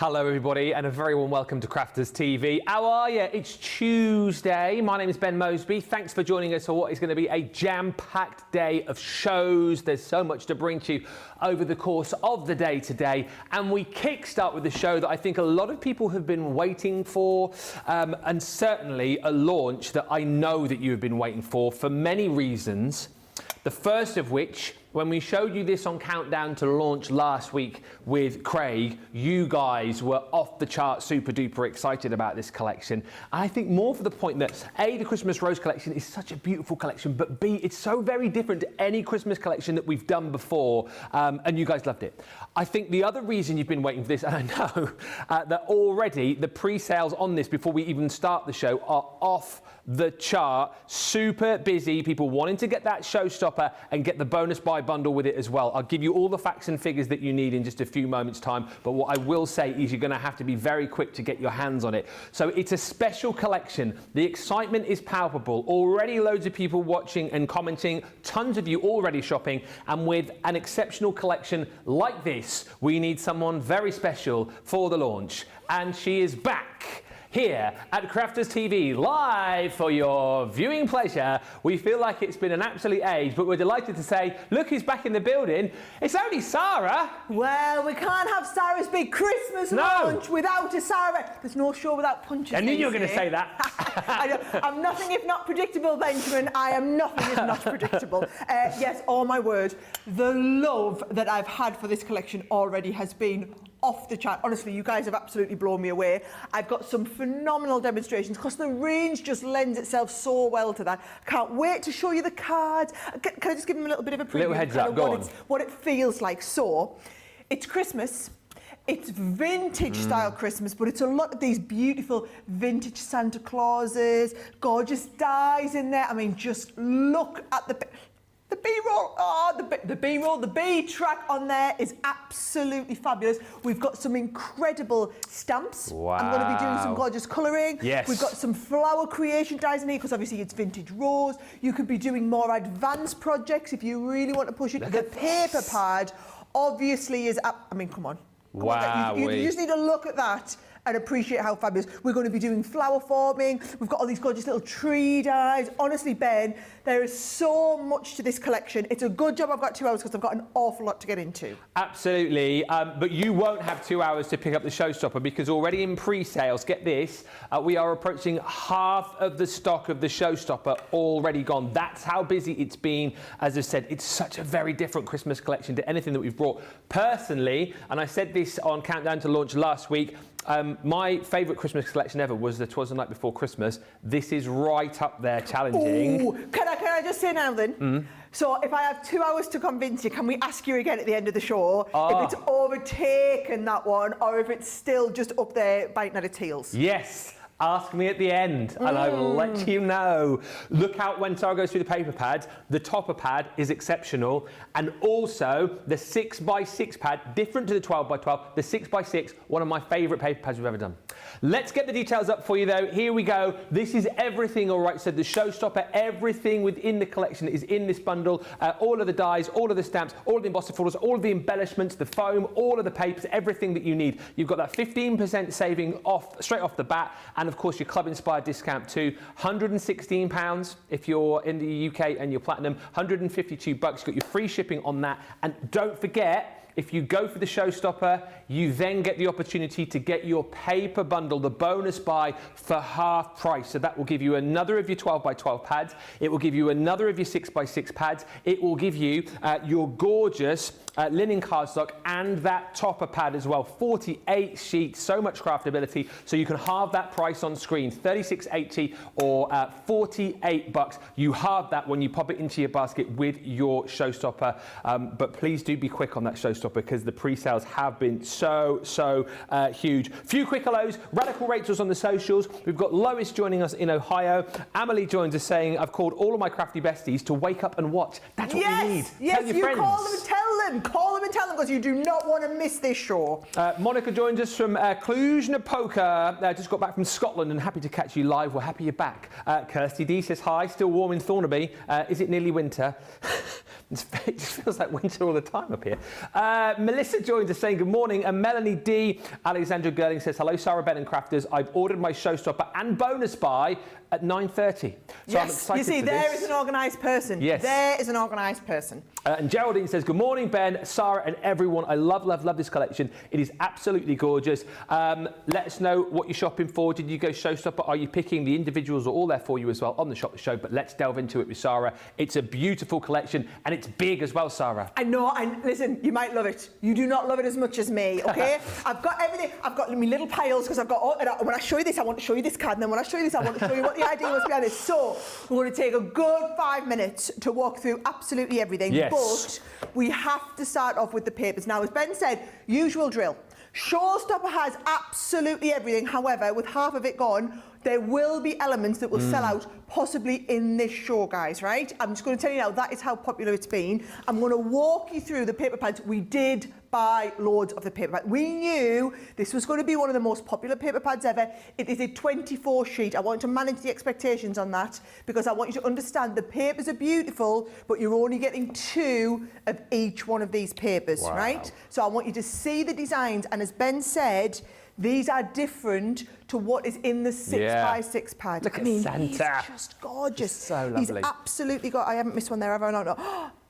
Hello everybody and a very warm welcome to Crafters TV. How are you? It's Tuesday. My name is Ben Moseby. Thanks for joining us for what is going to be a jam-packed day of shows. There's so much to bring to you over the course of the day today. And we kickstart with a show that I think a lot of people have been waiting for, and certainly a launch that I know that you have been waiting for many reasons. The first of which, when we showed you this on Countdown to Launch last week with Craig, you guys were off the chart super duper excited about this collection. And I think more for the point that A, the Christmas Rose collection is such a beautiful collection, but B, it's so very different to any Christmas collection that we've done before, and you guys loved it. I think the other reason you've been waiting for this, and I know that already the pre-sales on this before we even start the show are off the chart, super busy, people wanting to get that Showstopper and get the bonus buy bundle with it as well. I'll give you all the facts and figures that you need in just a few moments time, but what I will say is you're going to have to be very quick to get your hands on it. So it's a special collection. The excitement is palpable. Already loads of people watching and commenting, tons of you already shopping, and with an exceptional collection like this, we need someone very special for the launch. And she is back here at Crafters TV, live for your viewing pleasure. We feel like it's been an absolute age, but we're delighted to say, look who's back in the building. It's only Sarah. Well, we can't have Sarah's big Christmas launch without a Sarah. There's no show without punches. I knew you were going to say that. I'm nothing if not predictable, Benjamin. I am nothing if not predictable. Yes, oh my word. The love that I've had for this collection already has been off the chart. Honestly, you guys have absolutely blown me away. I've got some phenomenal demonstrations because the range just lends itself so well to that. Can't wait to show you the cards. Can I just give them a little bit of a preview? Little heads up, go on. What it feels like. So, it's Christmas. It's vintage style Christmas, but it's a lot of these beautiful vintage Santa Clauses, gorgeous dies in there. I mean, just look at the B-roll, the B-roll, the B track on there is absolutely fabulous. We've got some incredible stamps. Wow. I'm going to be doing some gorgeous colouring. Yes. We've got some flower creation dies in here because obviously it's vintage rose. You could be doing more advanced projects if you really want to push it. The paper pad obviously is, I mean, come on. Wow. You just need to look at that and appreciate how fabulous. We're going to be doing flower forming. We've got all these gorgeous little tree dies. Honestly, Ben, there is so much to this collection. It's a good job I've got 2 hours because I've got an awful lot to get into. Absolutely, but you won't have 2 hours to pick up the Showstopper because already in pre-sales, get this, we are approaching half of the stock of the Showstopper already gone. That's how busy it's been. As I said, it's such a very different Christmas collection to anything that we've brought. Personally, and I said this on Countdown to Launch last week, my favourite Christmas collection ever was the 'Twas the Night Before Christmas. This is right up there, challenging. Ooh, can I just say now then? So if I have 2 hours to convince you, can we ask you again at the end of the show if it's overtaken that one or if it's still just up there biting at its heels? Yes. Ask me at the end and I will let you know. Look out when Sarah goes through the paper pads. The topper pad is exceptional, and also the 6x6 pad, different to the 12x12. The 6x6, one of my favourite paper pads we've ever done. Let's get the details up for you though. Here we go. This is everything, all right. So the Showstopper, everything within the collection is in this bundle. All of the dies, all of the stamps, all of the embossing folders, all of the embellishments, the foam, all of the papers, everything that you need. You've got that 15% saving off straight off the bat, and of course your club inspired discount too. £116 if you're in the UK and you're platinum, $152. You've got your free shipping on that, and don't forget, if you go for the Showstopper, you then get the opportunity to get your paper bundle, the bonus buy, for half price. So that will give you another of your 12x12 pads. It will give you another of your 6x6 pads. It will give you your gorgeous linen cardstock and that topper pad as well. 48 sheets, so much craftability. So you can halve that price on screen, $36.80 or $48. You halve that when you pop it into your basket with your Showstopper. But please do be quick on that Showstopper because the pre-sales have been so huge. Few quick hellos. Radical Rachel's on the socials. We've got Lois joining us in Ohio. Amelie joins us saying, I've called all of my crafty besties to wake up and watch. That's what we need. Yes, tell your you friends. call them and tell them. Call them and tell them because you do not want to miss this show. Monica joins us from Cluj-Napoca. Just got back from Scotland and happy to catch you live. We're happy you're back. Kirsty D says hi. Still warm in Thornaby. Is it nearly winter? It just feels like winter all the time up here. Melissa joins us saying good morning, and Melanie D. Alexandra Gilding says, hello, Sarah, Ben and Crafters. I've ordered my Showstopper and bonus buy at 9:30. So I'm excited you see, for there this. is an organised person. Yes. There is an organised person. And Geraldine says, good morning, Ben, Sarah and everyone. I love this collection. It is absolutely gorgeous. Let us know what you're shopping for. Did you go Showstopper? Are you picking? The individuals are all there for you as well on the Shop the Show, but let's delve into it with Sarah. It's a beautiful collection and it's big as well, Sarah. I know, and listen, you might love it. You do not love it as much as me, okay? I've got everything. I've got my little piles because I've got all, and when I show you this, I want to show you this card, and then when I show you this, I want to show you what the idea was behind it. So we're going to take a good 5 minutes to walk through absolutely everything. Yes. But we have to start off with the papers. Now, as Ben said, usual drill. Showstopper has absolutely everything. However, with half of it gone, there will be elements that will sell out possibly in this show, guys, right? I'm just going to tell you now, that is how popular it's been. I'm going to walk you through the paper pads. We did buy loads of the paper pads. We knew this was going to be one of the most popular paper pads ever. It is a 24 sheet. I want to manage the expectations on that because I want you to understand the papers are beautiful, but you're only getting 2 of each one of these papers, right? So I want you to see the designs, and as Ben said, these are different to what is in the 6x6 pad. Look at Santa. He's just gorgeous. So lovely. He's absolutely got. I haven't missed one there, have I? No.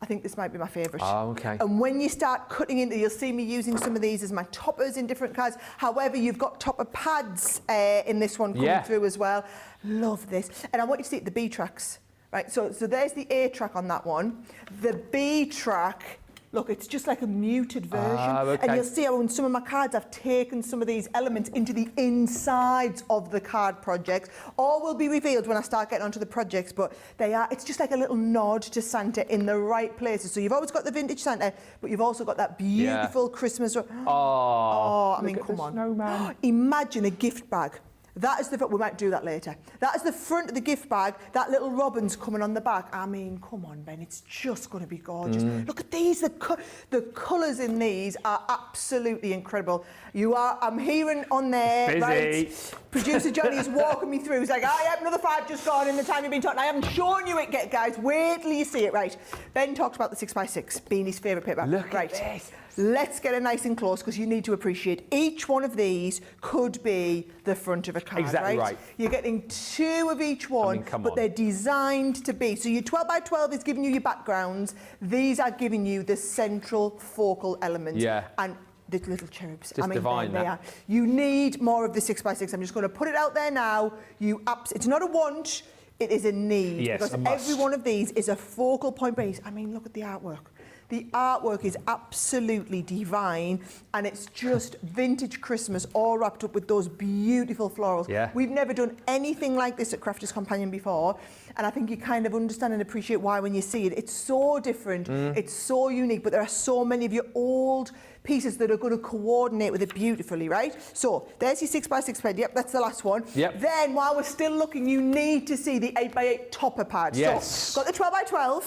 I think this might be my favourite. Oh, okay. And when you start cutting into, you'll see me using some of these as my toppers in different cards. However, you've got topper pads in this one coming through as well. Love this. And I want you to see the B tracks. Right. So there's the A track on that one. The B track. Look, it's just like a muted version. Okay. And you'll see how in some of my cards, I've taken some of these elements into the insides of the card projects. All will be revealed when I start getting onto the projects, but it's just like a little nod to Santa in the right places. So you've always got the vintage Santa, but you've also got that beautiful Christmas. I mean, come on. Snowman. Imagine a gift bag. That is we might do that later. That is the front of the gift bag, that little robin's coming on the back. I mean, come on, Ben, it's just going to be gorgeous. Look at these, the colours in these are absolutely incredible. I'm hearing on there, busy. Right? Producer Johnny is walking me through. He's like, I have another 5 just gone in the time you've been talking. I haven't shown you it yet, guys. Wait till you see it, right? Ben talked about the 6x6 being his favourite paper. Look right. at this. Let's get it nice and close because you need to appreciate each one of these could be the front of a card, exactly right. You're getting 2 of each one, but they're designed to be. So your 12x12 is giving you your backgrounds. These are giving you the central focal element. Yeah. And the little cherubs. Just divine, they are. You need more of the 6x6. I'm just going to put it out there now. It's not a want, it is a need. Yes, because a must. every one of these is a focal point base. I mean, look at the artwork. The artwork is absolutely divine, and it's just vintage Christmas all wrapped up with those beautiful florals. Yeah. We've never done anything like this at Crafters Companion before, and I think you kind of understand and appreciate why when you see it. It's so different, it's so unique, but there are so many of your old pieces that are going to coordinate with it beautifully, right? So there's your 6x6 pad. Yep, that's the last one. Yep. Then while we're still looking, you need to see the 8x8 topper pad. Yes. So got the 12x12.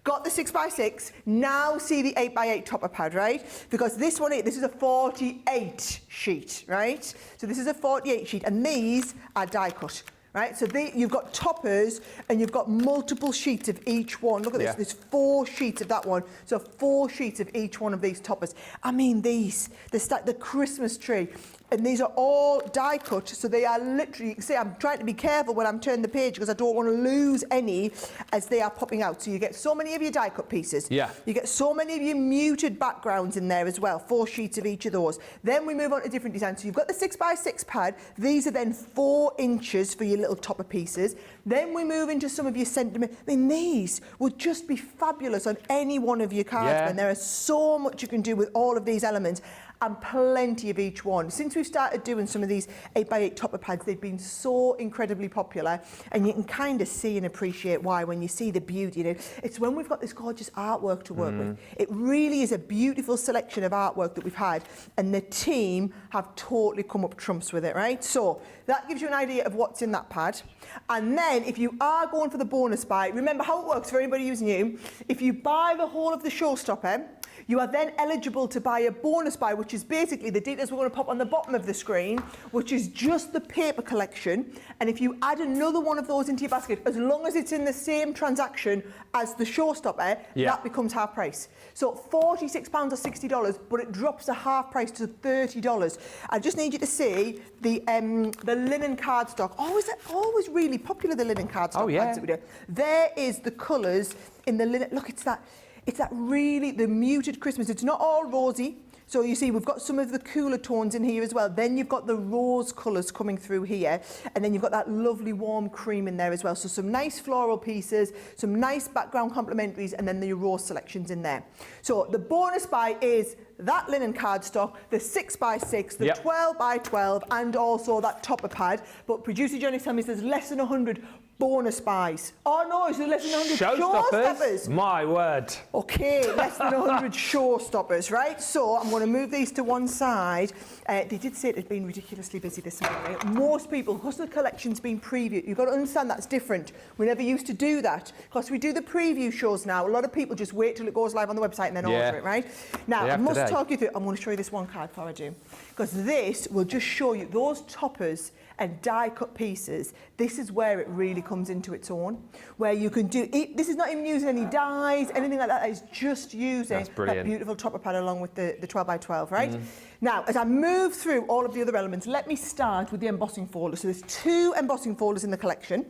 Got the 6x6, now see the 8x8 topper pad, right? Because this is a 48 sheet, right? So this is a 48 sheet, and these are die cut, right? So you've got toppers, and you've got multiple sheets of each one. Look at this, there's 4 sheets of that one. So 4 sheets of each one of these toppers. I mean, the Christmas tree. And these are all die cut, so they are literally, see, I'm trying to be careful when I'm turning the page because I don't want to lose any as they are popping out. So you get so many of your die cut pieces. Yeah. You get so many of your muted backgrounds in there as well, 4 sheets of each of those. Then we move on to different designs. So you've got the 6x6 pad. These are then 4 inches for your little topper pieces. Then we move into some of your sentiment. I mean, these would just be fabulous on any one of your cards, and there is so much you can do with all of these elements. And plenty of each one. Since we've started doing some of these 8x8 topper pads, they've been so incredibly popular, and you can kind of see and appreciate why when you see the beauty in it. It's when we've got this gorgeous artwork to work with. It really is a beautiful selection of artwork that we've had, and the team have totally come up trumps with it, right? So that gives you an idea of what's in that pad. And then if you are going for the bonus buy, remember how it works for anybody who's new. If you buy the whole of the Showstopper, You are then eligible to buy a bonus buy, which is basically the details we're going to pop on the bottom of the screen, which is just the paper collection. And if you add another one of those into your basket, as long as it's in the same transaction as the Showstopper, that becomes half price. So £46 or $60, but it drops the half price to $30. I just need you to see the linen cardstock. Always really popular, the linen cardstock pads that we do. There is the colours in the linen. Look, it's that really, the muted Christmas. It's not all rosy. So you see, we've got some of the cooler tones in here as well. Then you've got the rose colours coming through here. And then you've got that lovely warm cream in there as well. So some nice floral pieces, some nice background complementaries, and then the rose selections in there. So the bonus buy is that linen cardstock, the 6x6, the 12x12, and also that topper pad. But producer Johnny's telling me there's less than 100 bonus buys. Oh no, it's less than 100 showstoppers. My word. Okay, less than 100 showstoppers, right? So I'm going to move these to one side. They did say it had been ridiculously busy this morning. Most people, because the collection's been previewed, you've got to understand that's different. We never used to do that. Because we do the preview shows now, a lot of people just wait till it goes live on the website and then order it, right? Now, I must talk you through, I'm going to show you this one card before I do. Because this will just show you those toppers and die cut pieces. This is where it really comes into its own, where you can do it. This is not even using any dies, anything like that. It's just using that beautiful topper pad along with the 12x12, right? Now, as I move through all of the other elements, let me start with the embossing folder. So there's 2 embossing folders in the collection.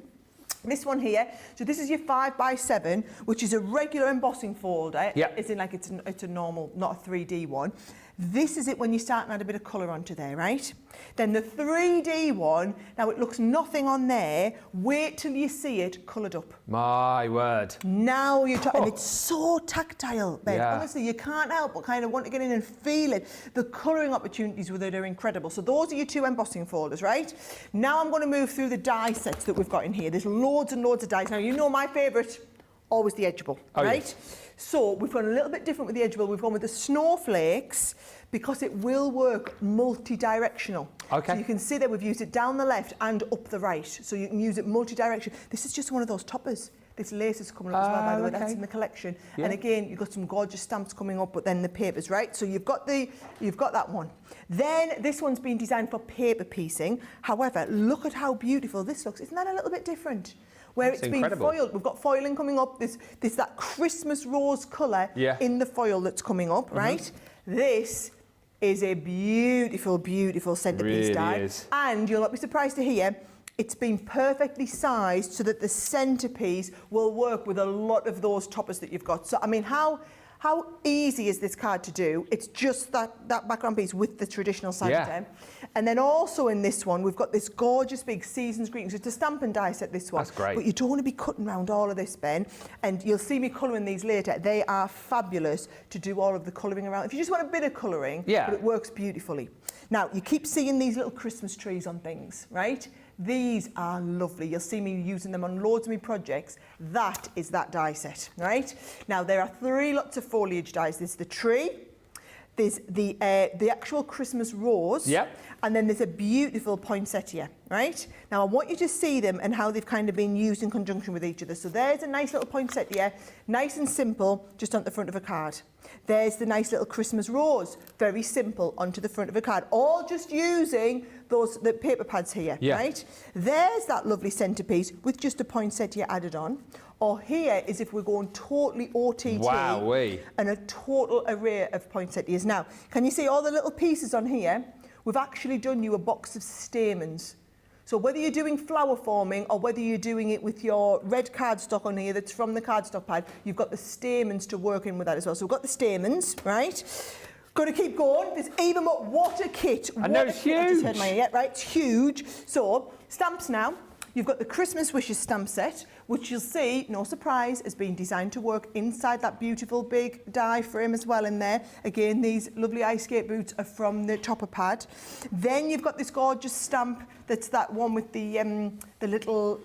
This one here, so this is your 5x7, which is a regular embossing folder. It's in like it's a normal, not a 3D one. This is it when you start and add a bit of colour onto there, right? Then the 3D one, now it looks nothing on there. Wait till you see it coloured up. My word. Now you're and it's so tactile, Ben. Honestly, you can't help but kind of want to get in and feel it. The colouring opportunities with it are incredible. So those are your 2 embossing folders, right? Now I'm going to move through the die sets that we've got in here. There's loads and loads of dies. Now, you know my favourite, always the edgeable, right? Yes. So we've gone a little bit different with the edgeable. We've gone with the snowflakes because it will work multi-directional. Okay. So you can see that we've used it down the left and up the right. So you can use it multi-directional. This is just one of those toppers. This lace is coming up as well, by the way. That's in the collection. And again, you've got some gorgeous stamps coming up, but then the papers, right? So you've got that one. Then this one's been designed for paper piecing. However, look at how beautiful this looks. Isn't that a little bit different? Where it's been foiled. We've got foiling coming up. There's that Christmas rose colour in the foil that's coming up, right? This is a beautiful, beautiful centrepiece die. Is. And you'll not be surprised to hear it's been perfectly sized so that the centrepiece will work with a lot of those toppers that you've got. So, I mean, how easy is this card to do? It's just that background piece with the traditional Santa. And then also in this one, we've got this gorgeous big Season's Greetings. It's a stamp and die set, this one. That's great. But you don't want to be cutting around all of this, Ben. And you'll see me colouring these later. They are fabulous to do all of the colouring around. If you just want a bit of colouring, but it works beautifully. Now, you keep seeing these little Christmas trees on things, right? These are lovely. You'll see me using them on loads of my projects. That is that die set, right? Now, there are 3 lots of foliage dies. There's the tree, there's the actual Christmas rose, and then there's a beautiful poinsettia, right? Now, I want you to see them and how they've kind of been used in conjunction with each other. So there's a nice little poinsettia, nice and simple, just on the front of a card. There's the nice little Christmas rose, very simple, onto the front of a card, all just using the paper pads here, right? There's that lovely centrepiece with just a poinsettia added on. Or here is if we're going totally OTT and a total array of poinsettias. Now, can you see all the little pieces on here? We've actually done you a box of stamens. So whether you're doing flower forming or whether you're doing it with your red cardstock on here that's from the cardstock pad, you've got the stamens to work in with that as well. So we've got the stamens, right? Going to keep going. There's even more. What a kit. I know, it's huge. I just heard my right? It's huge. So stamps now. You've got the Christmas Wishes stamp set, which you'll see, no surprise, has been designed to work inside that beautiful big die frame as well in there. Again, these lovely ice skate boots are from the topper pad. Then you've got this gorgeous stamp that's that one with the little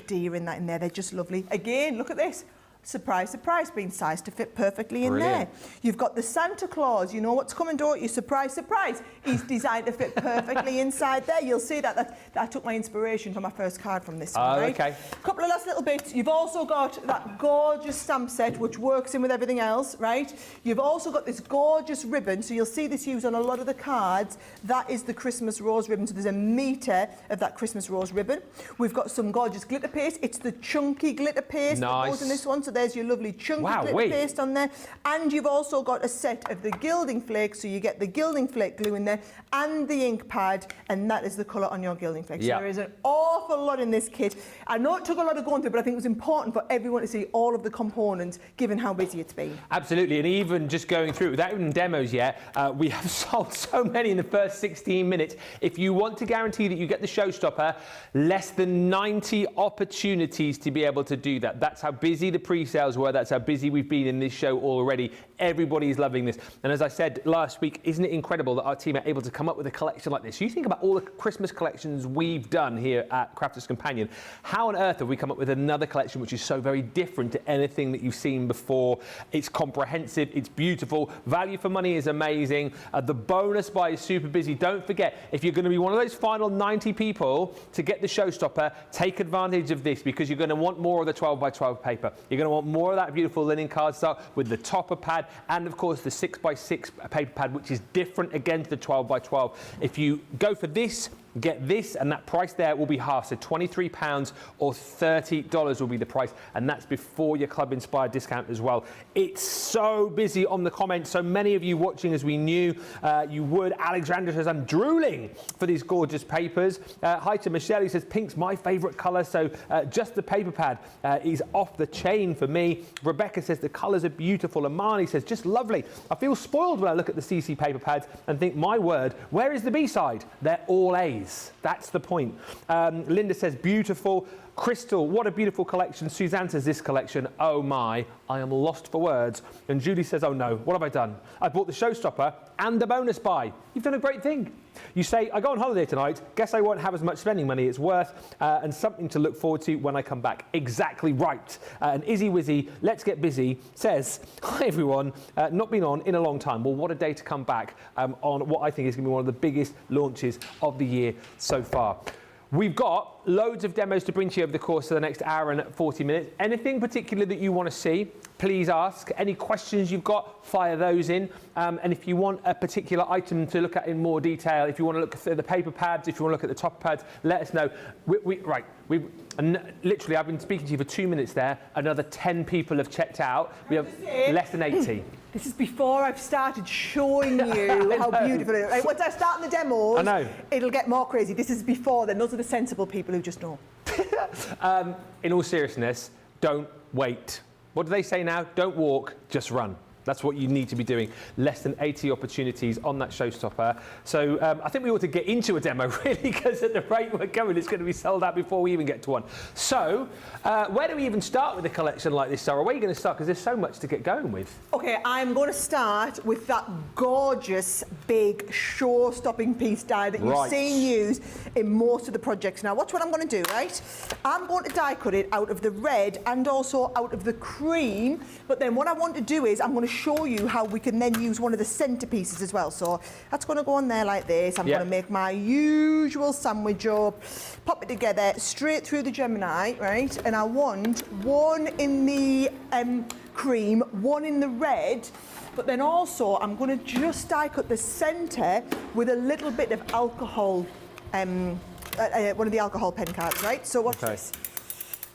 deer in there. They're just lovely. Again, look at this. Surprise, surprise, been sized to fit perfectly in Brilliant. there. You've got the Santa Claus. You know what's coming, don't you? Surprise, surprise. He's designed to fit perfectly inside there. You'll see that I took my inspiration from my first card from this one, right? Okay. A couple of last little bits. You've also got that gorgeous stamp set, which works in with everything else, right? You've also got this gorgeous ribbon. So you'll see this used on a lot of the cards. That is the Christmas rose ribbon. So there's a metre of that Christmas rose ribbon. We've got some gorgeous glitter paste. It's the chunky glitter paste that goes in this one. So there's your lovely chunky glitter paste on there. And you've also got a set of the Gilding flakes, so you get the Gilding flake glue in there and the ink pad, and that is the colour on your Gilding flakes. So there is an awful lot in this kit. I know it took a lot of going through, but I think it was important for everyone to see all of the components, given how busy it's been. Absolutely, and even just going through, without even demos yet, we have sold so many in the first 16 minutes. If you want to guarantee that you get the Showstopper, less than 90 opportunities to be able to do that. That's how busy the pre-sales were. That's how busy we've been in this show already. Everybody's loving this. And as I said last week, isn't it incredible that our team are able to come up with a collection like this? You think about all the Christmas collections we've done here at Crafters Companion. How on earth have we come up with another collection which is so very different to anything that you've seen before? It's comprehensive, it's beautiful, value for money is amazing. The bonus buy is super busy. Don't forget, if you're going to be one of those final 90 people to get the Showstopper, take advantage of this, because you're going to want more of the 12x12 paper. You're going to want more of that beautiful linen cardstock with the topper pad, and of course the 6x6 paper pad, which is different again to the 12x12. If you go for this, get this, and that price there will be half, so £23 or $30 will be the price, and that's before your Club Inspired discount as well. It's so busy on the comments, so many of you watching as we knew you would. Alexandra says, I'm drooling for these gorgeous papers. Hi to Michelle, who says, pink's my favourite colour, so just the paper pad is off the chain for me. Rebecca says, the colours are beautiful, and Marnie says, just lovely. I feel spoiled when I look at the CC paper pads and think, my word, where is the B-side? They're all A's. That's the point. Linda says, beautiful. Crystal, what a beautiful collection. Suzanne says, this collection, oh my, I am lost for words. And Julie says, oh no, what have I done? I bought the Showstopper and the bonus buy. You've done a great thing. You say, I go on holiday tonight, guess I won't have as much spending money it's worth, and something to look forward to when I come back. Exactly right. And Izzy Wizzy, let's get busy, says, hi everyone, not been on in a long time. Well, what a day to come back on what I think is going to be one of the biggest launches of the year so far. We've got loads of demos to bring to you over the course of the next hour and 40 minutes. Anything particular that you want to see, please ask. Any questions you've got, fire those in. And if you want a particular item to look at in more detail, if you want to look at the paper pads, if you want to look at the top pads, let us know. Literally, I've been speaking to you for 2 minutes there. Another 10 people have checked out. We have less than 80. This is before I've started showing you how beautiful it is. Like, once I start the demos, I know. It'll get more crazy. This is before then. Those are the sensible people who just know. In all seriousness, don't wait. What do they say now? Don't walk, just run. That's what you need to be doing. Less than 80 opportunities on that Showstopper. So I think we ought to get into a demo, really, because at the rate we're going, it's going to be sold out before we even get to one. So where do we even start with a collection like this, Sarah? Where are you going to start? Because there's so much to get going with. OK, I'm going to start with that gorgeous, big, show-stopping piece die that you've seen used in most of the projects now. Watch what I'm going to do, right? I'm going to die cut it out of the red and also out of the cream. But then what I want to do is I'm going to show you how we can then use one of the centerpieces as well. So that's going to go on there like this. I'm going to make my usual sandwich up, pop it together straight through the Gemini, right? And I want one in the cream, one in the red, but then also I'm going to just die cut the center with a little bit of alcohol, one of the alcohol pen cards, right? So watch this.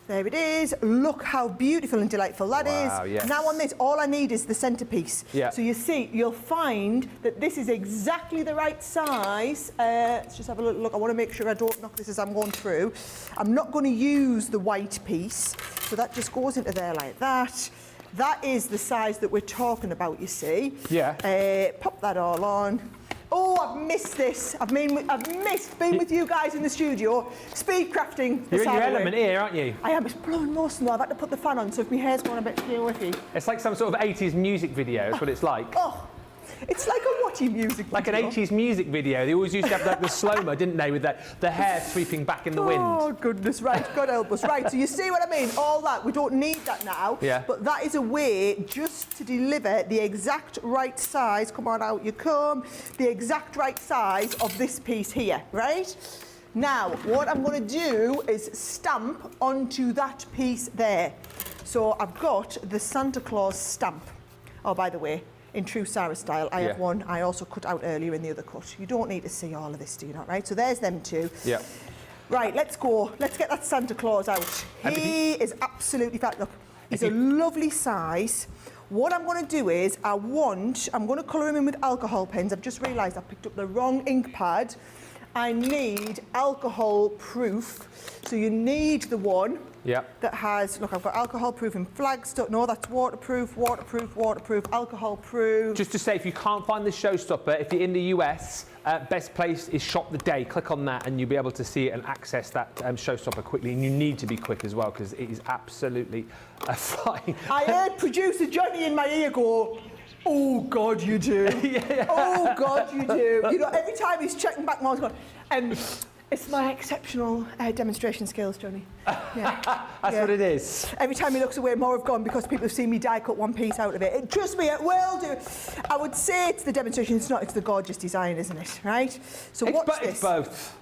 There it is. Look how beautiful and delightful that is. Yes. Now on this, all I need is the centerpiece. Yeah. So you see, you'll find that this is exactly the right size. Let's just have a little look. I want to make sure I don't knock this as I'm going through. I'm not going to use the white piece. So that just goes into there like that. That is the size that we're talking about, you see. Yeah. Pop that all on. Oh, I've missed this. I've missed being with you guys in the studio, speed crafting. You're in your element here, aren't you? I am. It's blowing most of them. I've had to put the fan on, so if my hair's going a bit whiffy. It's like some sort of 80s music video. That's what it's like. Oh, It's like a watty music Like an video. 80s music video. They always used to have like the slow-mo, didn't they, with the hair sweeping back in the wind. Oh, goodness, right, God help us. Right, so you see what I mean? All that, we don't need that now. Yeah. But that is a way just to deliver the exact right size, come on out you come, the exact right size of this piece here, right? Now, what I'm going to do is stamp onto that piece there. So I've got the Santa Claus stamp. Oh, by the way, in true Sara style, I have one I also cut out earlier in the other cut. You don't need to see all of this, do you not, right? So there's them two. Yeah. Right, let's go. Let's get that Santa Claus out. He is absolutely fat. Look, he's a lovely size. What I'm going to do is, I'm going to colour him in with alcohol pens. I've just realised I picked up the wrong ink pad. I need alcohol proof. So you need the one that has, look, I've got alcohol proof in Flagstone. No, that's waterproof, waterproof, waterproof, alcohol proof. Just to say, if you can't find the Showstopper, if you're in the US, best place is Shop the Day. Click on that and you'll be able to see it and access that Showstopper quickly. And you need to be quick as well because it is absolutely flying. I heard producer Johnny in my ear go, oh God, you do. Oh God, you do. You know, every time he's checking back, Mom's going, it's my exceptional demonstration skills, Johnny. Yeah. That's what it is. Every time he looks away, more have gone because people have seen me die cut one piece out of it. Trust me, it will do. I would say it's the demonstration, it's not, it's the gorgeous design, isn't it? Right? So watch this. It's both.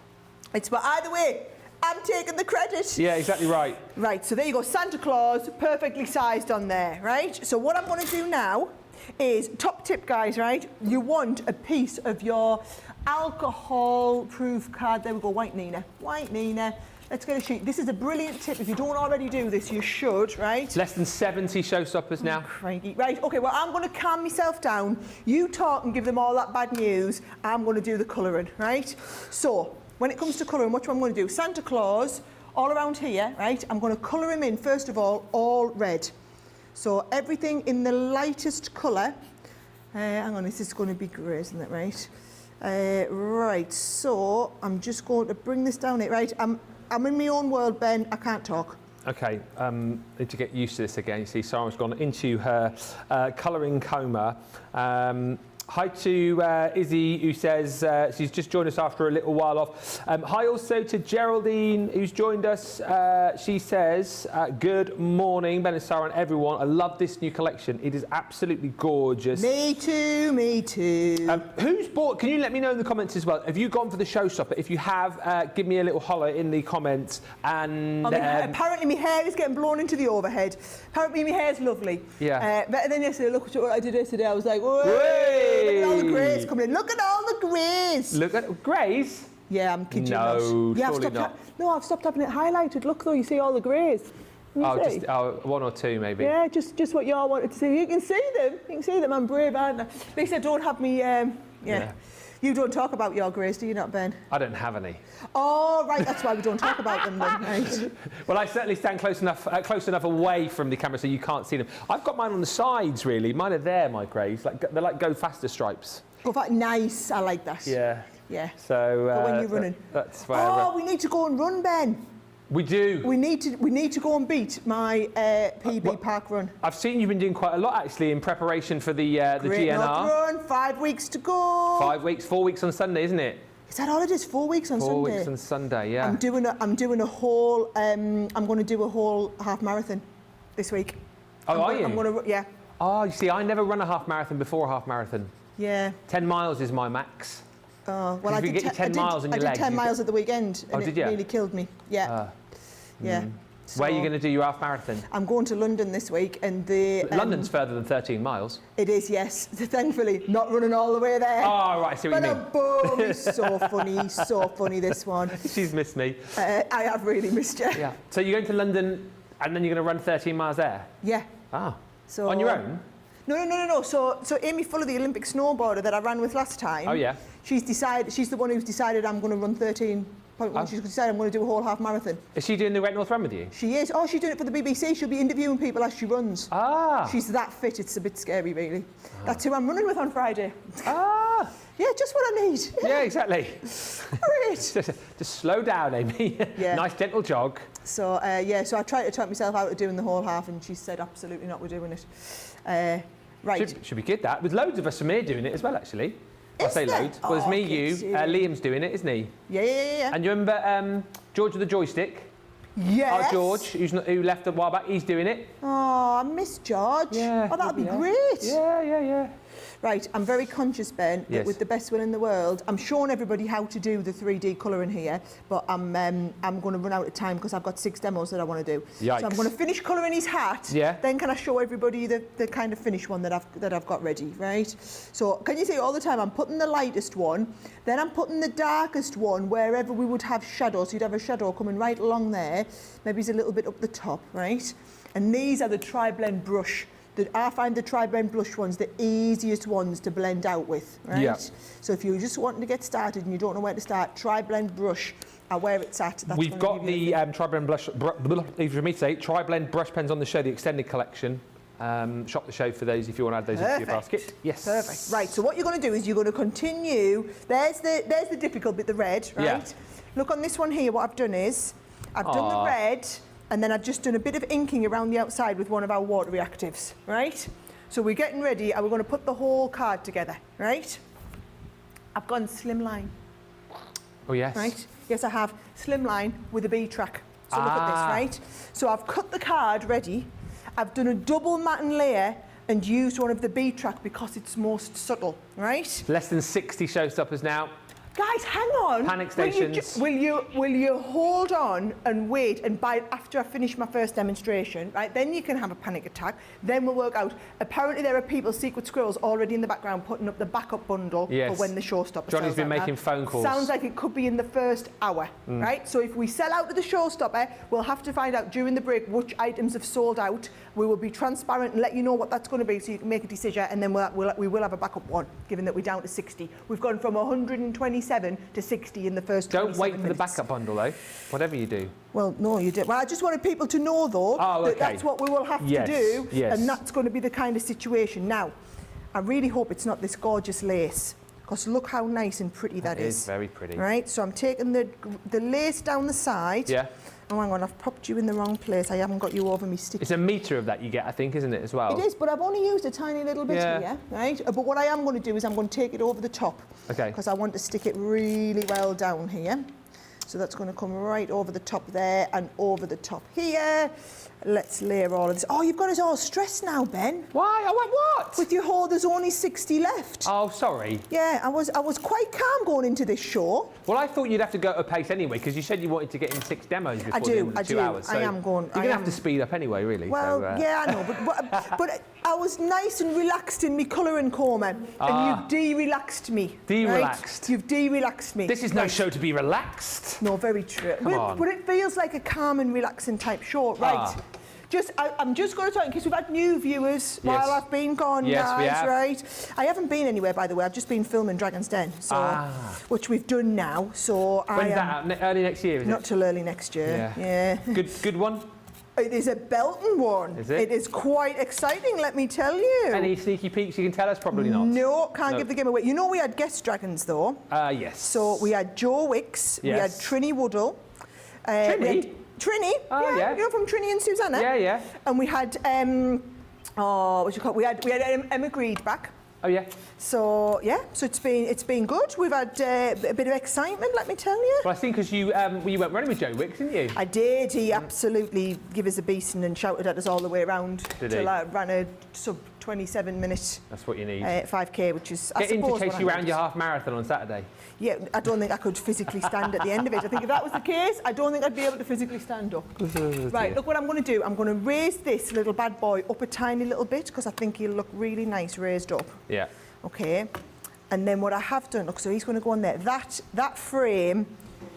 It's but either way, I'm taking the credit. Yeah, exactly right. Right, so there you go, Santa Claus, perfectly sized on there, right? So what I'm going to do now is, top tip guys, right? You want a piece of your alcohol proof card. There we go, white Nina. White Nina. Let's get a sheet. This is a brilliant tip. If you don't already do this, you should, right? Less than 70 Showstoppers now. Crikey. Right, okay, well, I'm going to calm myself down. You talk and give them all that bad news. I'm going to do the colouring, right? So, when it comes to colouring, what I'm going to do? Santa Claus, all around here, right? I'm going to colour him in, first of all red. So everything in the lightest colour. Hang on, this is going to be grey, isn't it, right? Right, so I'm just going to bring this down it, right? I'm in my own world, Ben, I can't talk. Okay, need to get used to this again. You see, Sarah's gone into her colouring coma. Hi to Izzy, who says she's just joined us after a little while off. Hi also to Geraldine, who's joined us. She says, good morning, Ben and Sarah and everyone. I love this new collection. It is absolutely gorgeous. Me too, me too. Who's bought, can you let me know in the comments as well, have you gone for the Showstopper? If you have, give me a little holler in the comments. And apparently my hair is getting blown into the overhead. Apparently my hair's lovely. Yeah. Better than yesterday. Look what I did yesterday. I was like, whoa. Look at all the greys coming in. Look at all the greys. Look at greys? Yeah, I'm kidding you not. No, yeah, surely not. No, I've stopped having it highlighted. Look though, you see all the greys. Just one or two maybe. Yeah, just what y'all wanted to see. You can see them. You can see them. I'm brave, aren't I? At least I don't have me. Yeah. You don't talk about your greys, do you not, Ben? I don't have any. Oh, right, that's why we don't talk about them then, right? Well, I certainly stand close enough away from the camera so you can't see them. I've got mine on the sides, really. Mine are there, my greys. They're like Go Faster stripes. Go faster, nice, I like that. Yeah. Yeah. So but when you're running. That's where. Oh, we need to go and run, Ben. We do. We need to go and beat my PB Park run. I've seen you've been doing quite a lot actually in preparation for the Great GNR. Run, 5 weeks to go. 5 weeks, 4 weeks on Sunday, isn't it? Is that all it is? 4 weeks on Sunday. 4 weeks on Sunday, yeah. I'm doing a whole. I'm going to do a whole half marathon this week. Oh, are you? I'm going to, yeah. Oh, you see, I never run a half marathon before a half marathon. Yeah. 10 miles is my max. Oh, well, I did 10 miles on your legs. I did 10 miles at the weekend, and did it you? nearly killed me. Yeah. Yeah. So where are you going to do your half marathon? I'm going to London this week, and London's further than 13 miles. It is, yes. Thankfully, not running all the way there. Oh, right, I see what you mean. Boom, he's so funny, this one. She's missed me. I have really missed you. Yeah. So you're going to London, and then you're going to run 13 miles there? Yeah. Ah. So on your own? No. So Amy Fuller, the Olympic snowboarder that I ran with last time. Oh, yeah. She's the one who's decided I'm going to run 13.1. She's decided I'm going to do a whole half marathon. Is she doing the Great North Run with you? She is. Oh, she's doing it for the BBC. She'll be interviewing people as she runs. Ah. She's that fit, it's a bit scary, really. That's who I'm running with on Friday. Ah. Yeah, just what I need. Yeah, exactly. Great. Just slow down, Amy. Yeah. Nice gentle jog. So, so I tried to talk myself out of doing the whole half, and she said, absolutely not, we're doing it. Right. Should be good, that. With loads of us from here doing it as well, actually. I Is say there? loads. Well, it's me, you, Liam's doing it, isn't he? Yeah. And you remember George with the joystick? Yes. George, who left a while back, he's doing it. Oh, I miss George. Yeah. Oh, that'd be great. Yeah. Right, I'm very conscious, Ben, that Yes. with the best will in the world, I'm showing everybody how to do the 3D colouring here, but I'm going to run out of time because I've got 6 demos that I want to do. Yikes. So I'm going to finish colouring his hat. Yeah. Then can I show everybody the kind of finished one that I've got ready, right? So can you see all the time I'm putting the lightest one, then I'm putting the darkest one wherever we would have shadow. So you'd have a shadow coming right along there, maybe it's a little bit up the top, right? And these are the tri-blend brush. I find the tri-blend blush ones the easiest ones to blend out with, right? Yeah. So if you're just wanting to get started and you don't know where to start, tri-blend brush are where it's at. That's We've got the tri-blend blush, easy for me to say, tri-blend brush pens on the show, the extended collection. Shop the show for those if you want to add those into your basket. Yes. Perfect. Right, so what you're going to do is you're going to continue. There's the difficult bit, the red, right? Yeah. Look on this one here, what I've done is, I've done the red, and then I've just done a bit of inking around the outside with one of our water reactives, right? So we're getting ready and we're going to put the whole card together, right? I've gone slimline. Oh, yes. Right? Yes, I have slimline with a B track. So look at this, right? So I've cut the card ready. I've done a double matten layer and used one of the B track because it's most subtle, right? Less than 60 showstoppers now. Guys, hang on. Panic stations. Will you hold on and wait and after I finish my first demonstration, right? Then you can have a panic attack. Then we'll work out. Apparently there are people, secret squirrels, already in the background putting up the backup bundle for when the showstopper Johnny's sells been out. making phone calls. Sounds like it could be in the first hour, right? So if we sell out of the showstopper, we'll have to find out during the break which items have sold out. We will be transparent and let you know what that's going to be so you can make a decision, and then we will have a backup one, given that we're down to 60. We've gone from 127 to 60 in the first 27 Don't wait for the minutes. backup bundle, though, whatever you do. Well, no, you did. Well, I just wanted people to know, though, that that's what we will have to do, and that's going to be the kind of situation. Now, I really hope it's not this gorgeous lace, because look how nice and pretty that is. It is very pretty. Right, so I'm taking the lace down the side. Yeah. Oh, hang on, I've popped you in the wrong place. I haven't got you over me stick. It's a metre of that you get, I think, isn't it, as well? It is, but I've only used a tiny little bit here, right? But what I am going to do is I'm going to take it over the top. Okay. Because I want to stick it really well down here. So that's going to come right over the top there and over the top here. Let's layer all of this. Oh, you've got us all stressed now, Ben. Why? I went what? With your whole, there's only 60 left. Oh, sorry. Yeah, I was quite calm going into this show. Well, I thought you'd have to go at a pace anyway, because you said you wanted to get in 6 demos before the end of the 2 hours. So I am going. You're going to have to speed up anyway, really. Well, so, yeah, I know, but I was nice and relaxed in my colouring coma, and you've de-relaxed me. De-relaxed? Right? You've de-relaxed me. This is no show to be relaxed. No, very true. Come on. But it feels like a calm and relaxing type show, right? I'm just going to talk in case we've had new viewers while I've been gone, guys, we have. right? I haven't been anywhere, by the way. I've just been filming Dragon's Den, so which we've done now. So When's that out? Early next year, is not it? till early next year. Yeah. Good one? It is a belting one. Is it? It is quite exciting, let me tell you. Any sneaky peeks you can tell us? Probably not. No, can't give the game away. You know we had guest dragons, though. Yes. So we had Joe Wicks, we had Trini Woodall. Trini? Trini, yeah, you know, from Trini and Susanna. Yeah. And we had, we had Emma Greed back. Oh, yeah. So, yeah, so it's been good. We've had a bit of excitement, let me tell you. Well, I think because you went running with Joe Wicks, didn't you? I did. He absolutely gave us a beating and shouted at us all the way around till I ran a sub 27 minutes. That's what you need. 5K, which is, Get him to chase you around your half marathon on Saturday. Yeah, I don't think I could physically stand at the end of it. I think if that was the case, I don't think I'd be able to physically stand up. Right, look what I'm going to do. I'm going to raise this little bad boy up a tiny little bit because I think he'll look really nice raised up. Yeah. Okay. And then what I have done, look, so he's going to go on there. That frame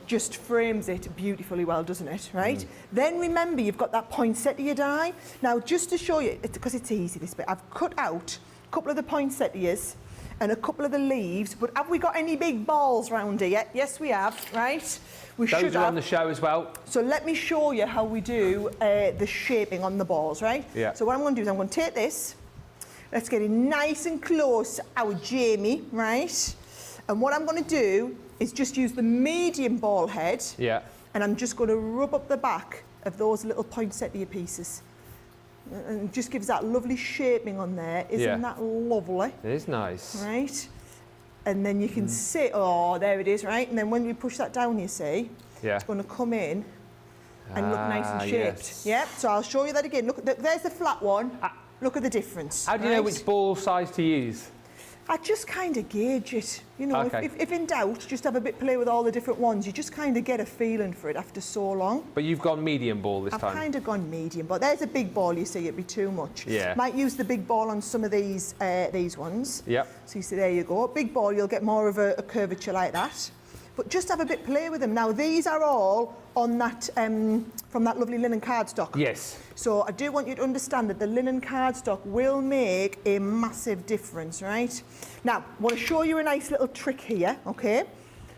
just frames it beautifully well, doesn't it, right? Then remember, you've got that poinsettia die. Now, just to show you, because it's easy, this bit, I've cut out a couple of the poinsettias and a couple of the leaves, but have we got any big balls round here? Yes, we have, right? We should Those are on the show as well. So let me show you how we do the shaping on the balls, right? Yeah. So what I'm going to do is I'm going to take this, let's get it nice and close to our Jamie, right? And what I'm going to do is just use the medium ball head. Yeah. And I'm just going to rub up the back of those little poinsettia pieces. and it just gives that lovely shaping on there. Isn't that lovely? It is nice. Right. And then you can see, oh, there it is, right? And then when we push that down, you see, it's going to come in and look nice and shaped. Yes. Yep, so I'll show you that again. Look, there's the flat one. Look at the difference. How do you know which ball size to use? I just kind of gauge it. You know, Okay. if in doubt, just have a bit play with all the different ones. You just kind of get a feeling for it after so long. But you've gone medium ball this time. I've kind of gone medium, but there's a big ball, you see, it'd be too much. Yeah. Might use the big ball on some of these ones. Yep. So you see, there you go. Big ball, you'll get more of a curvature like that. But just have a bit play with them. Now, these are all on that, from that lovely linen cardstock. Yes. So I do want you to understand that the linen cardstock will make a massive difference, right? Now, I want to show you a nice little trick here, okay?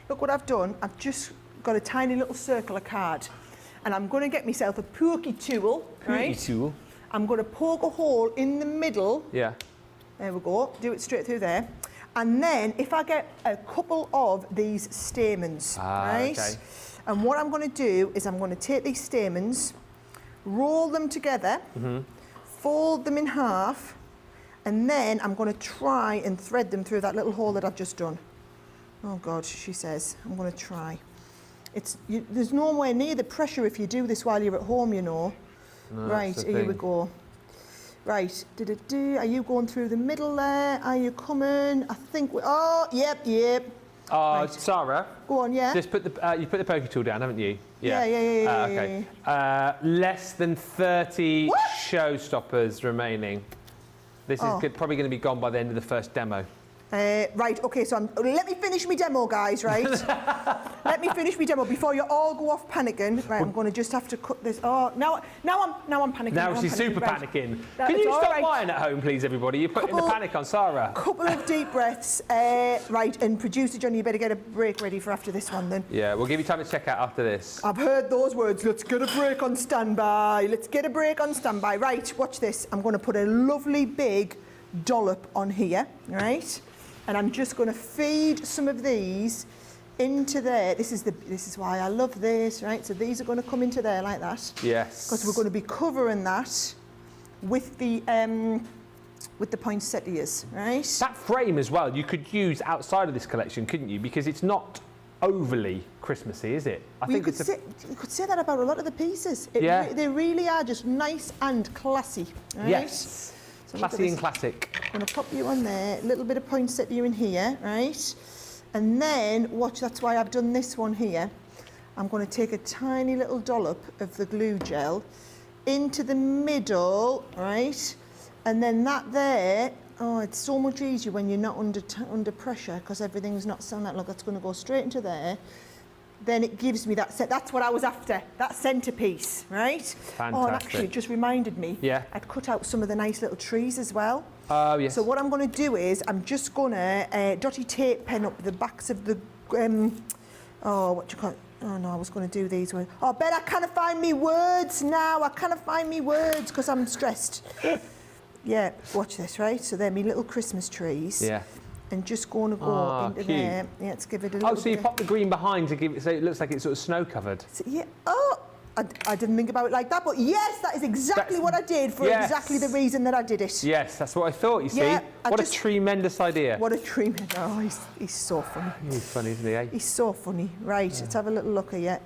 Look what I've done. I've just got a tiny little circle of card. And I'm going to get myself a pokey tool, right? Pokey tool. I'm going to poke a hole in the middle. Yeah. There we go. Do it straight through there. And then if I get a couple of these stamens, right? Okay. And what I'm going to do is I'm going to take these stamens, roll them together, fold them in half, and then I'm going to try and thread them through that little hole that I've just done. Oh God, she says, I'm going to try. There's nowhere near the pressure if you do this while you're at home, you know. No, right, here we go. Right, are you going through the middle there? Are you coming? I think oh, yep. Right. Sarah. Go on, yeah. Just put the you put the pokey tool down, haven't you? Yeah. Okay. Less than 30 showstoppers remaining. This is probably going to be gone by the end of the first demo. Right, okay, so let me finish my demo, guys, right? Let me finish my demo before you all go off panicking. Right, I'm going to just have to cut this. Oh, now I'm panicking. Now she's super panicking. Can you stop lying at home, please, everybody? You're putting the panic on Sarah. Couple of deep breaths. Right, and producer Johnny, you better get a break ready for after this one then. Yeah, we'll give you time to check out after this. I've heard those words. Let's get a break on standby. Let's get a break on standby. Right, watch this. I'm going to put a lovely big dollop on here, right? And I'm just going to feed some of these into there. This is why I love this, right? So these are going to come into there like that. Yes. Because we're going to be covering that with the poinsettias, right? That frame as well, you could use outside of this collection, couldn't you? Because it's not overly Christmassy, is it? You could say that about a lot of the pieces. They really are just nice and classy, right? Yes. So classy and classic. I'm going to pop you on there, a little bit of poinsettia in here, right? And then, watch, that's why I've done this one here. I'm going to take a tiny little dollop of the glue gel into the middle, right? And then that there, oh, it's so much easier when you're not under pressure because everything's not sound like, look, that's going to go straight into there. Then it gives me that set. That's what I was after, that centerpiece, right? Fantastic. Oh, and actually, it just reminded me. Yeah. I'd cut out some of the nice little trees as well. Oh, yes. So what I'm going to do is I'm just going to dotty tape pen up the backs of the, oh, no, I was going to do these ones. Oh, Ben, I can't find me words now. I can't find me words because I'm stressed. Yeah, watch this, right? So they're my little Christmas trees. Yeah. And just going to go into cute. there. Yeah, let's give it a little so you pop the green behind to give it, so it looks like it's sort of snow covered. So, yeah. Oh, I didn't think about it like that, but yes, that is exactly what I did for exactly the reason that I did it. Yes, that's what I thought, you see. Yeah, what a tremendous idea. What a tremendous, oh, he's so funny. He's funny, isn't he, eh? He's so funny. Right, let's have a little look at you.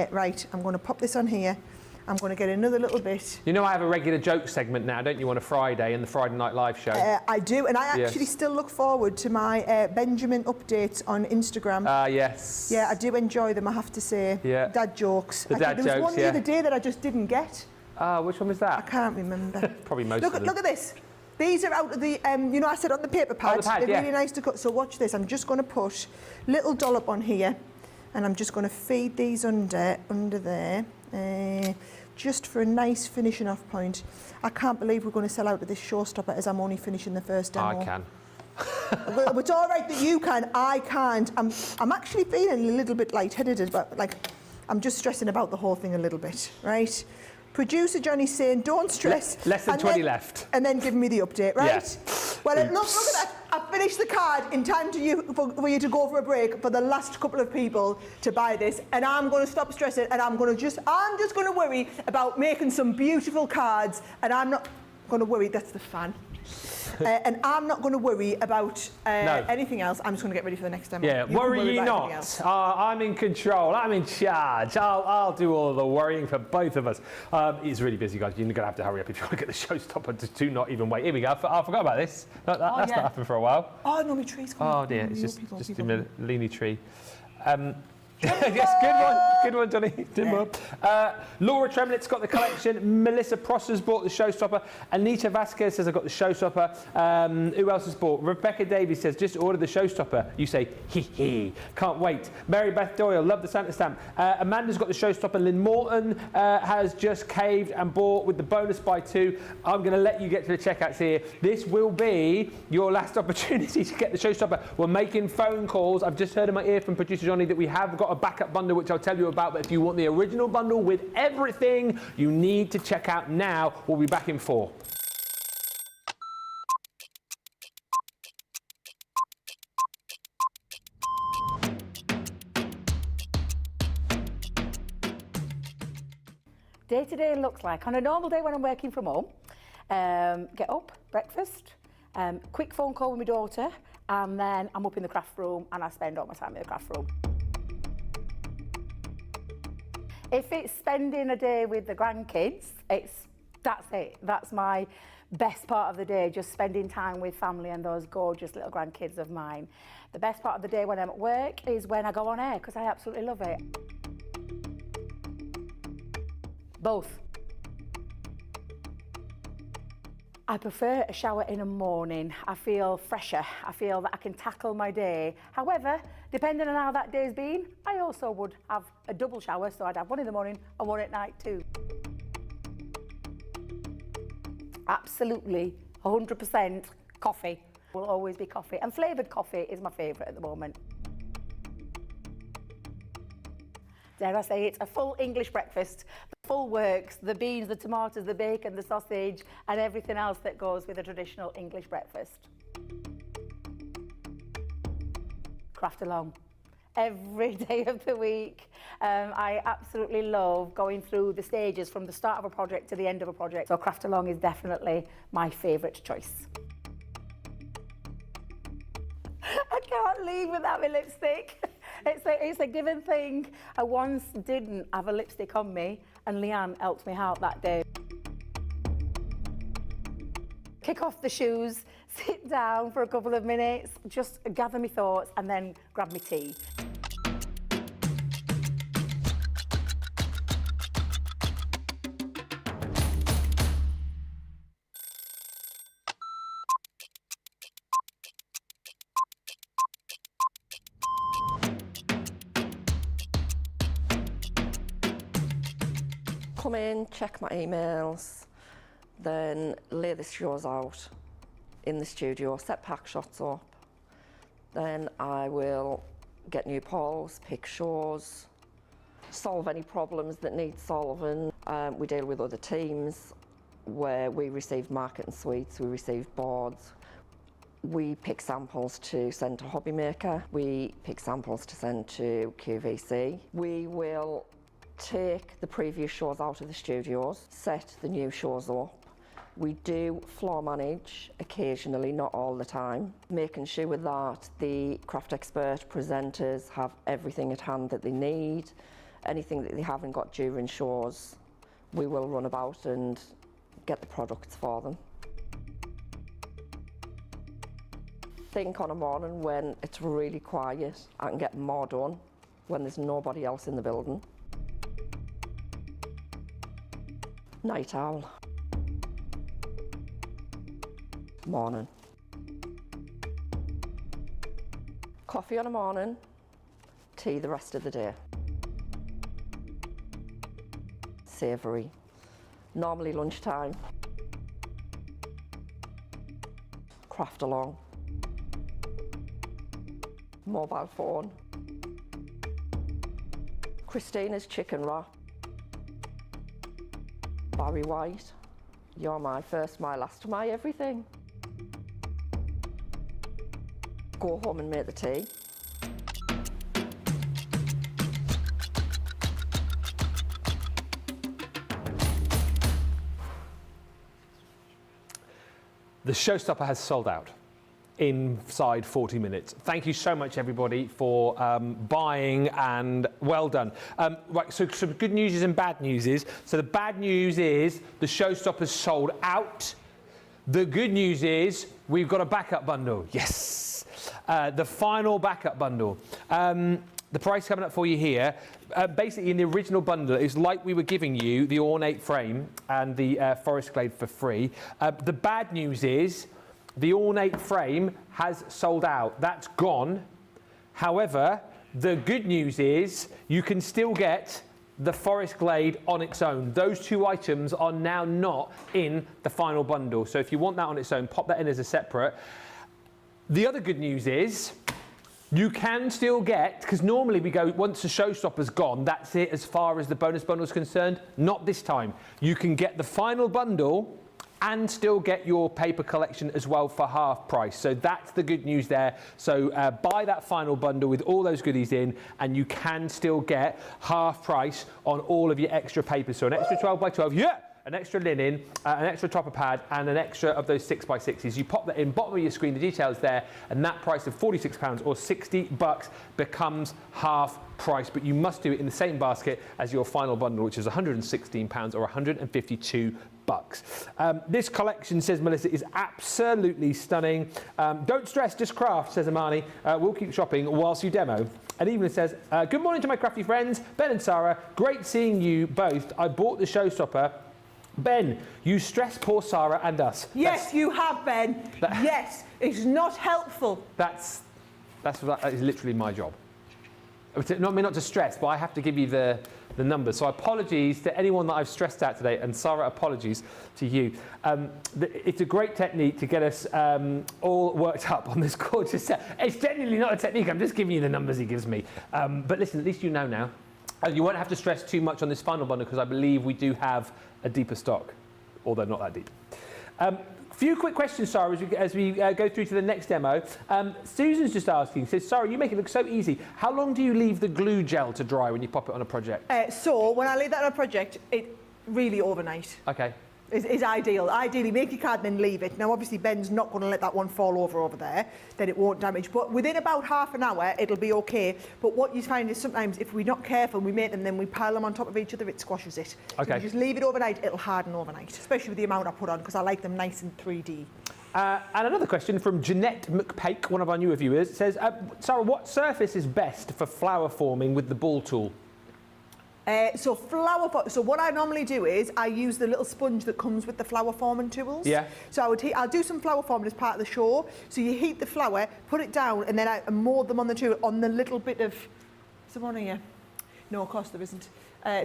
Right, I'm going to pop this on here. I'm going to get another little bit. You know I have a regular joke segment now, don't you, on a Friday in the Friday Night Live show? I do, and I actually still look forward to my Benjamin updates on Instagram. Yes. Yeah, I do enjoy them, I have to say. Yeah. Dad jokes. The dad there was jokes, one the other day that I just didn't get. Which one was that? I can't remember. Probably most of them. Look at this. These are out of the, you know I said on the paper pad, they're really nice to cut. So watch this, I'm just going to put a little dollop on here, and I'm just going to feed these under there. Just for a nice finishing off point. I can't believe we're going to sell out of this Showstopper as I'm only finishing the first demo. I can. But it's all right that you can, I can't. I'm actually feeling a little bit lightheaded, but like I'm just stressing about the whole thing a little bit, right? Producer Johnny's saying, don't stress. Less than 20 left. And then give me the update, right? Yeah. Well, look at that. I finished the card in time for you to go for a break for the last couple of people to buy this, and I'm going to stop stressing, and I'm just going to worry about making some beautiful cards, and I'm not going to worry. That's the fan. And I'm not going to worry about anything else. I'm just going to get ready for the next demo. Yeah, worry you not. I'm in control. I'm in charge. I'll do all the worrying for both of us. It's really busy, guys. You're going to have to hurry up if you want to get the showstopper to do not even wait. Here we go. I forgot about this. That's not happened for a while. Oh, no, my tree's coming. Oh, dear. It's just a leany tree. Yes, good one, Johnny. Laura Tremlett's got the collection. Melissa Prosser's bought the Showstopper. Anita Vasquez says, I've got the Showstopper. Who else has bought? Rebecca Davies says, just ordered the Showstopper. You say, hee hee, can't wait. Mary Beth Doyle, love the Santa stamp. Amanda's got the Showstopper. Lynn Morton has just caved and bought with the bonus buy 2. I'm going to let you get to the checkouts here. This will be your last opportunity to get the Showstopper. We're making phone calls. I've just heard in my ear from producer Johnny that we have got a backup bundle, which I'll tell you about, but if you want the original bundle with everything, you need to check out now. We'll be back in 4. Day to day looks like, on a normal day when I'm working from home, get up, breakfast, quick phone call with my daughter, and then I'm up in the craft room and I spend all my time in the craft room. If it's spending a day with the grandkids, that's it. That's my best part of the day, just spending time with family and those gorgeous little grandkids of mine. The best part of the day when I'm at work is when I go on air, because I absolutely love it. Both. I prefer a shower in the morning. I feel fresher. I feel that I can tackle my day. However, depending on how that day's been, I also would have a double shower, so I'd have one in the morning and one at night too. Absolutely, 100% coffee. Will always be coffee. And flavoured coffee is my favourite at the moment. Dare I say it's a full English breakfast. The full works, the beans, the tomatoes, the bacon, the sausage, and everything else that goes with a traditional English breakfast. Craft along. Every day of the week. I absolutely love going through the stages from the start of a project to the end of a project. So craft along is definitely my favourite choice. I can't leave without my lipstick. It's a given thing. I once didn't have a lipstick on me and Leanne helped me out that day. Kick off the shoes, sit down for a couple of minutes, just gather my thoughts and then grab my tea. Come in, check my emails, then lay the shows out in the studio, set pack shots up. Then I will get new polls, pick shows, solve any problems that need solving. We deal with other teams where we receive marketing suites, we receive boards. We pick samples to send to Hobby Maker. We pick samples to send to QVC. We will take the previous shows out of the studios, set the new shows up. We do floor manage occasionally, not all the time, making sure that the craft expert presenters have everything at hand that they need. Anything that they haven't got during shows, we will run about and get the products for them. Think on a morning when it's really quiet, I can get more done when there's nobody else in the building. Night owl. Morning. Coffee on a morning, tea the rest of the day. Savoury. Normally lunchtime. Craft along. Mobile phone. Christina's chicken wrap. Barry White, you're my first, my last, my everything. go home and make the tea. The Showstopper has sold out inside 40 minutes. Thank you so much, everybody, for buying, and well done. Right, so some good news is and bad news is. So the bad news is the Showstopper's sold out. The good news is we've got a backup bundle. Yes, the final backup bundle. The price coming up for you here. Basically, in the original bundle, it's like we were giving you the ornate frame and the forest glade for free. The bad news is the ornate frame has sold out. That's gone. However, the good news is you can still get the forest glade on its own. Those two items are now not in the final bundle. So if you want that on its own, pop that in as a separate. The other good news is you can still get, because normally we go, once the Showstopper's gone, that's it as far as the bonus bundle is concerned. Not this time. You can get the final bundle and still get your paper collection as well for half price. So that's the good news there. So buy that final bundle with all those goodies in, and you can still get half price on all of your extra papers. So an extra 12 by 12, yeah! An extra linen, an extra topper pad, and an extra of those 6x6s. You pop that in, bottom of your screen, the details there, and that price of £46 or $60 becomes half price. But you must do it in the same basket as your final bundle, which is £116 or $152. This collection, says Melissa, is absolutely stunning. Don't stress, just craft, says Amani. We'll keep shopping whilst you demo. And Evelyn says, good morning to my crafty friends, Ben and Sarah. Great seeing you both. I bought the Showstopper. Ben, you stress poor Sarah and us. Yes, you have, Ben. Yes, it's not helpful. That is literally my job. Not to stress, but I have to give you the numbers. So apologies to anyone that I've stressed out today, and Sarah, apologies to you. It's a great technique to get us all worked up on this gorgeous set. It's genuinely not a technique, I'm just giving you the numbers he gives me. But listen, at least you know now. You won't have to stress too much on this final bundle, because I believe we do have a deeper stock, although not that deep. Few quick questions, Sarah, as we go through to the next demo. Susan's just asking, says, Sarah, you make it look so easy. How long do you leave the glue gel to dry when you pop it on a project? So when I leave that on a project, it really overnight. Okay. Is ideal. Ideally, make your card and then leave it. Now, obviously, Ben's not going to let that one fall over there, then it won't damage. But within about half an hour, it'll be okay. But what you find is sometimes if we're not careful, we make them, then we pile them on top of each other, it squashes it. Okay. So you just leave it overnight, it'll harden overnight, especially with the amount I put on, because I like them nice and 3D. And another question from Jeanette McPake, one of our newer viewers, says, Sarah, what surface is best for flower forming with the ball tool? So what I normally do is I use the little sponge that comes with the flower forming tools. Yeah. So I'll do some flower forming as part of the show. So you heat the flower, put it down, and then I mould them on the tool on the little bit of. Is there one here? No, of course there isn't.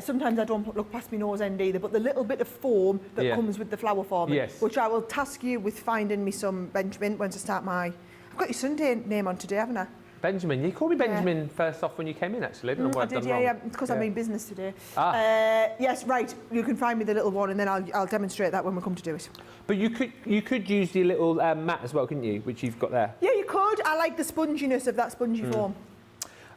Sometimes I don't look past my nose end either, but the little bit of foam that comes with the flower forming, yes, which I will task you with finding me some, Benjamin, once I start my. I've got your Sunday name on today, haven't I? Benjamin. You called me Benjamin first off when you came in, actually. I don't know what I've done wrong. Yeah. It's because I'm in business today. Ah. Yes, right. You can find me the little one, and then I'll demonstrate that when we come to do it. But you could use the little mat as well, couldn't you? Which you've got there. Yeah, you could. I like the sponginess of that spongy form.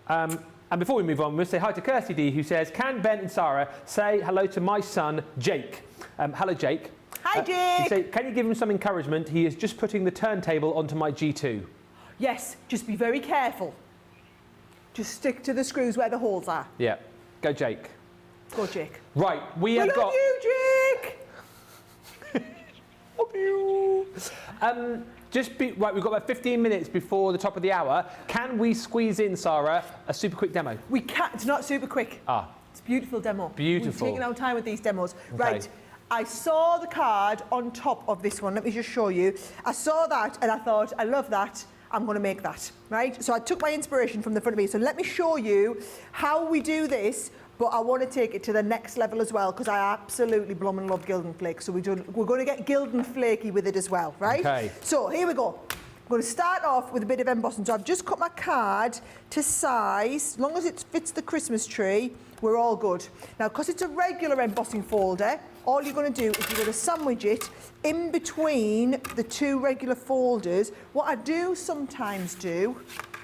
And before we move on, we'll say hi to Kirsty D, who says, can Ben and Sarah say hello to my son, Jake? Hello, Jake. Hi, Jake. You say, can you give him some encouragement? He is just putting the turntable onto my G2. Yes, just be very careful. Just stick to the screws where the holes are. Yeah. Go, Jake. Go, Jake. Right, we have got... Love you, Jake! Love you. Right, we've got about 15 minutes before the top of the hour. Can we squeeze in, Sarah, a super quick demo? We can't. It's not super quick. Ah. It's a beautiful demo. Beautiful. We've taken our time with these demos. Okay. Right. I saw the card on top of this one. Let me just show you. I saw that and I thought, I love that. I'm going to make that, right? So I took my inspiration from the front of me. So let me show you how we do this, but I want to take it to the next level as well, because I absolutely bloomin' love Gilding Flake. So we're going to get Gilding Flaky with it as well, right? Okay. So here we go. I'm going to start off with a bit of embossing. So I've just cut my card to size. As long as it fits the Christmas tree, we're all good. Now, because it's a regular embossing folder, all you're going to do is you're going to sandwich it in between the two regular folders. What I do sometimes do,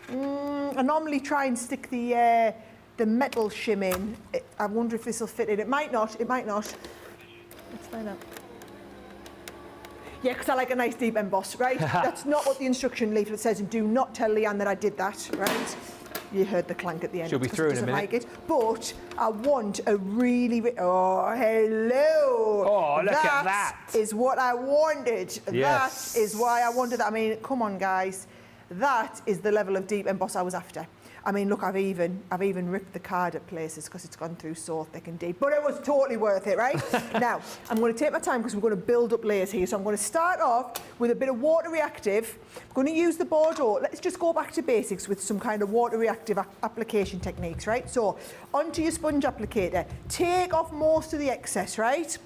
I normally try and stick the metal shim in. I wonder if this will fit in. It might not, it might not. Let's find out. Yeah, because I like a nice deep emboss, right? That's not what the instruction leaflet says, and do not tell Leanne that I did that, right? You heard the clank at the end. She'll be through in a minute. Like it. But I want a really... Oh, hello! Oh, look at that! That is what I wanted. Yes. That is why I wanted that. I mean, come on, guys. That is the level of deep emboss I was after. I mean, look, I've even ripped the card at places because it's gone through so thick and deep, but it was totally worth it, right? Now, I'm going to take my time because we're going to build up layers here. So I'm going to start off with a bit of water reactive. I'm going to use the Bordeaux. Let's just go back to basics with some kind of water reactive application techniques, right? So onto your sponge applicator. Take off most of the excess, right?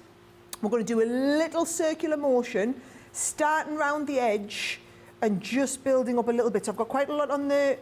We're going to do a little circular motion, starting around the edge and just building up a little bit. So I've got quite a lot on the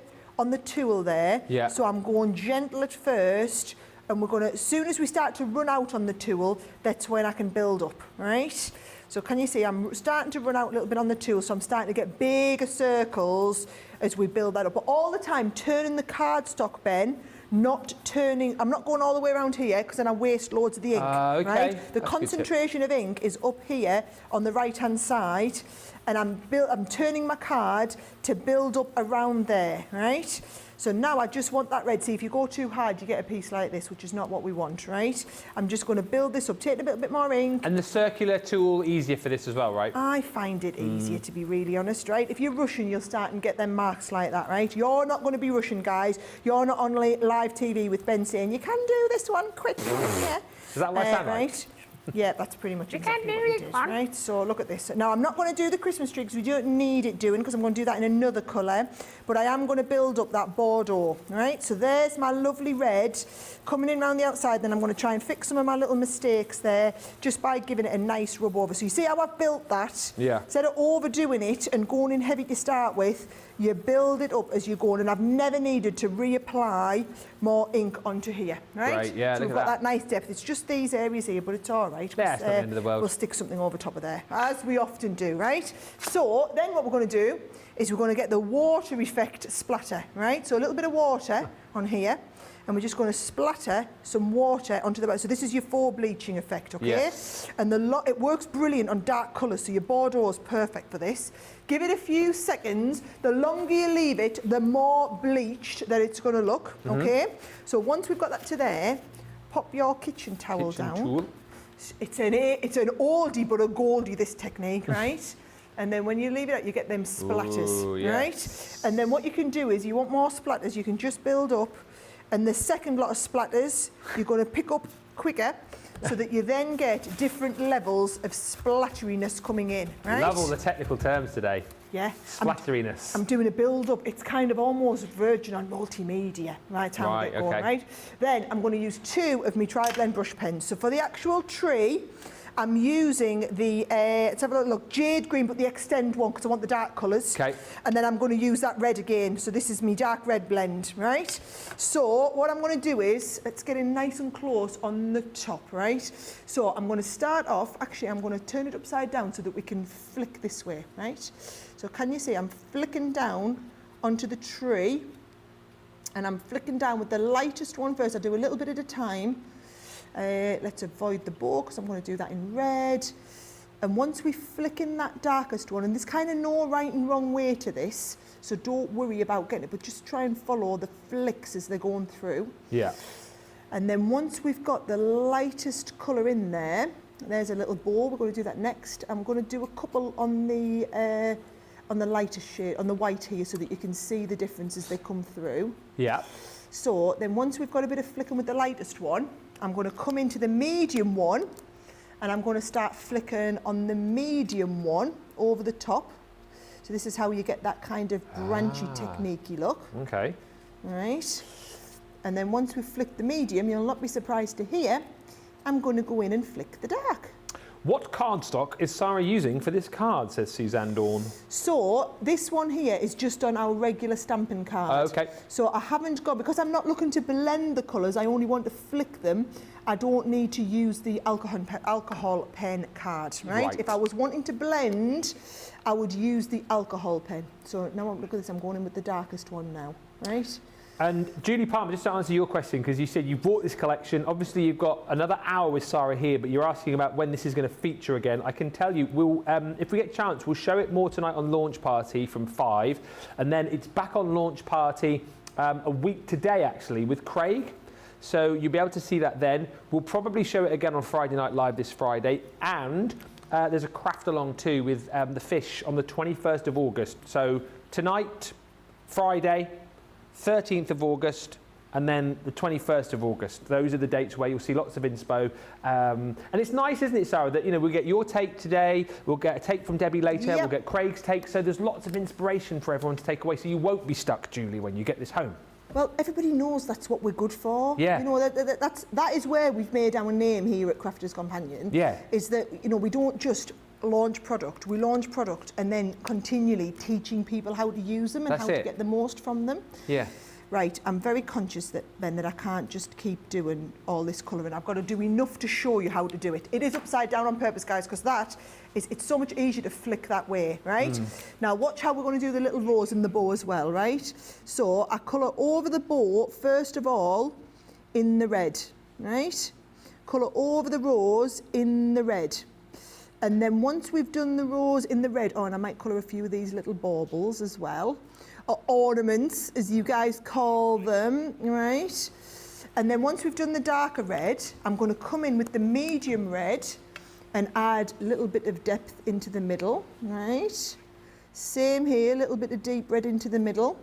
tool there. Yeah. So I'm going gentle at first, and we're going to, as soon as we start to run out on the tool, that's when I can build up, right? So can you see I'm starting to run out a little bit on the tool, so I'm starting to get bigger circles as we build that up. But all the time, turning the cardstock, Ben, not turning, I'm not going all the way around here because then I waste loads of the ink, Okay. right? The concentration of ink is up here on the right-hand side, and I'm turning my card to build up around there, right? So now I just want that red. See, if you go too hard, you get a piece like this, which is not what we want, right? I'm just going to build this up, take a bit more ink. And the circular tool easier for this as well, right? I find it easier, to be really honest, right? If you're rushing, you'll start and get them marks like that, right? You're not going to be rushing, guys. You're not on live TV with Ben saying, you can do this one quick. Yeah. Is that what I sound like? Right? Yeah, that's pretty much exactly can what do he it, did, man. right? So look at this. Now, I'm not going to do the Christmas tree because we don't need it doing, because I'm going to do that in another colour, but I am going to build up that Bordeaux, right? So there's my lovely red coming in around the outside. Then I'm going to try and fix some of my little mistakes there just by giving it a nice rub over. So you see how I've built that? Yeah. Instead of overdoing it and going in heavy to start with, you build it up as you go on, and I've never needed to reapply more ink onto here, right? Right, yeah, so look we've at got that nice depth. It's just these areas here, but it's all right. Yeah, it's not the end of the world. We'll stick something over top of there, as we often do, right? So then what we're going to do is we're going to get the water effect splatter, right? So a little bit of water on here, and we're just going to splatter some water onto the back. So this is your faux bleaching effect, okay? Yes. And it works brilliant on dark colours, so your Bordeaux is perfect for this. Give it a few seconds. The longer you leave it, the more bleached that it's going to look, okay? So once we've got that to there, pop your kitchen towel down. Tool. It's an oldie but a goldie, this technique, right? And then when you leave it out, you get them splatters, Ooh, yes. right? And then what you can do is, you want more splatters, you can just build up, and the second lot of splatters, you're going to pick up quicker, so that you then get different levels of splatteriness coming in, right? Love all the technical terms today. Yeah. Splatteriness. I'm doing a build-up. It's kind of almost verging on multimedia, right? How I Right, get going, okay. right? Then I'm going to use 2 of my tri-blend brush pens. So for the actual tree, I'm using the, let's have a look, jade green, but the extend one, because I want the dark colours. Okay. And then I'm going to use that red again. So this is my dark red blend, right? So what I'm going to do is, let's get in nice and close on the top, right? So I'm going to start off, actually I'm going to turn it upside down so that we can flick this way, right? So can you see I'm flicking down onto the tree, and I'm flicking down with the lightest one first. I do a little bit at a time. Let's avoid the bow because I'm going to do that in red. And once we flick in that darkest one, and there's kind of no right and wrong way to this, so don't worry about getting it, but just try and follow the flicks as they're going through. Yeah. And then once we've got the lightest colour in there, there's a little bow, we're going to do that next. I'm going to do a couple on the lighter shade, on the white here, so that you can see the difference as they come through. Yeah. So then once we've got a bit of flicking with the lightest one, I'm going to come into the medium one, and I'm going to start flicking on the medium one over the top. So this is how you get that kind of branchy technique-y look. Okay. Right. And then once we've flicked the medium, you'll not be surprised to hear, I'm going to go in and flick the dark. What cardstock is Sarah using for this card, says Suzanne Dawn? So this one here is just on our regular stamping card. Okay. So I haven't got, because I'm not looking to blend the colours, I only want to flick them. I don't need to use the alcohol pen card, right? If I was wanting to blend, I would use the alcohol pen. So now look at this, I'm going in with the darkest one now, right? And Julie Palmer, just to answer your question, because you said you bought this collection, obviously you've got another hour with Sarah here, but you're asking about when this is going to feature again. I can tell you, we'll, if we get a chance, we'll show it more tonight on Launch Party from 5, and then it's back on Launch Party a week today, actually, with Craig. So you'll be able to see that then. We'll probably show it again on Friday Night Live this Friday, and there's a craft along too with the fish on the 21st of August. So tonight, Friday, 13th of August, and then the 21st of August. Those are the dates where you'll see lots of inspo. And it's nice, isn't it, Sarah, that, you know, we'll get your take today, we'll get a take from Debbie later, we'll get Craig's take, so there's lots of inspiration for everyone to take away, so you won't be stuck, Julie, when you get this home. Well, everybody knows that's what we're good for. Yeah. You know, that is where we've made our name here at Crafters Companion. Yeah. Is that, you know, we don't just launch product, we launch product and then continually teaching people how to use them and how to get the most from them. Yeah. Right, I'm very conscious that, Ben, that I can't just keep doing all this colouring. I've got to do enough to show you how to do it. It is upside down on purpose, guys, because it's so much easier to flick that way, right? Now, watch how we're going to do the little rose in the bow as well, right? So I colour over the bow, first of all, in the red, right? Colour over the rose in the red. And then once we've done the rose in the red, and I might colour a few of these little baubles as well, or ornaments, as you guys call them, right? And then once we've done the darker red, I'm going to come in with the medium red and add a little bit of depth into the middle, right? Same here, a little bit of deep red into the middle.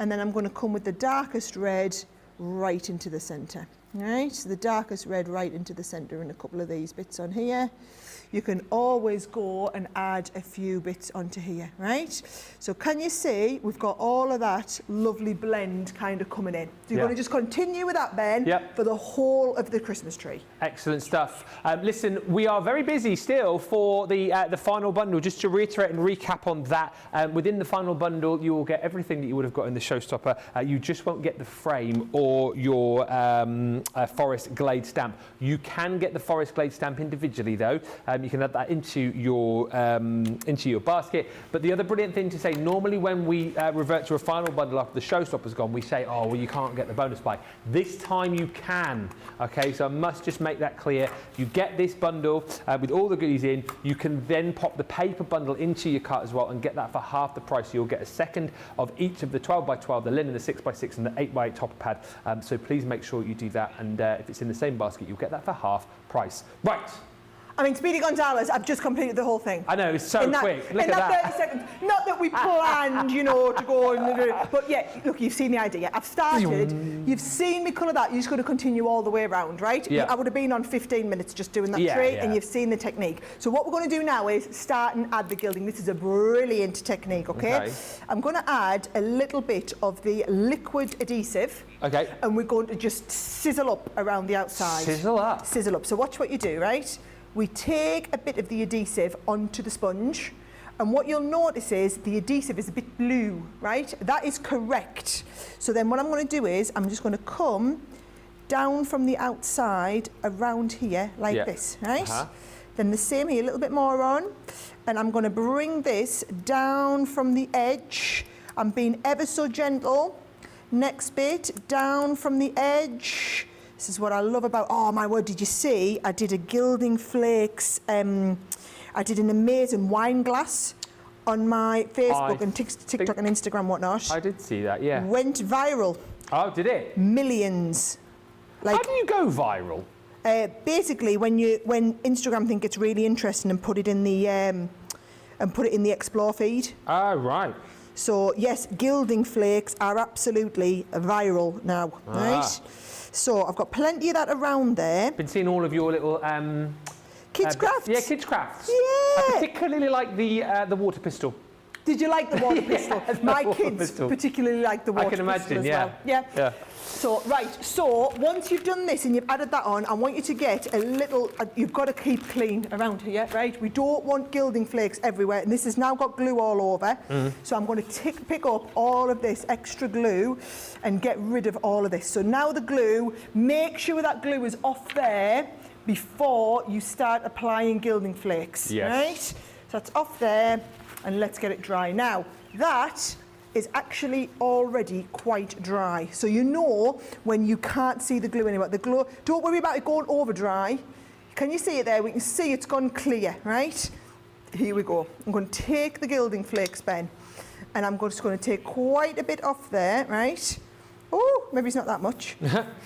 And then I'm going to come with the darkest red right into the centre, right? So the darkest red right into the centre and a couple of these bits on here. You can always go and add a few bits onto here, right? So can you see we've got all of that lovely blend kind of coming in. So you're going to just continue with that, Ben, for the whole of the Christmas tree. Excellent stuff. Listen, we are very busy still for the final bundle. Just to reiterate and recap on that, within the final bundle, you will get everything that you would have got in the Showstopper. You just won't get the frame or your Forest Glade stamp. You can get the Forest Glade stamp individually, though. You can add that into your basket. But the other brilliant thing to say, normally when we revert to a final bundle after the Showstopper's gone, we say, oh, well, you can't get the bonus buy. This time you can, okay? So I must just make that clear. You get this bundle with all the goodies in. You can then pop the paper bundle into your cart as well and get that for half the price. So you'll get a second of each of the 12x12, the linen, the 6x6 and the 8x8 topper pad. So please make sure you do that. And if it's in the same basket, you'll get that for half price. Right. I mean, Speedy Gonzalez, I've just completed the whole thing. I know, it's so quick. Look at that. 30 seconds. Not that we planned, you know, to go and do it. But yeah, look, you've seen the idea. I've started. You've seen me colour that. You're just going to continue all the way around, right? Yeah. I would have been on 15 minutes just doing that tree, and you've seen the technique. So what we're going to do now is start and add the gilding. This is a brilliant technique, okay? I'm going to add a little bit of the liquid adhesive. Okay. And we're going to just sizzle up around the outside. Sizzle up? Sizzle up. So watch what you do, right? We take a bit of the adhesive onto the sponge, and what you'll notice is the adhesive is a bit blue, right? That is correct. So then what I'm going to do is I'm just going to come down from the outside around here like this, right? Then the same here, a little bit more on, and I'm going to bring this down from the edge. I'm being ever so gentle. Next bit, down from the edge. This is what I love about, oh my word, did you see? I did a Gilding Flakes, I did an amazing wine glass on my Facebook and TikTok and Instagram, whatnot. I did see that, yeah. Went viral. Oh, did it? Millions. Like, how do you go viral? Basically, when Instagram think it's really interesting and put it in the Explore feed. Oh, right. So yes, Gilding Flakes are absolutely viral now, right? So I've got plenty of that around there. Been seeing all of your little kids crafts. Yeah, kids crafts. Yeah. I particularly like the water pistol. Did you like the water pistol? My water kids pistol. particularly like the water I can pistol imagine, as yeah. well. Yeah. Yeah. So, right, so once you've done this and you've added that on, I want you to get a little, you've got to keep clean around here, right? We don't want gilding flakes everywhere, and this has now got glue all over. So I'm going to pick up all of this extra glue and get rid of all of this. So now the glue, make sure that glue is off there before you start applying gilding flakes, right? So that's off there, and let's get it dry. Now, that is actually already quite dry. So you know when you can't see the glue anymore. The glue, don't worry about it going over dry. Can you see it there? We can see it's gone clear, right? Here we go. I'm going to take the gilding flakes, Ben, and I'm just going to take quite a bit off there, right? Oh, maybe it's not that much.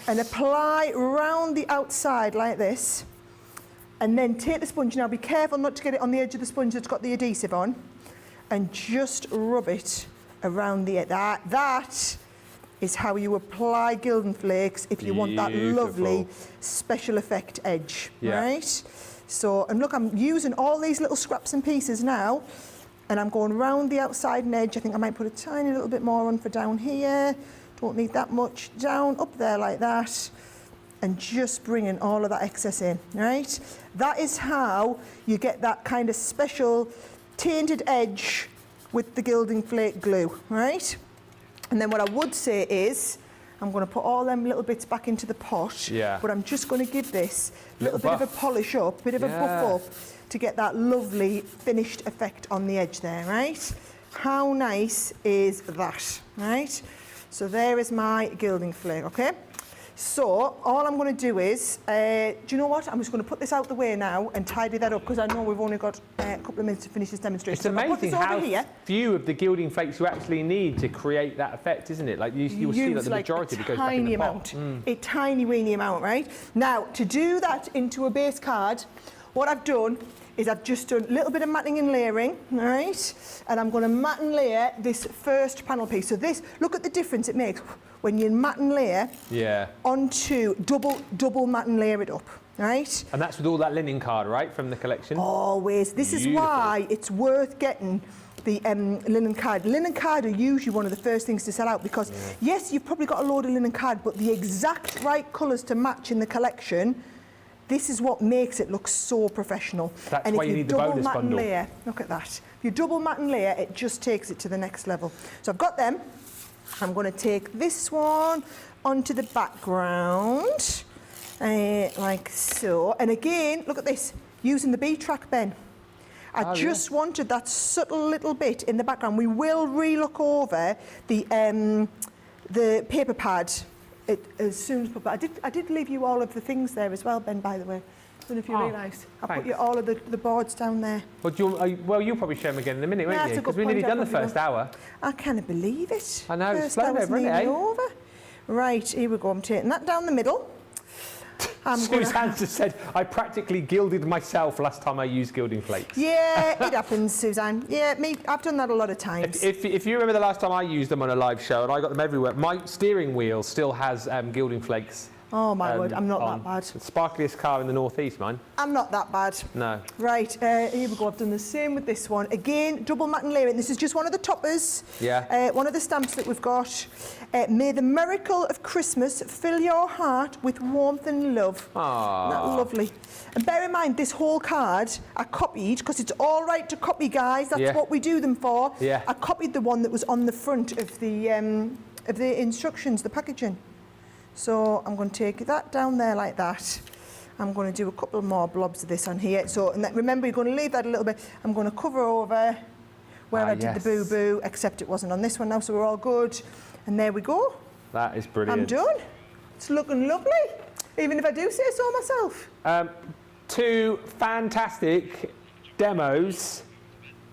And apply around the outside like this. And then take the sponge. Now be careful not to get it on the edge of the sponge that's got the adhesive on. And just rub it around the edge. That is how you apply gilding flakes if you want that lovely special effect edge, right? So, and look, I'm using all these little scraps and pieces now, and I'm going around the outside and edge. I think I might put a tiny little bit more on for down here. Don't need that much. Down, up there like that, and just bringing all of that excess in, right? That is how you get that kind of special tainted edge with the gilding flake glue, right? And then what I would say is, I'm going to put all them little bits back into the pot, but I'm just going to give this a little bit of a polish up, bit of a buff up to get that lovely finished effect on the edge there, right? How nice is that, right? So there is my gilding flake, okay? So all I'm going to do is, do you know what? I'm just going to put this out the way now and tidy that up because I know we've only got a couple of minutes to finish this demonstration. It's amazing how few of the gilding flakes you actually need to create that effect, isn't it? Like you'll see that the majority of it goes back in the pot. A tiny weeny amount, right? Now, to do that into a base card, what I've done is I've just done a little bit of matting and layering, right? And I'm going to mat and layer this first panel piece. So this, look at the difference it makes when you mat and layer onto double mat and layer it up, right? And that's with all that linen card, right, from the collection? Always. This is why it's worth getting the linen card. Linen card are usually one of the first things to sell out because, yes, you've probably got a load of linen card, but the exact right colours to match in the collection, this is what makes it look so professional. That's why you need the bonus bundle. Layer, look at that. If you double mat and layer, it just takes it to the next level. So I've got them. I'm going to take this one onto the background, like so. And again, look at this, using the B-track, Ben. I just wanted that subtle little bit in the background. We will re-look over the paper pad as soon as possible. I did leave you all of the things there as well, Ben, by the way. I don't know if you realised. I put you all of the boards down there. Well, you'll probably show them again in a minute, won't you? Because we've nearly done the first hour. I can't believe it. I know, it's flown over, isn't it? Over. Right, here we go. I'm taking that down the middle. Suzanne just said, I practically gilded myself last time I used gilding flakes. Yeah, it happens, Suzanne. Yeah, I've done that a lot of times. If you remember the last time I used them on a live show, and I got them everywhere, my steering wheel still has gilding flakes. Oh my word, I'm not that bad. The sparkliest car in the northeast, mine. I'm not that bad. No. Right, here we go. I've done the same with this one. Again, double mat and layering. This is just one of the toppers. Yeah. One of the stamps that we've got. May the miracle of Christmas fill your heart with warmth and love. Aww. Isn't that lovely? And bear in mind, this whole card I copied, because it's all right to copy, guys. That's what we do them for. Yeah. I copied the one that was on the front of the instructions, the packaging. So I'm going to take that down there like that. I'm going to do a couple more blobs of this on here. So and remember, you're going to leave that a little bit. I'm going to cover over where I did the boo-boo, except it wasn't on this one now, so we're all good. And there we go. That is brilliant. I'm done. It's looking lovely, even if I do say so myself. 2 fantastic demos.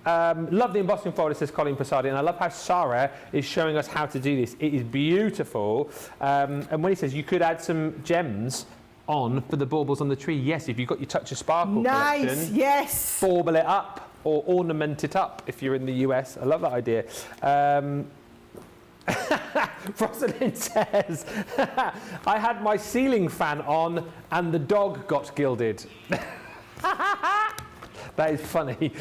Love the embossing folder, says Colin Passardi, and I love how Sarah is showing us how to do this. It is beautiful. And when he says you could add some gems on for the baubles on the tree, yes, if you've got your Touch of Sparkle collection, yes. Bauble it up or ornament it up if you're in the US. I love that idea. Rosalind says, I had my ceiling fan on and the dog got gilded. That is funny.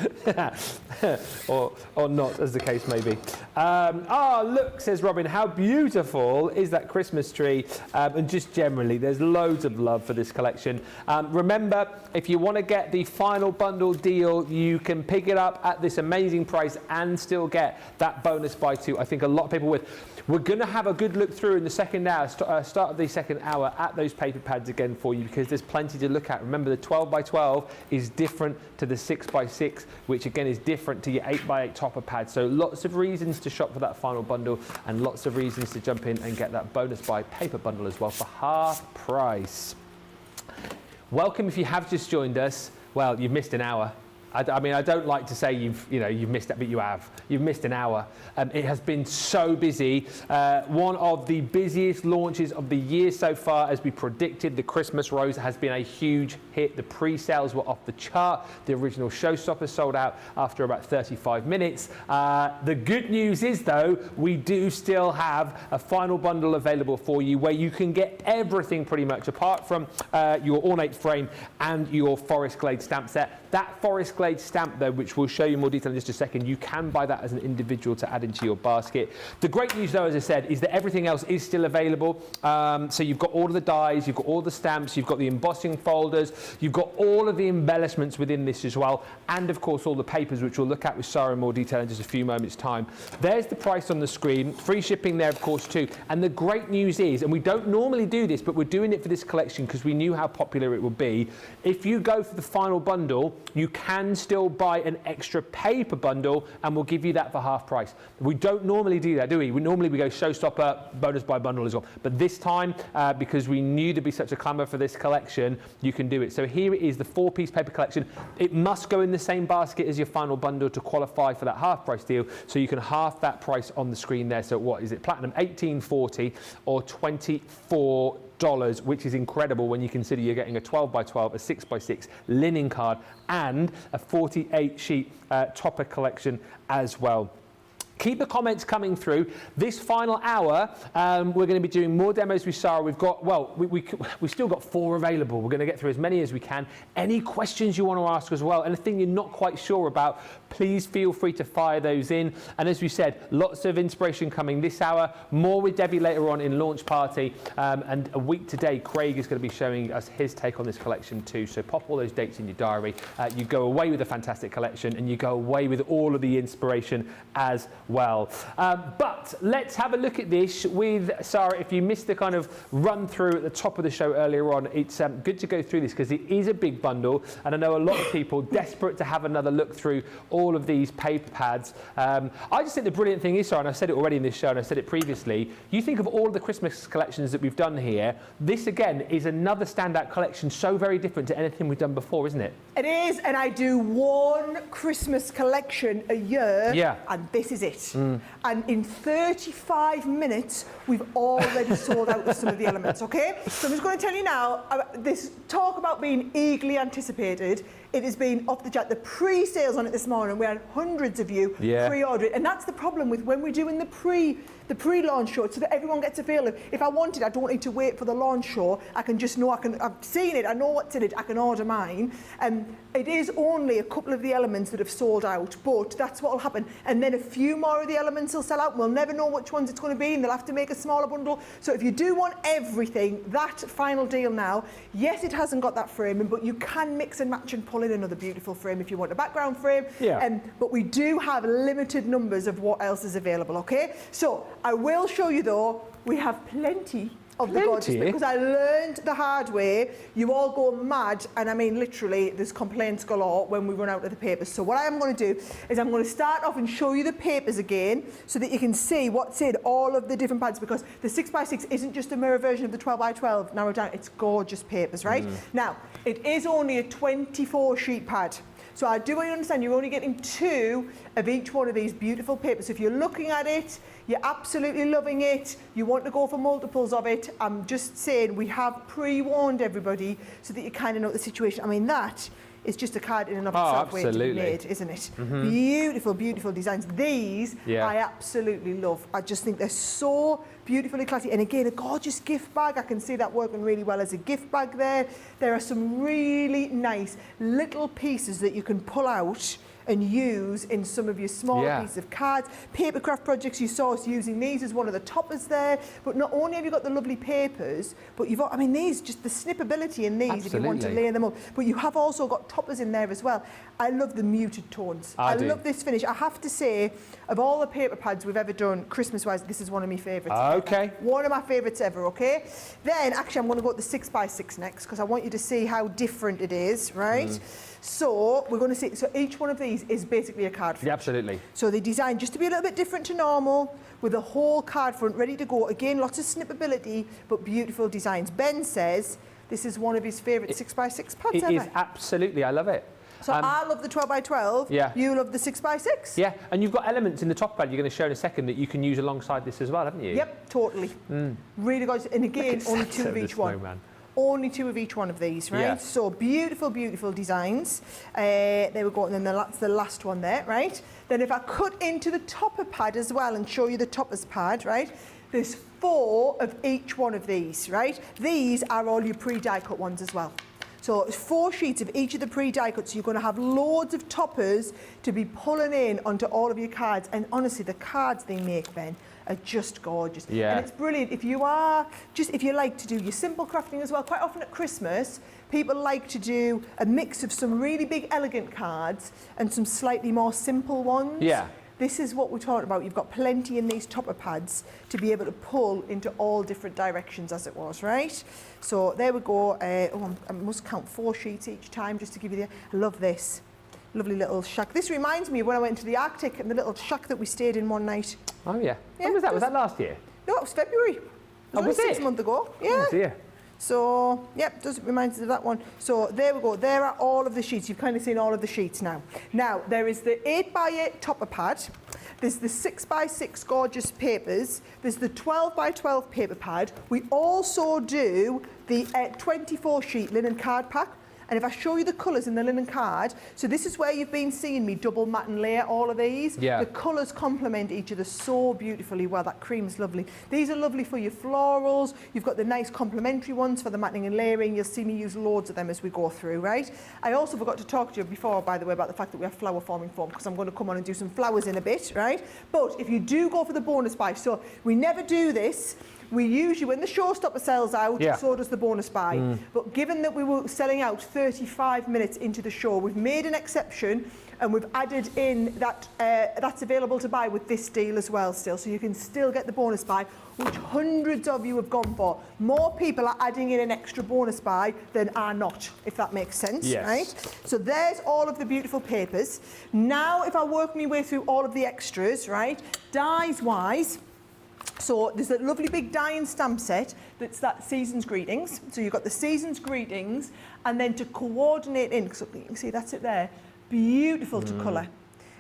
or not, as the case may be. Look, says Robin, how beautiful is that Christmas tree? And just generally, there's loads of love for this collection. Remember, if you want to get the final bundle deal, you can pick it up at this amazing price and still get that bonus buy too. I think a lot of people would. We're going to have a good look through in the second hour, start of the second hour, at those paper pads again for you, because there's plenty to look at. Remember, the 12x12 is different to the 6x6, which again is different to your 8x8 topper pad. So lots of reasons to shop for that final bundle, and lots of reasons to jump in and get that bonus buy paper bundle as well for half price. Welcome if you have just joined us. Well, you've missed an hour. I mean, I don't like to say you've missed that, but you have. You've missed an hour. It has been so busy. One of the busiest launches of the year so far, as we predicted. The Christmas Rose has been a huge hit. The pre-sales were off the chart. The original Showstopper sold out after about 35 minutes. The good news is, though, we do still have a final bundle available for you where you can get everything pretty much, apart from your ornate frame and your Forest Glade stamp set. That Forest Glade stamp, though, which we'll show you more detail in just a second, you can buy that as an individual to add into your basket. The great news, though, as I said, is that everything else is still available. So you've got all of the dies, you've got all the stamps, you've got the embossing folders, you've got all of the embellishments within this as well, and of course all the papers, which we'll look at with Sarah in more detail in just a few moments' time. There's the price on the screen, free shipping there, of course, too. And the great news is, and we don't normally do this, but we're doing it for this collection because we knew how popular it would be. If you go for the final bundle, you can still buy an extra paper bundle, and we'll give you that for half price. We don't normally do that, do we? Normally we go Showstopper, bonus buy bundle as well. But this time, because we knew there'd be such a clamour for this collection, you can do it. So here it is, the 4-piece paper collection. It must go in the same basket as your final bundle to qualify for that half price deal. So you can half that price on the screen there. So what is it? Platinum $18.40 or $24. Which is incredible when you consider you're getting a 12x12, a 6x6 linen card, and a 48-sheet topper collection as well. Keep the comments coming through. This final hour, we're going to be doing more demos with Sarah. We've got, well, we've still got 4 available. We're going to get through as many as we can. Any questions you want to ask as well, anything you're not quite sure about, please feel free to fire those in. And as we said, lots of inspiration coming this hour. More with Debbie later on in Launch Party. And a week today, Craig is going to be showing us his take on this collection too. So pop all those dates in your diary. You go away with a fantastic collection, and you go away with all of the inspiration as well. But let's have a look at this with Sarah. If you missed the kind of run through at the top of the show earlier on, it's good to go through this because it is a big bundle, and I know a lot of people desperate to have another look through all of these paper pads. I just think the brilliant thing is, Sarah, and I've said it already in this show and I said it previously, you think of all of the Christmas collections that we've done here, this again is another standout collection, so very different to anything we've done before, isn't it? It is, and I do one Christmas collection a year, and this is it. And in 35 minutes, we've already sold out of some of the elements, okay? So I'm just going to tell you now, this talk about being eagerly anticipated, it has been off the chart. The pre-sales on it this morning, we had hundreds of you pre-order it. And that's the problem with when we're doing the pre-launch show, so that everyone gets a feel of, if I wanted, I don't need to wait for the launch show. I can just know, I've seen it, I know what's in it, I can order mine. It is only a couple of the elements that have sold out, but that's what will happen. And then a few more of the elements will sell out. We'll never know which ones it's going to be, and they'll have to make a smaller bundle. So if you do want everything, that final deal now, yes, it hasn't got that framing, but you can mix and match and pull in another beautiful frame if you want a background frame. But we do have limited numbers of what else is available, okay? So I will show you, though, we have plenty of the gorgeous, because I learned the hard way. You all go mad, and I mean literally there's complaints galore when we run out of the papers. So what I am going to do is I'm going to start off and show you the papers again so that you can see what's in all of the different pads, because the 6x6 isn't just a mirror version of the 12x12 narrowed down, it's gorgeous papers, right? Now, it is only a 24-sheet pad. So I do understand you're only getting 2 of each one of these beautiful papers. So if you're looking at it, you're absolutely loving it, you want to go for multiples of it, I'm just saying we have pre-warned everybody so that you kind of know the situation. I mean, that is just a card in and of itself waiting to be made, isn't it? Beautiful, beautiful designs. These I absolutely love. I just think they're so beautifully classy. And again, a gorgeous gift bag. I can see that working really well as a gift bag there. There are some really nice little pieces that you can pull out and use in some of your smaller pieces of cards. Papercraft projects, you saw us using these as one of the toppers there. But not only have you got the lovely papers, but you've got, I mean, these, just the snippability in these, if you want to layer them up. But you have also got toppers in there as well. I love the muted tones. I love this finish. I have to say, of all the paper pads we've ever done, Christmas-wise, this is one of my favourites. Okay. One of my favourites ever, okay? Then, actually, I'm going to go to the 6x6 next, because I want you to see how different it is, right? So, we're going to see, so each one of these is basically a card front. Yeah, absolutely. So they're designed just to be a little bit different to normal, with a whole card front ready to go. Again, lots of snippability, but beautiful designs. Ben says this is one of his favourite 6x6 pads ever. It is, absolutely, I love it. So I love the 12x12, you love the 6x6. Yeah, and you've got elements in the top pad you're going to show in a second that you can use alongside this as well, haven't you? Yep, totally. Really gorgeous. And again, only two of each one. Only two of each one of these, right? Yeah. So beautiful, beautiful designs. There we go, and then that's the last one there, right? Then if I cut into the topper pad as well and show you the toppers pad, right? There's 4 of each one of these, right? These are all your pre-die cut ones as well. So it's 4 sheets of each of the pre-die cuts. So you're going to have loads of toppers to be pulling in onto all of your cards. And honestly, the cards they make, Ben, are just gorgeous. Yeah. And it's brilliant. If you like to do your simple crafting as well, quite often at Christmas, people like to do a mix of some really big, elegant cards and some slightly more simple ones. Yeah. This is what we're talking about. You've got plenty in these topper pads to be able to pull into all different directions, as it was, right? So there we go. I must count 4 sheets each time just to give you I love this. Lovely little shack. This reminds me of when I went to the Arctic and the little shack that we stayed in one night. Oh, yeah. When was that? Was that last year? No, it was February. It was 6 months ago. Yeah. Oh, dear. So, yep, does remind us of that one. So there we go. There are all of the sheets. You've kind of seen all of the sheets now. Now, there is the 8x8 topper pad. There's the 6x6 gorgeous papers. There's the 12x12 paper pad. We also do the 24 sheet linen card pack. And if I show you the colours in the linen card, so this is where you've been seeing me double matte and layer all of these. Yeah. The colours complement each other so beautifully well. That cream's lovely. These are lovely for your florals. You've got the nice complementary ones for the matting and layering. You'll see me use loads of them as we go through, right? I also forgot to talk to you before, by the way, about the fact that we have flower forming foam, because I'm going to come on and do some flowers in a bit, right? But if you do go for the bonus buy, so we never do this. We usually, when the Showstopper sells out, so does the bonus buy. But given that we were selling out 35 minutes into the show, we've made an exception and we've added in that that's available to buy with this deal as well still. So you can still get the bonus buy, which hundreds of you have gone for. More people are adding in an extra bonus buy than are not, if that makes sense, right? So there's all of the beautiful papers. Now, if I work my way through all of the extras, right, dies-wise, so there's a lovely big die and stamp set that's that Season's Greetings. So you've got the Season's Greetings, and then to coordinate in, so you can see that's it there, beautiful to colour.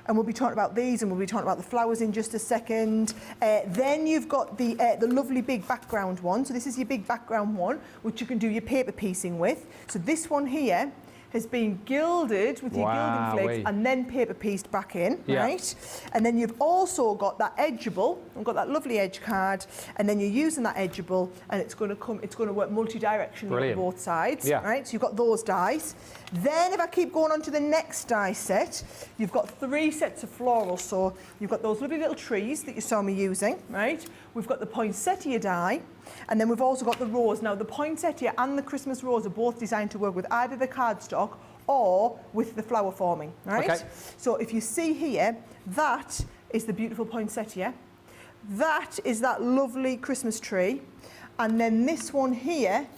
And we'll be talking about these, and we'll be talking about the flowers in just a second. Then you've got the lovely big background one. So this is your big background one, which you can do your paper piecing with. So this one here has been gilded with your gilding flakes and then paper pieced back in, right? And then you've also got that edgeable. I've got that lovely edge card, and then you're using that edgeable, and it's going to work multi-directionally on both sides, right? So you've got those dies. Then if I keep going on to the next die set, you've got 3 sets of florals. So you've got those lovely little trees that you saw me using, right? We've got the poinsettia die. And then we've also got the rose. Now, the poinsettia and the Christmas rose are both designed to work with either the cardstock or with the flower forming, right? Okay. So if you see here, that is the beautiful poinsettia. That is that lovely Christmas tree. And then this one here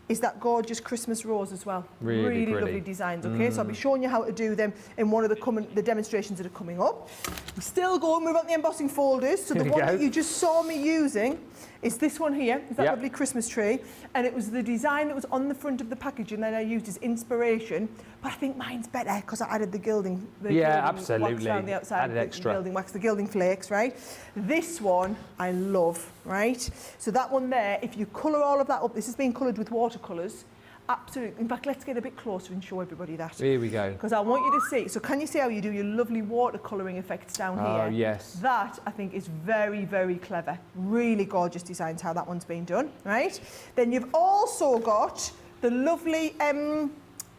is that gorgeous Christmas rose as well. Really lovely designs, okay? So I'll be showing you how to do them in one of the demonstrations that are coming up. We're still going, we've got the embossing folders. So the one that you just saw me using is this one here, is that lovely Christmas tree. And it was the design that was on the front of the package, and then I used as inspiration. But I think mine's better because I added the gilding. Absolutely. Wax around the outside, added extra. Gilding wax, the gilding flakes, right? This one I love, right? So that one there, if you colour all of that up, this has been coloured with watercolours. Absolutely. In fact, let's get a bit closer and show everybody that. Here we go. Because I want you to see. So can you see how you do your lovely watercolouring effects down here? Oh, yes. That, I think, is very, very clever. Really gorgeous designs, how that one's been done, right? Then you've also got the lovely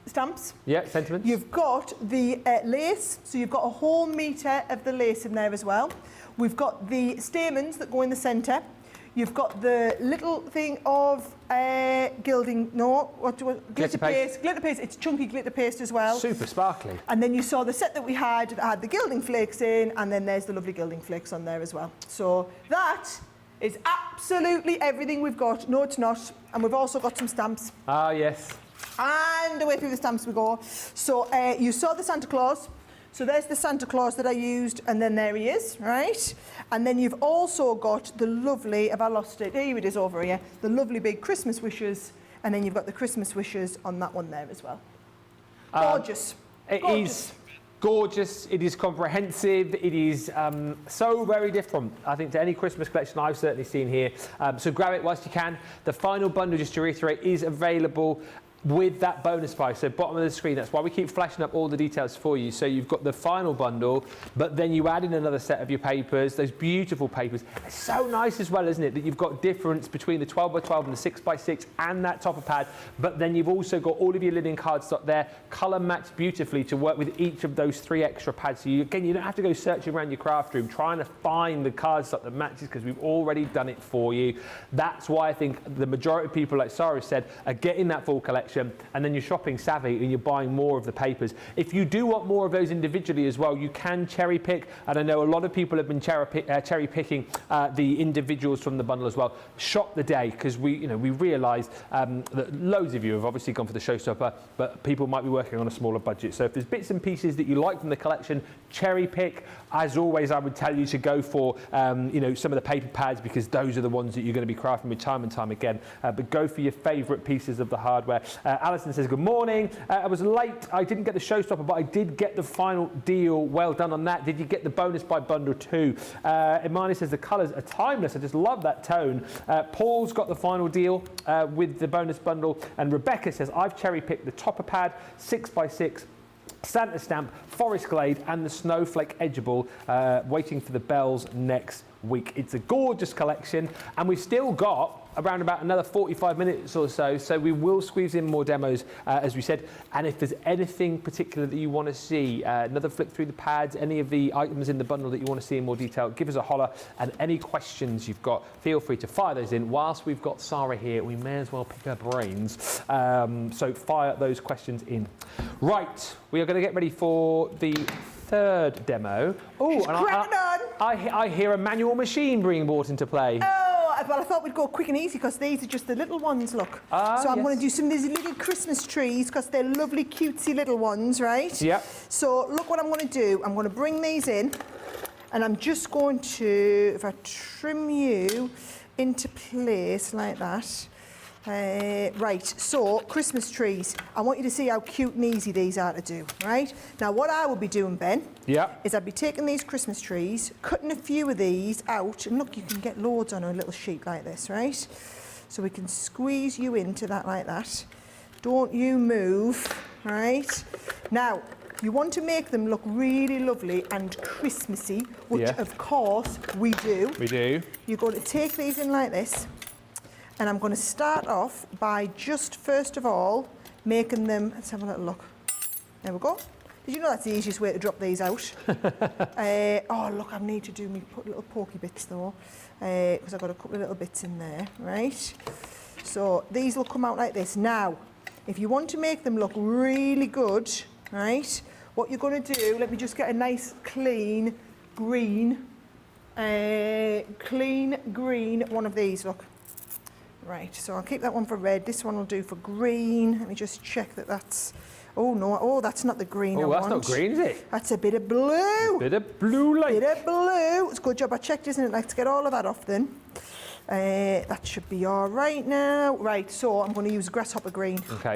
stamps. Yeah, sentiments. You've got the lace, so you've got a whole metre of the lace in there as well. We've got the stamens that go in the centre. You've got the little thing of gilding, glitter paste. Glitter paste, it's chunky glitter paste as well. Super sparkly. And then you saw the set that we had that had the gilding flakes in, and then there's the lovely gilding flakes on there as well. So that is absolutely everything we've got. No, it's not. And we've also got some stamps. Ah, yes. And away through the stamps we go. So you saw the Santa Claus. So there's the Santa Claus that I used, and then there he is, right? And then you've also got the lovely, have I lost it? Here it is over here. The lovely big Christmas wishes, and then you've got the Christmas wishes on that one there as well. Gorgeous. It is gorgeous, it is comprehensive, it is so very different, I think, to any Christmas collection I've certainly seen here. So grab it whilst you can. The final bundle, just to reiterate, is available with that bonus price, so bottom of the screen. That's why we keep flashing up all the details for you. So you've got the final bundle, but then you add in another set of your papers, those beautiful papers. It's so nice as well, isn't it, that you've got difference between the 12x12 and the 6x6 and that topper pad, but then you've also got all of your linen cardstock there, colour matched beautifully to work with each of those 3 extra pads. So you, again, you don't have to go searching around your craft room trying to find the cardstock that matches, because we've already done it for you. That's why I think the majority of people, like Sarah said, are getting that full collection. And then you're shopping savvy and you're buying more of the papers. If you do want more of those individually as well, you can cherry pick, and I know a lot of people have been cherry picking the individuals from the bundle as well. Shop the day, because we realise that loads of you have obviously gone for the Showstopper, but people might be working on a smaller budget. So if there's bits and pieces that you like from the collection, cherry pick. As always, I would tell you to go for some of the paper pads, because those are the ones that you're going to be crafting with time and time again. But go for your favourite pieces of the hardware. Alison says, good morning. I was late. I didn't get the Showstopper, but I did get the final deal. Well done on that. Did you get the bonus by bundle too? Imani says, the colours are timeless. I just love that tone. Paul's got the final deal with the bonus bundle. And Rebecca says, I've cherry-picked the topper pad, 6x6, Santa stamp, Forest Glade, and the Snowflake Edgeable, waiting for the bells next week. It's a gorgeous collection, and we've still got around about another 45 minutes or so, so we will squeeze in more demos, as we said. And if there's anything particular that you want to see, another flick through the pads, any of the items in the bundle that you want to see in more detail, give us a holler. And any questions you've got, feel free to fire those in. Whilst we've got Sarah here, we may as well pick her brains, so fire those questions in. Right, we are going to get ready for the third demo. Oh, and I hear a manual machine being brought into play. Well, I thought we'd go quick and easy, because these are just the little ones, look. So I'm going to do some of these little Christmas trees, because they're lovely, cutesy little ones, right? Yep. So look what I'm going to do. I'm going to bring these in, and I'm just going to, if I trim you into place like that. Right, so Christmas trees. I want you to see how cute and easy these are to do, right? Now, what I would be doing, Ben, is I'd be taking these Christmas trees, cutting a few of these out, and look, you can get loads on a little sheet like this, right? So we can squeeze you into that like that. Don't you move, right? Now, you want to make them look really lovely and Christmassy, which of course we do. We do. You're going to take these in like this. And I'm going to start off by just, first of all, making them, let's have a little look. There we go. Did you know that's the easiest way to drop these out? Oh, look, I need to do me put little pokey bits though, because I've got a couple of little bits in there, right? So these will come out like this. Now, if you want to make them look really good, right, what you're going to do, let me just get a nice clean green one of these, look. Right, so I'll keep that one for red. This one will do for green. Let me just check that that's... Oh, no. Oh, that's not the green I want. Oh, that's not green, is it? That's a bit of blue. A bit of blue light. Bit of blue. It's a good job I checked, isn't it? Let's get all of that off then. That should be all right now. Right, so I'm going to use grasshopper green. Okay.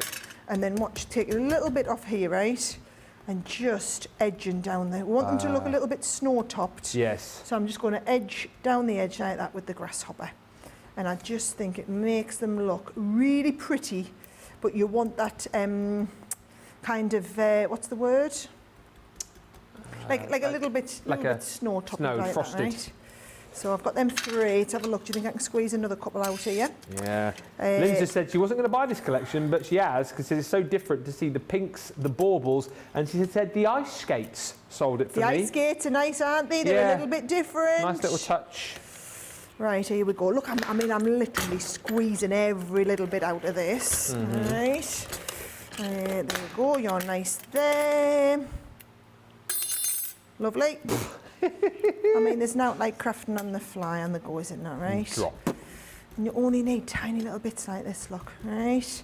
And then watch, take a little bit off here, right? And just edging down there. We want them to look a little bit snow-topped. Yes. So I'm just going to edge down the edge like that with the grasshopper. And I just think it makes them look really pretty, but you want that kind of, what's the word? Like a little bit, snow-topped like frosted. that, right? So I've got them 3. Let's have a look. Do you think I can squeeze another couple out here? Yeah. Lynn just said she wasn't going to buy this collection, but she has, because it's so different to see the pinks, the baubles, and she said the ice skates sold it for The me. ice skates are nice, aren't they? They're a little bit different. Nice little touch. Right, here we go. Look, I'm literally squeezing every little bit out of this. Right. There we go. You're nice there. Lovely. I mean, there's not like crafting on the fly on the go, isn't that right? Drop. And you only need tiny little bits like this, look, right? So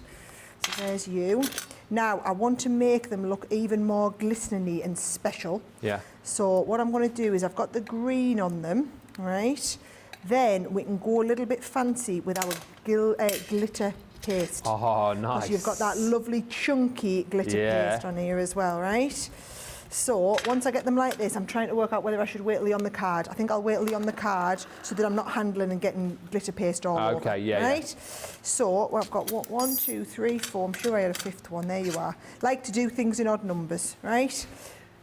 there's you. Now, I want to make them look even more glistening and special. Yeah. So what I'm going to do is I've got the green on them, right? Then we can go a little bit fancy with our glitter paste. Oh, nice. Because you've got that lovely chunky glitter paste on here as well, right? So once I get them like this, I'm trying to work out whether I should wait till they're on the card. I think I'll wait till they're on the card so that I'm not handling and getting glitter paste all over. Okay, yeah. Right? So well, I've got 1, 2, 3, 4. I'm sure I had a 5th one. There you are. Like to do things in odd numbers, right?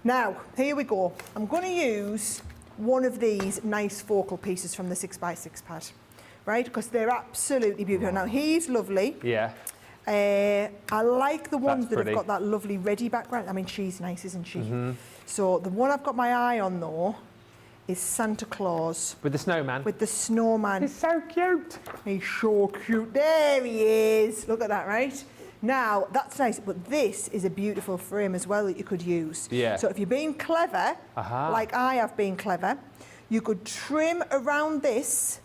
Now, here we go. I'm going to use one of these nice focal pieces from the 6x6 pad, right? Because they're absolutely beautiful. Now, he's lovely. Yeah. I like the ones That's that pretty. have got that lovely ready background. I mean, she's nice, isn't she? So the one I've got my eye on, though, is Santa Claus. With the snowman. With the snowman. He's so cute. He's so cute. There he is. Look at that, right? Now, that's nice, but this is a beautiful frame as well that you could use. Yeah. So if you're being clever, like I have been clever, you could trim around this,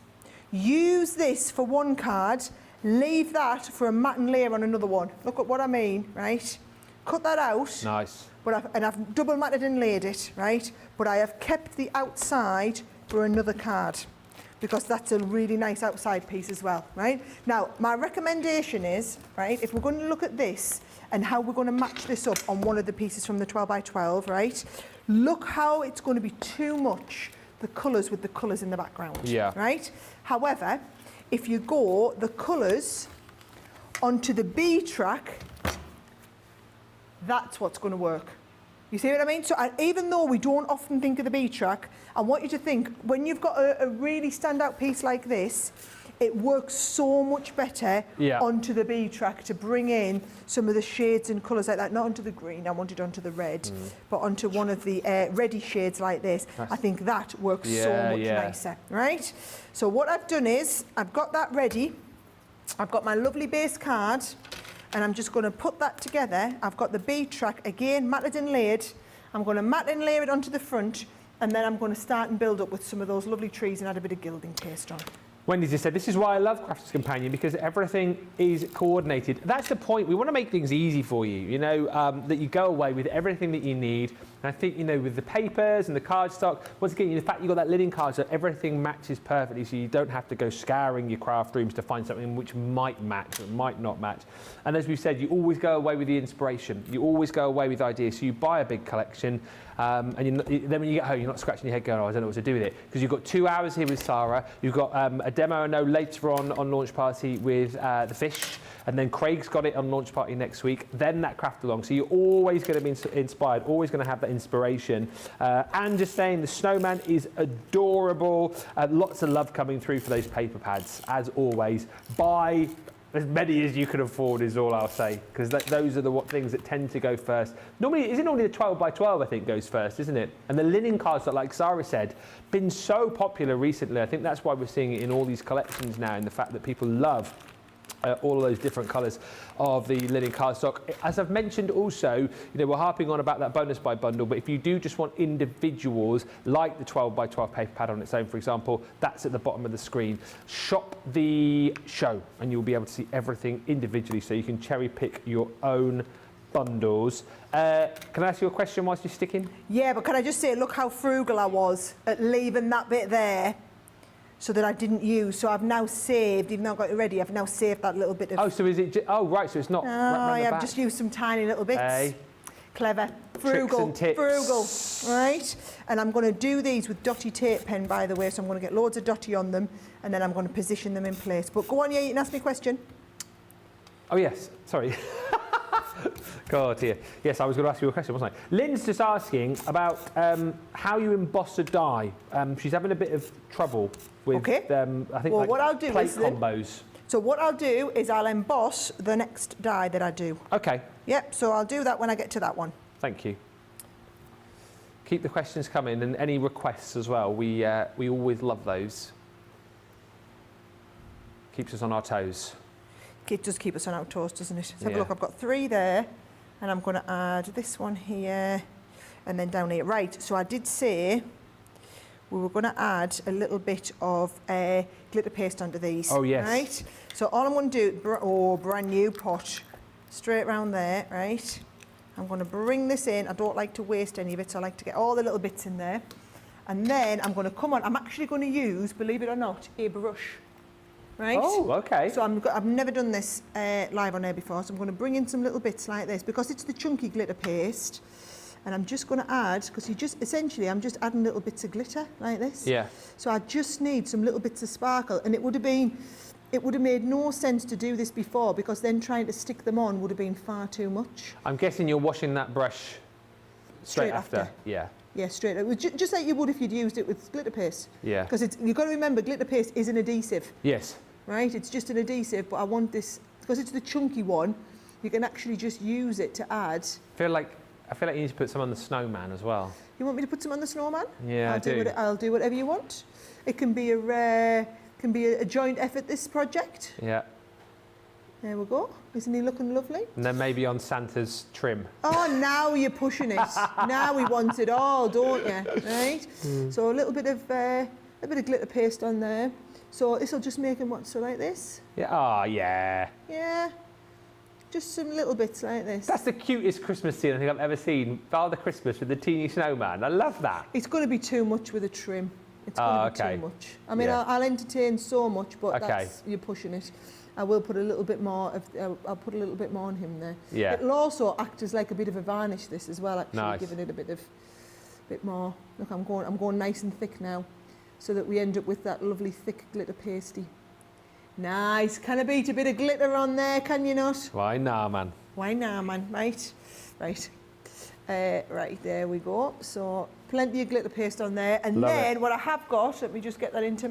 use this for one card, leave that for a matte and layer on another one. Look at what I mean, right? Cut that out. Nice. But I've double matted and laid it, right? But I have kept the outside for another card because that's a really nice outside piece as well, right? Now, my recommendation is, right, if we're going to look at this and how we're going to match this up on one of the pieces from the 12x12, right? Look how it's going to be too much, the colours with the colours in the background, right? However, if you go the colours onto the B track, that's what's going to work. You see what I mean? So even though we don't often think of the B track, I want you to think, when you've got a really standout piece like this, it works so much better onto the B track to bring in some of the shades and colours like that. Not onto the green, I want it onto the red, but onto one of the ready shades like this. I think that works so much nicer, right? So what I've done is, I've got that ready. I've got my lovely base card, and I'm just going to put that together. I've got the B track again, matted and layered. I'm going to matte and layer it onto the front, and then I'm going to start and build up with some of those lovely trees and add a bit of gilding paste on. Wendy just said, this is why I love Crafter's Companion, because everything is coordinated. That's the point. We want to make things easy for you, you know, that you go away with everything that you need. And I think, you know, with the papers and the cardstock, once again, the fact you've got that linen card, so everything matches perfectly, so you don't have to go scouring your craft rooms to find something which might match or might not match. And as we've said, you always go away with the inspiration. You always go away with ideas. So you buy a big collection, and then when you get home, you're not scratching your head going, oh, I don't know what to do with it. Because you've got 2 hours here with Sarah. You've got a demo, I know, later on launch party with the fish. And then Craig's got it on launch party next week. Then that craft along. So you're always going to be inspired, always going to have that inspiration. And just saying, the snowman is adorable. Lots of love coming through for those paper pads, as always. Buy as many as you can afford is all I'll say, because those are the things that tend to go first. Normally the 12x12 I think goes first, isn't it? And the linen cards that, like Sarah said, been so popular recently. I think that's why we're seeing it in all these collections now, in the fact that people love all of those different colours of the linen cardstock. As I've mentioned also, you know, we're harping on about that bonus buy bundle, but if you do just want individuals, like the 12x12 paper pad on its own, for example, that's at the bottom of the screen. Shop the show and you'll be able to see everything individually, so you can cherry pick your own bundles. Can I ask you a question whilst you're sticking? Yeah, but can I just say, look how frugal I was at leaving that bit there so that I didn't use. So I've now saved, even though I've got it ready, I've now saved that little bit of... Oh, so is it... oh, right, so it's not... Oh, yeah, I've just used some tiny little bits. Hey. Clever. Frugal. Tricks and tips. Frugal. Right? And I'm going to do these with dotty tape pen, by the way, so I'm going to get loads of dotty on them, and then I'm going to position them in place. But go on, yeah, you can ask me a question. Oh, yes, sorry. God, dear. Yes, I was going to ask you a question, wasn't I? Lynn's just asking about how you emboss a die. She's having a bit of trouble with, Okay. I think, Well, like what I'll do plate is then- combos. So what I'll do is I'll emboss the next die that I do. Okay, Yep, so I'll do that when I get to that one. thank you. Keep the questions coming and any requests as well. We always love those. Keeps us on our toes. It does keep us on our toes, doesn't it? Let's have Yeah. a look, I've got 3 there, and I'm going to add this one here, and then down here. Right, so I did say we were going to add a little bit of glitter paste onto these. Oh, yes. Right, so all I'm going to do, brand new pot, straight round there, right? I'm going to bring this in. I don't like to waste any of it, so I like to get all the little bits in there. And then I'm going to come on, I'm actually going to use, believe it or not, a brush. Right? Oh, okay. So I've never done this live on air before, so I'm going to bring in some little bits like this because it's the chunky glitter paste, and I'm just going to add, because I'm just adding little bits of glitter like this. Yeah. So I just need some little bits of sparkle, and it would have made no sense to do this before because then trying to stick them on would have been far too much. I'm guessing you're washing that brush straight after. after. Yeah. Yeah, straight up. Just like you would if you'd used it with glitter paste. Yeah. Because you've got to remember, glitter paste is an adhesive. Yes. Right, it's just an adhesive, but I want this, because it's the chunky one, you can actually just use it to add. I feel like you need to put some on the snowman as well. You want me to put some on the snowman? Yeah, I do. I'll do whatever you want. It can be a joint effort, this project. Yeah. There we go. Isn't he looking lovely? And then maybe on Santa's trim. Oh, now you're pushing it. Now we want it all, don't you? Right? So a little bit of glitter paste on there. So this will just make them so like this. Yeah. Oh, yeah. Yeah. Just some little bits like this. That's the cutest Christmas scene I think I've ever seen. Father Christmas with the teeny snowman. I love that. It's going to be too much with a trim. It's going to be okay. too much. I mean, Yeah. I'll entertain so much, but Okay. you're pushing it. I will put a little bit more I'll put a little bit more on him there. Yeah. It'll also act as like a bit of a varnish, this as well, actually, Nice. giving it a bit more. Look, I'm going nice and thick now, so that we end up with that lovely thick glitter pasty. Nice. Can I beat a bit of glitter on there? Can you not? Why nah, man? Why not, man? Right. Right, there we go. So plenty of glitter paste on there. And Love then it. what I have got, let me just get that into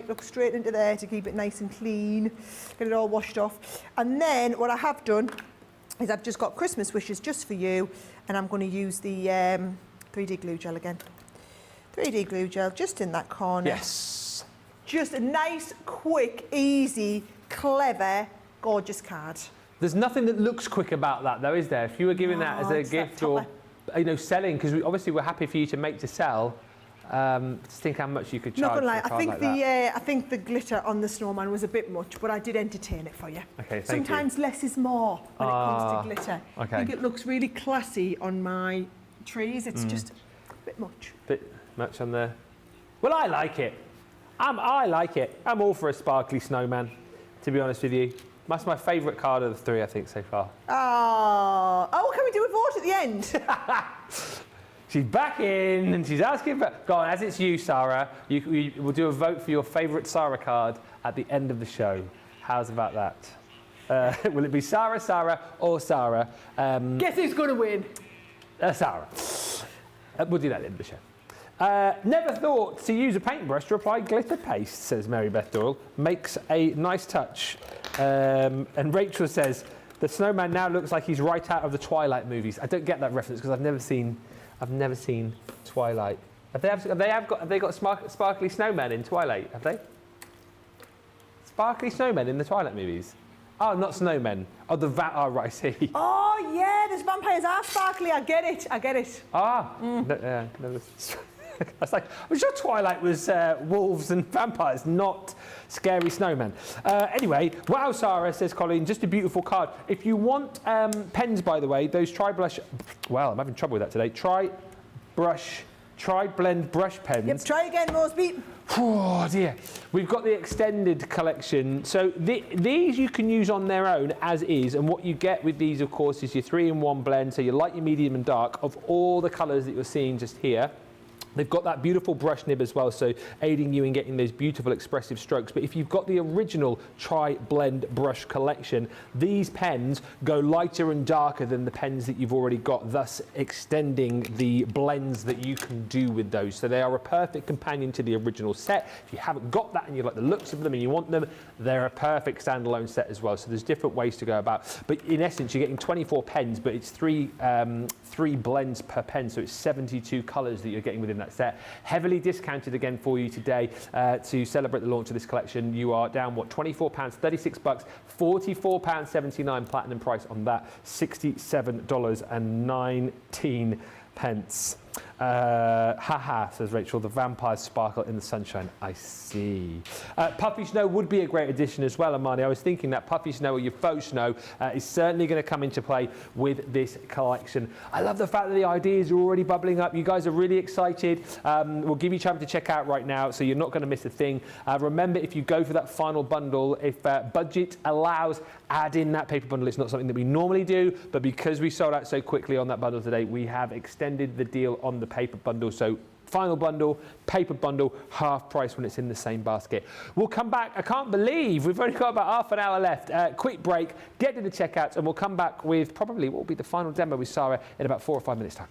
look straight into there to keep it nice and clean, get it all washed off. And then what I have done is I've just got Christmas wishes just for you, and I'm going to use the 3D glue gel again. 3D glue gel just in that corner. Yes. Just a nice, quick, easy, clever, gorgeous card. There's nothing that looks quick about that, though, is there? If you were giving that as a it's that gift or, topper. selling, because obviously we're happy for you to make to sell. Just think how much you could charge. Not gonna lie, for a card like that. I think the glitter on the snowman was a bit much, but I did entertain it for you. Okay, thank Sometimes less is more when it comes to glitter. okay. I think it looks really classy on my trees. It's just a bit much. Bit much on there. Well, I like it. I like it. I'm all for a sparkly snowman, to be honest with you. That's my favourite card of the 3, I think, so far. Oh, can we do a vote at the end? She's back in and she's asking for... Go on, as it's you, Sarah, we'll do a vote for your favourite Sarah card at the end of the show. How's about that? Will it be Sarah, or Sarah? Guess who's going to win? Sarah. We'll do that at the end of the show. Never thought to use a paintbrush to apply glitter paste, says Mary Beth Doyle. Makes a nice touch. And Rachel says, the snowman now looks like he's right out of the Twilight movies. I don't get that reference because I've never seen Twilight. Have they got sparkly snowmen in Twilight? Have they? Sparkly snowmen in the Twilight movies? Oh, not snowmen. Oh, oh, right, I see. Oh, yeah, there's vampires are sparkly. I get it. Ah, I was like, I'm sure Twilight was wolves and vampires, not scary snowmen. Anyway, wow, Sarah, says Colleen, just a beautiful card. If you want pens, by the way, those Tri-Blush, well, I'm having trouble with that today. Tri-Blend brush pens. Yep, try again, Moseby. Oh dear. We've got the extended collection. So these you can use on their own as is, and what you get with these, of course, is your 3-in-1 blend, so your light, your medium and dark, of all the colours that you're seeing just here. They've got that beautiful brush nib as well, so aiding you in getting those beautiful expressive strokes. But if you've got the original Tri-Blend brush collection, these pens go lighter and darker than the pens that you've already got, thus extending the blends that you can do with those. So they are a perfect companion to the original set. If you haven't got that and you like the looks of them and you want them, they're a perfect standalone set as well. So there's different ways to go about. But in essence, you're getting 24 pens, but it's three blends per pen, so it's 72 colours that you're getting within that set. Heavily discounted again for you today to celebrate the launch of this collection. You are down, what, £24, $36, £44.79 platinum price on that, $67.19. Haha, says Rachel, the vampires sparkle in the sunshine. I see. Puffy snow would be a great addition as well, Amani. I was thinking that puffy snow or your faux snow is certainly going to come into play with this collection. I love the fact that the ideas are already bubbling up. You guys are really excited. We'll give you time to check out right now, so you're not going to miss a thing. Remember, if you go for that final bundle, if budget allows, add in that paper bundle. It's not something that we normally do, but because we sold out so quickly on that bundle today, we have extended the deal on the paper bundle. So final bundle, paper bundle, half price when it's in the same basket. We'll come back. I can't believe we've only got about half an hour left. Quick break, get to the checkouts, and we'll come back with probably what will be the final demo with Sara in about 4 or 5 minutes time.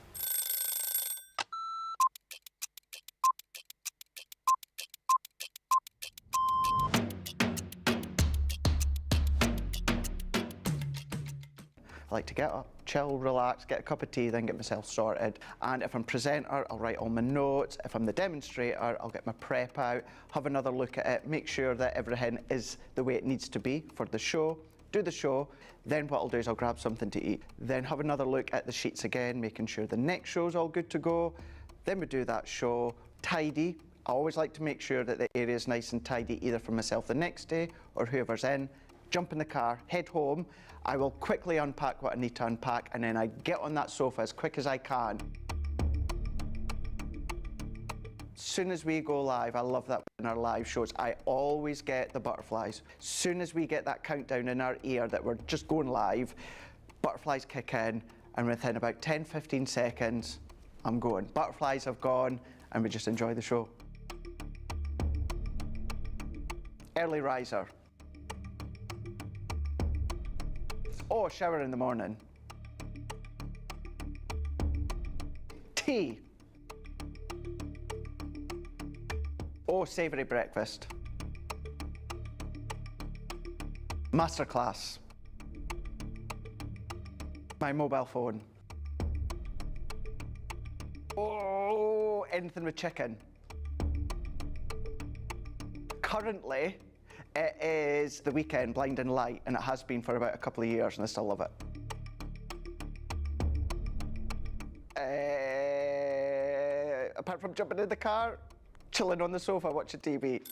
I like to get up, chill, relax, get a cup of tea, then get myself sorted. And if I'm presenter, I'll write all my notes. If I'm the demonstrator, I'll get my prep out, have another look at it, make sure that everything is the way it needs to be for the show, do the show. Then what I'll do is I'll grab something to eat, then have another look at the sheets again, making sure the next show's all good to go. Then we do that show, tidy. I always like to make sure that the area is nice and tidy, either for myself the next day or whoever's in. Jump in the car, head home. I will quickly unpack what I need to unpack, and then I get on that sofa as quick as I can. As soon as we go live, I love that in our live shows, I always get the butterflies. As soon as we get that countdown in our ear that we're just going live, butterflies kick in, and within about 10-15 seconds, I'm going. Butterflies have gone, and we just enjoy the show. Early riser. Oh, shower in the morning. Tea. Oh, savoury breakfast. Masterclass. My mobile phone. Oh, anything with chicken. Currently, it is the weekend, Blinding Light, and it has been for about a couple of years, and I still love it. Apart from jumping in the car, chilling on the sofa, watching TV.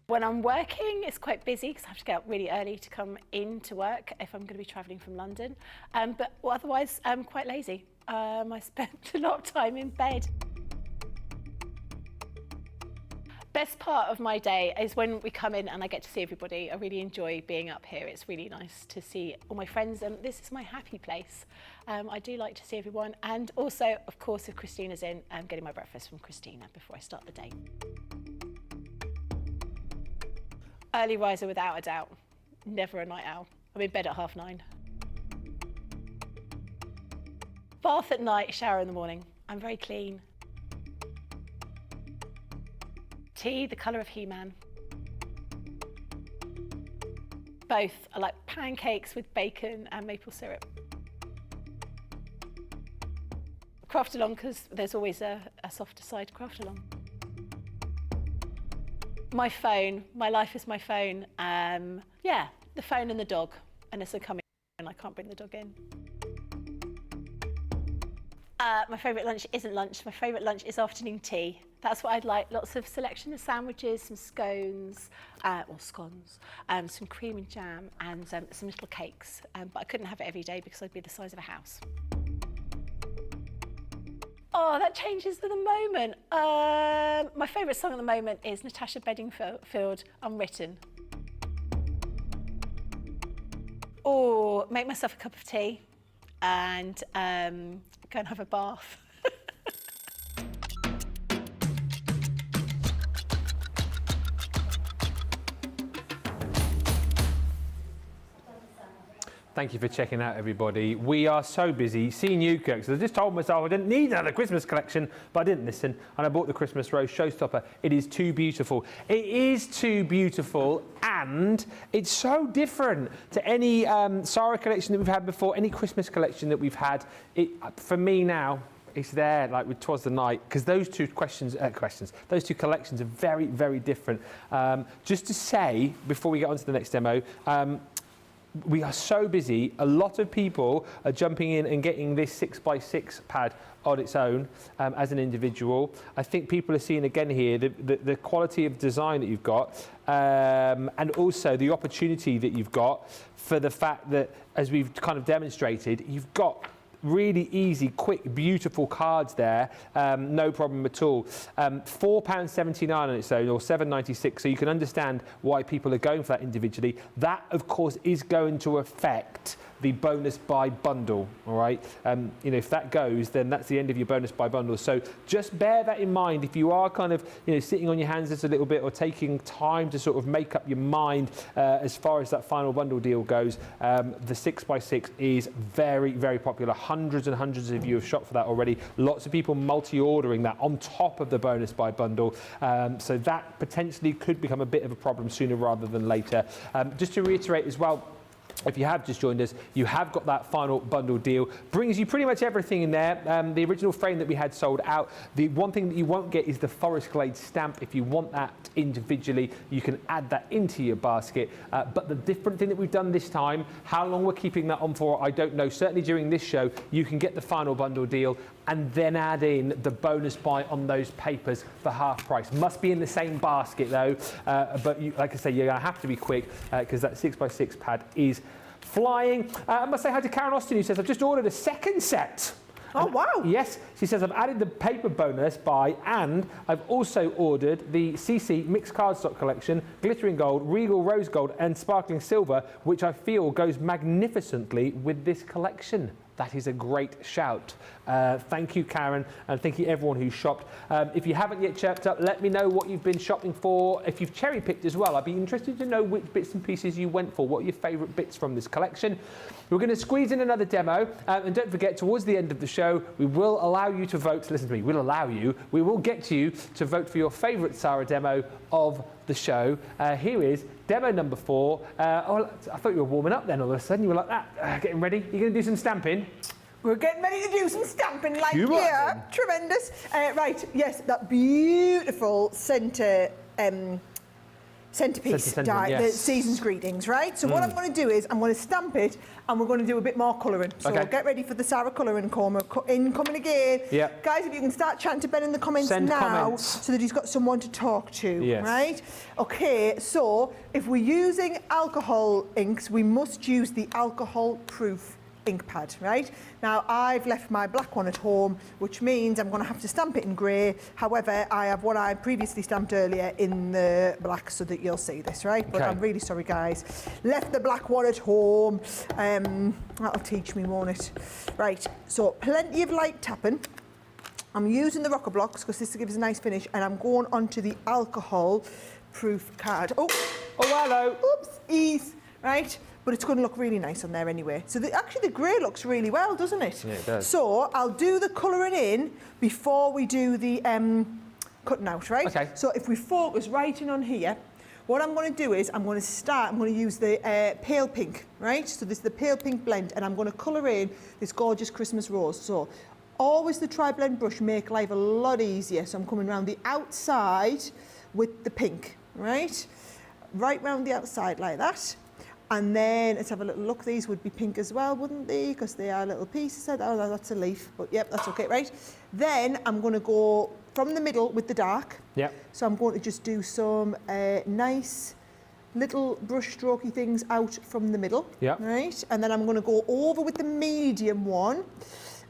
When I'm working, it's quite busy because I have to get up really early to come into work if I'm going to be travelling from London. But otherwise, I'm quite lazy. I spend a lot of time in bed. Best part of my day is when we come in and I get to see everybody. I really enjoy being up here. It's really nice to see all my friends, and this is my happy place. I do like to see everyone, and also, of course, if Christina's in, I'm getting my breakfast from Christina before I start the day. Early riser without a doubt, never a night owl. I'm in bed at 9:30. Bath at night, shower in the morning. I'm very clean. Tea, the colour of He-Man. Both. I like pancakes with bacon and maple syrup. Craft along, because there's always a softer side to craft along. My phone, my life is my phone. Yeah, the phone and the dog. Unless I come in, I can't bring the dog in. My favourite lunch isn't lunch. My favourite lunch is afternoon tea. That's what I'd like. Lots of selection of sandwiches, some scones, or scones, some cream and jam, and some little cakes. But I couldn't have it every day because I'd be the size of a house. Oh, that changes at the moment. My favourite song at the moment is Natasha Bedingfield, Unwritten. Or make myself a cup of tea and go and have a bath. Thank you for checking out, everybody. We are so busy seeing you cooks. I just told myself I didn't need another Christmas collection, but I didn't listen, and I bought the Christmas Rose Showstopper. It is too beautiful. It is too beautiful, and it's so different to any Sara collection that we've had before, any Christmas collection that we've had. For me now, it's there, like with 'Twas the Night, because those two those two collections are very, very different. Just to say, before we get on to the next demo, we are so busy. A lot of people are jumping in and getting this 6x6 pad on its own as an individual. I think people are seeing again here the quality of design that you've got, and also the opportunity that you've got for the fact that, as we've kind of demonstrated, you've got really easy, quick, beautiful cards there, no problem at all. £4.79 on its own, or £7.96, so you can understand why people are going for that individually. That, of course, is going to affect the bonus buy bundle, all right? If that goes, then that's the end of your bonus buy bundle. So just bear that in mind if you are kind of, sitting on your hands just a little bit, or taking time to sort of make up your mind as far as that final bundle deal goes. The 6x6 is very, very popular. Hundreds and hundreds of you have shopped for that already. Lots of people multi-ordering that on top of the bonus buy bundle. So that potentially could become a bit of a problem sooner rather than later. Just to reiterate as well, if you have just joined us, you have got that final bundle deal. Brings you pretty much everything in there. The original frame that we had sold out. The one thing that you won't get is the Forest Glade stamp. If you want that individually, you can add that into your basket. But the different thing that we've done this time, how long we're keeping that on for, I don't know. Certainly during this show, you can get the final bundle deal and then add in the bonus buy on those papers for half price. Must be in the same basket though, but like I say, you're going to have to be quick because that 6x6 pad is flying. I must say hi to Karen Austin, who says, I've just ordered a second set. Oh, wow. Yes, she says, I've added the paper bonus buy, and I've also ordered the CC Mixed Cardstock Collection, Glittering Gold, Regal Rose Gold and Sparkling Silver, which I feel goes magnificently with this collection. That is a great shout. Thank you, Karen, and thank you everyone who shopped. If you haven't yet chirped up, let me know what you've been shopping for. If you've cherry picked as well, I'd be interested to know which bits and pieces you went for. What are your favourite bits from this collection? We're going to squeeze in another demo, and don't forget, towards the end of the show, we will allow you to vote. Listen to me, we will get you to vote for your favourite Sara demo of the show. Here is demo number 4. I thought you were warming up then all of a sudden. You were like that, getting ready. You're going to do some stamping? We're getting ready to do some stamping here. Tremendous. Right, yes, that beautiful centrepiece die, yes. the season's greetings, right? So what I'm going to do is I'm going to stamp it and we're going to do a bit more colouring. So get ready for the Sara colouring corner incoming again. Yep. Guys, if you can start chatting to Ben in the comments so that he's got someone to talk to, right? Okay, so if we're using alcohol inks, we must use the alcohol-proof ink pad, right? Now, I've left my black one at home, which means I'm going to have to stamp it in grey. However, I have what I previously stamped earlier in the black so that you'll see this, right? But I'm really sorry, guys. Left the black one at home. That'll teach me, won't it? Right, so plenty of light tapping. I'm using the rocker blocks because this gives a nice finish, and I'm going onto the alcohol-proof card. Oh, hello. Oops, ease, right? But it's going to look really nice on there anyway. So actually the grey looks really well, doesn't it? Yeah, it does. So I'll do the colouring in before we do the cutting out, right? Okay. So if we focus right in on here, what I'm going to do is I'm going to use the pale pink, right? So this is the pale pink blend, and I'm going to colour in this gorgeous Christmas rose. So always the tri-blend brush make life a lot easier. So I'm coming around the outside with the pink, right? Right round the outside like that. And then let's have a little look. These would be pink as well, wouldn't they? Because they are little pieces. Oh, that's a leaf. But yep, that's okay, right? Then I'm going to go from the middle with the dark. Yep. So I'm going to just do some nice little brush strokey things out from the middle. Yep. Right? And then I'm going to go over with the medium one.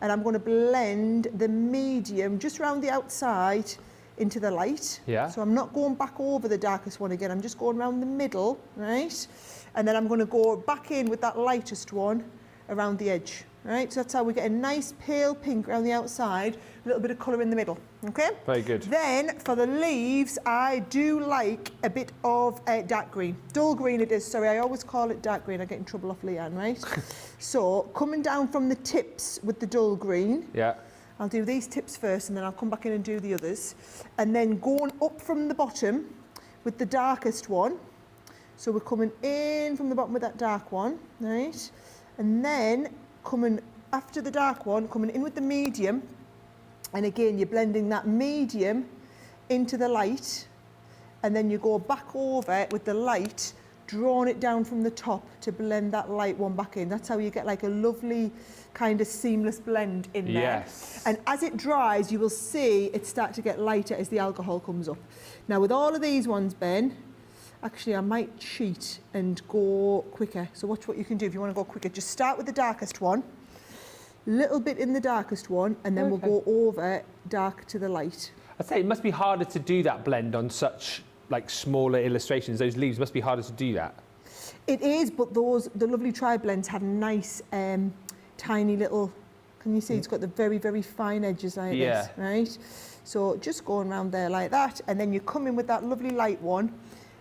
And I'm going to blend the medium just around the outside into the light. Yeah. So I'm not going back over the darkest one again. I'm just going around the middle, right? And then I'm going to go back in with that lightest one around the edge, right? So that's how we get a nice pale pink around the outside, a little bit of colour in the middle, okay? Very good. Then for the leaves, I do like a bit of dark green. Dull green it is, sorry, I always call it dark green. I get in trouble off Leanne, right? So coming down from the tips with the dull green. Yeah. I'll do these tips first and then I'll come back in and do the others. And then going up from the bottom with the darkest one. So we're coming in from the bottom with that dark one, right? And then coming after the dark one, coming in with the medium. And again, you're blending that medium into the light. And then you go back over with the light, drawing it down from the top to blend that light one back in. That's how you get like a lovely kind of seamless blend in there. Yes. And as it dries, you will see it start to get lighter as the alcohol comes up. Now with all of these ones, Ben, actually I might cheat and go quicker. So watch what you can do if you want to go quicker. Just start with the darkest one, little bit in the darkest one, and then we'll go over dark to the light. I'd say it must be harder to do that blend on such like smaller illustrations. Those leaves must be harder to do that. It is, but the lovely tri-blends have nice tiny little, can you see it's got the very, very fine edges like this, right? So just going around there like that, and then you come in with that lovely light one,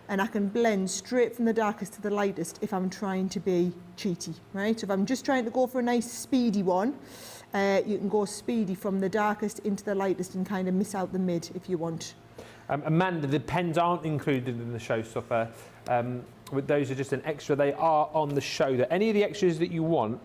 and I can blend straight from the darkest to the lightest if I'm trying to be cheaty, right? So if I'm just trying to go for a nice speedy one, you can go speedy from the darkest into the lightest and kind of miss out the mid if you want. Amanda, the pens aren't included in the Showstopper. Those are just an extra. They are on the show. That any of the extras that you want,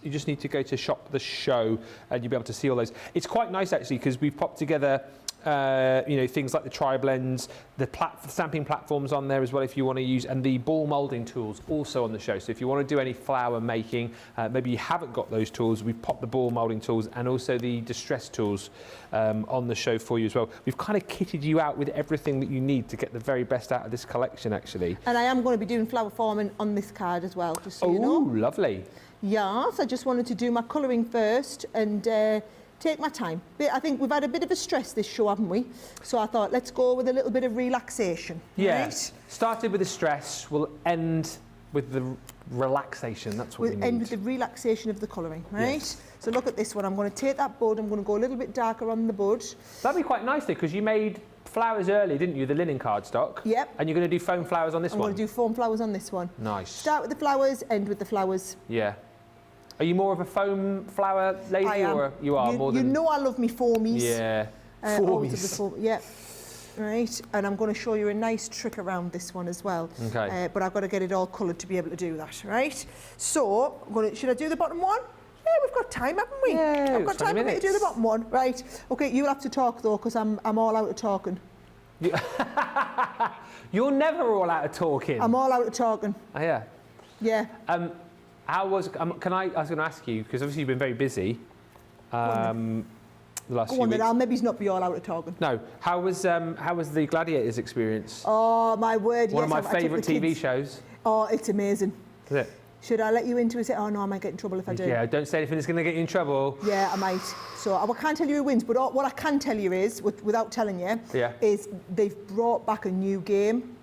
you just need to go to Shop the Show and you'll be able to see all those. It's quite nice actually because we've popped together things like the tri-blends, the stamping platforms on there as well if you want to use, and the ball moulding tools also on the show. So if you want to do any flower making, maybe you haven't got those tools, we've popped the ball moulding tools and also the distress tools on the show for you as well. We've kind of kitted you out with everything that you need to get the very best out of this collection actually. And I am going to be doing flower forming on this card as well, just so you know. Oh, lovely. Yes, I just wanted to do my colouring first and take my time. I think we've had a bit of a stress this show, haven't we? So I thought, let's go with a little bit of relaxation. Yeah. Right? Started with the stress, we'll end with the relaxation. That's what we need. We'll end with the relaxation of the colouring, right? Yes. So look at this one. I'm going to take that bud. I'm going to go a little bit darker on the bud. That'd be quite nice though, because you made flowers early, didn't you? The linen cardstock. Yep. And you're going to do foam flowers on this I'm one. going to do foam flowers on this one. Nice. Start with the flowers, end with the flowers. Yeah. Are you more of a foam flower lady, I am. or you are more than? You know I love me foamies. Yeah. Always of the foam, yeah. Right, and I'm going to show you a nice trick around this one as well. Okay. But I've got to get it all coloured to be able to do that, right? So, should I do the bottom one? Yeah, we've got time, haven't we? Yeah, I've got time for me to do the bottom one. Right. Okay, you'll have to talk though, because I'm all out of talking. You're never all out of talking. I'm all out of talking. Oh, yeah. Yeah. How was? I was going to ask you because obviously you've been very busy. The last Go few on weeks. then, I'll maybe not be all out of talking. No. How was the Gladiators experience? Oh, my word, One yes. of my favourite TV shows. Oh, it's amazing. Is it? Should I let you into it? Oh, no, I might get in trouble if I do. Yeah, don't say anything that's going to get you in trouble. Yeah, I might. So I can't tell you who wins, but what I can tell you is, without telling you, is they've brought back a new game.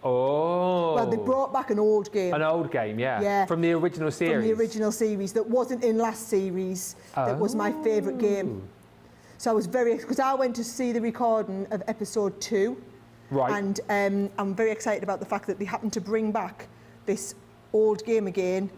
Oh. Well, they brought back an old game. An old game, yeah. Yeah. From the original series. From the original series that wasn't in last series. That was my favourite game. So I was because I went to see the recording of episode 2. Right. And I'm very excited about the fact that they happened to bring back this old game again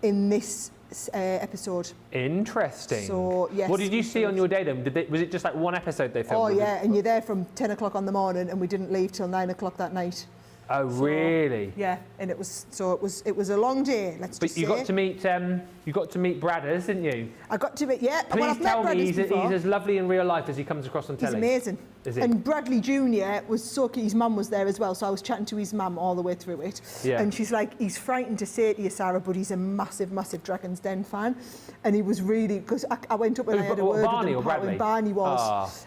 in this episode. Interesting. So, yes. What did you see on your day then? Was it just like one episode they filmed? Oh, yeah, and you're there from 10 o'clock on the morning and we didn't leave till 9 o'clock that night. Oh, So, really? Yeah, and it was a long day. Let's But just you say. got to meet Bradders, didn't you? I got to meet, yeah. Please well, I've met tell me Bradders he's before. as lovely in real life as he comes across on He's telly. amazing. Is he? And Bradley Jr. was so cute. His mum was there as well, so I was chatting to his mum all the way through it. Yeah. And she's like, he's frightened to say it to you, Sarah, but he's a massive, massive Dragon's Den fan. And he was really, because I went up and I had a word Barney with or him. Bradley? Barney was.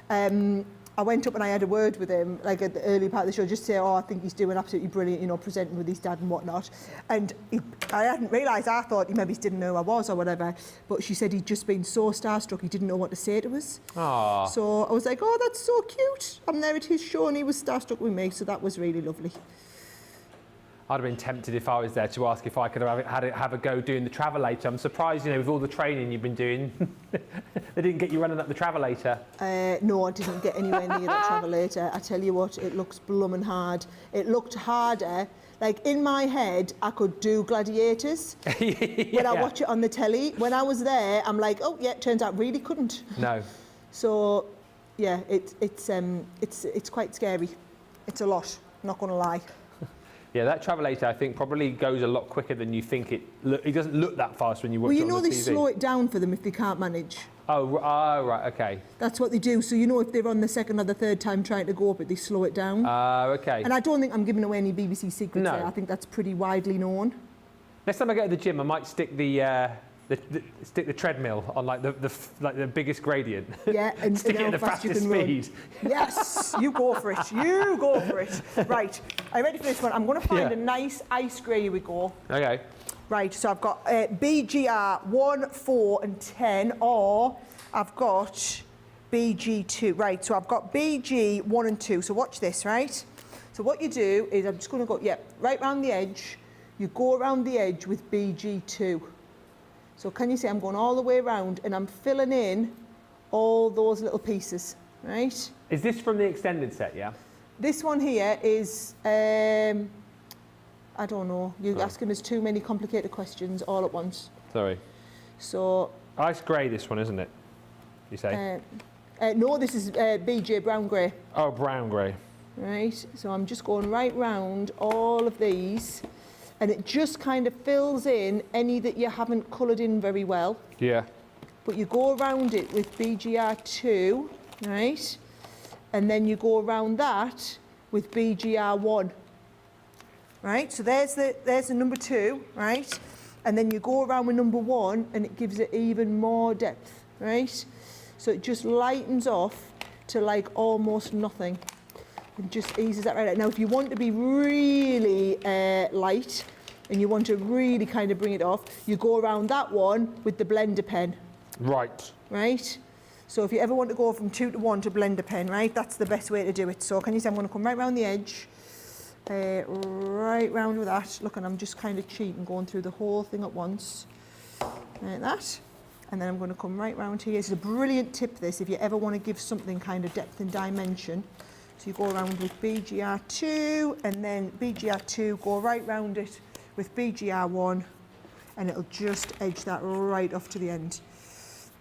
I went up and I had a word with him, like at the early part of the show, just to say, I think he's doing absolutely brilliant, you know, presenting with his dad and whatnot. And I hadn't realised, I thought he maybe didn't know who I was or whatever, but she said he'd just been so starstruck, he didn't know what to say to us. Aww. So I was like, oh, that's so cute. I'm there at his show and he was starstruck with me, so that was really lovely. I'd have been tempted if I was there to ask if I could have a go doing the Travelator. I'm surprised, you know, with all the training you've been doing, they didn't get you running up the Travelator. No, I didn't get anywhere near that Travelator. I tell you what, it looks bloomin' hard. It looked harder. Like, in my head, I could do Gladiators when I watch it on the telly. When I was there, I'm like, oh, yeah, turns out really couldn't. No. So, yeah, it's quite scary. It's a lot, not going to lie. Yeah, that Travelator, I think, probably goes a lot quicker than you think it. It doesn't look that fast when you watch it on the TV. Well, you know they slow it down for them if they can't manage. Oh, right, okay. That's what they do. So, you know, if they're on the second or the third time trying to go up it, they slow it down. Okay. And I don't think I'm giving away any BBC secrets No. there. I think that's pretty widely known. Next time I go to the gym, I might stick the treadmill on like the biggest gradient. Yeah, and stick it how at the fast you fastest can run. speed. Yes, you go for it. You go for it. Right, are you ready for this one? I'm going to find Yeah. a nice ice grey. Here we go. Okay. Right, so I've got BGR 1, 4 and 10, or I've got BG2. Right, so I've got BG 1 and 2. So watch this, right? So what you do is, I'm just going to go, right round the edge. You go around the edge with BG2. So can you see I'm going all the way around and I'm filling in all those little pieces, right? Is this from the extended set, yeah? This one here is, I don't know, you're asking us too many complicated questions all at once. Sorry. So, Ice grey, this one, isn't it? You say? no, this is BJ Brown Grey, Oh, brown grey. right? So I'm just going right round all of these and it just kind of fills in any that you haven't coloured in very well. Yeah. But you go around it with BGR2, right? And then you go around that with BGR1, right? So there's the number 2, right? And then you go around with number 1 and it gives it even more depth, right? So it just lightens off to like almost nothing and just eases that right out. Now, if you want to be really light and you want to really kind of bring it off, you go around that one with the blender pen. Right. Right? So if you ever want to go from 2 to 1 to blender pen, right, that's the best way to do it. So can you see I'm going to come right round the edge, right round with that. Look, and I'm just kind of cheating, going through the whole thing at once, like that. And then I'm going to come right round here. It's a brilliant tip, this, if you ever want to give something kind of depth and dimension. So you go around with BGR2, and then BGR2, go right round it with BGR1, and it'll just edge that right off to the end.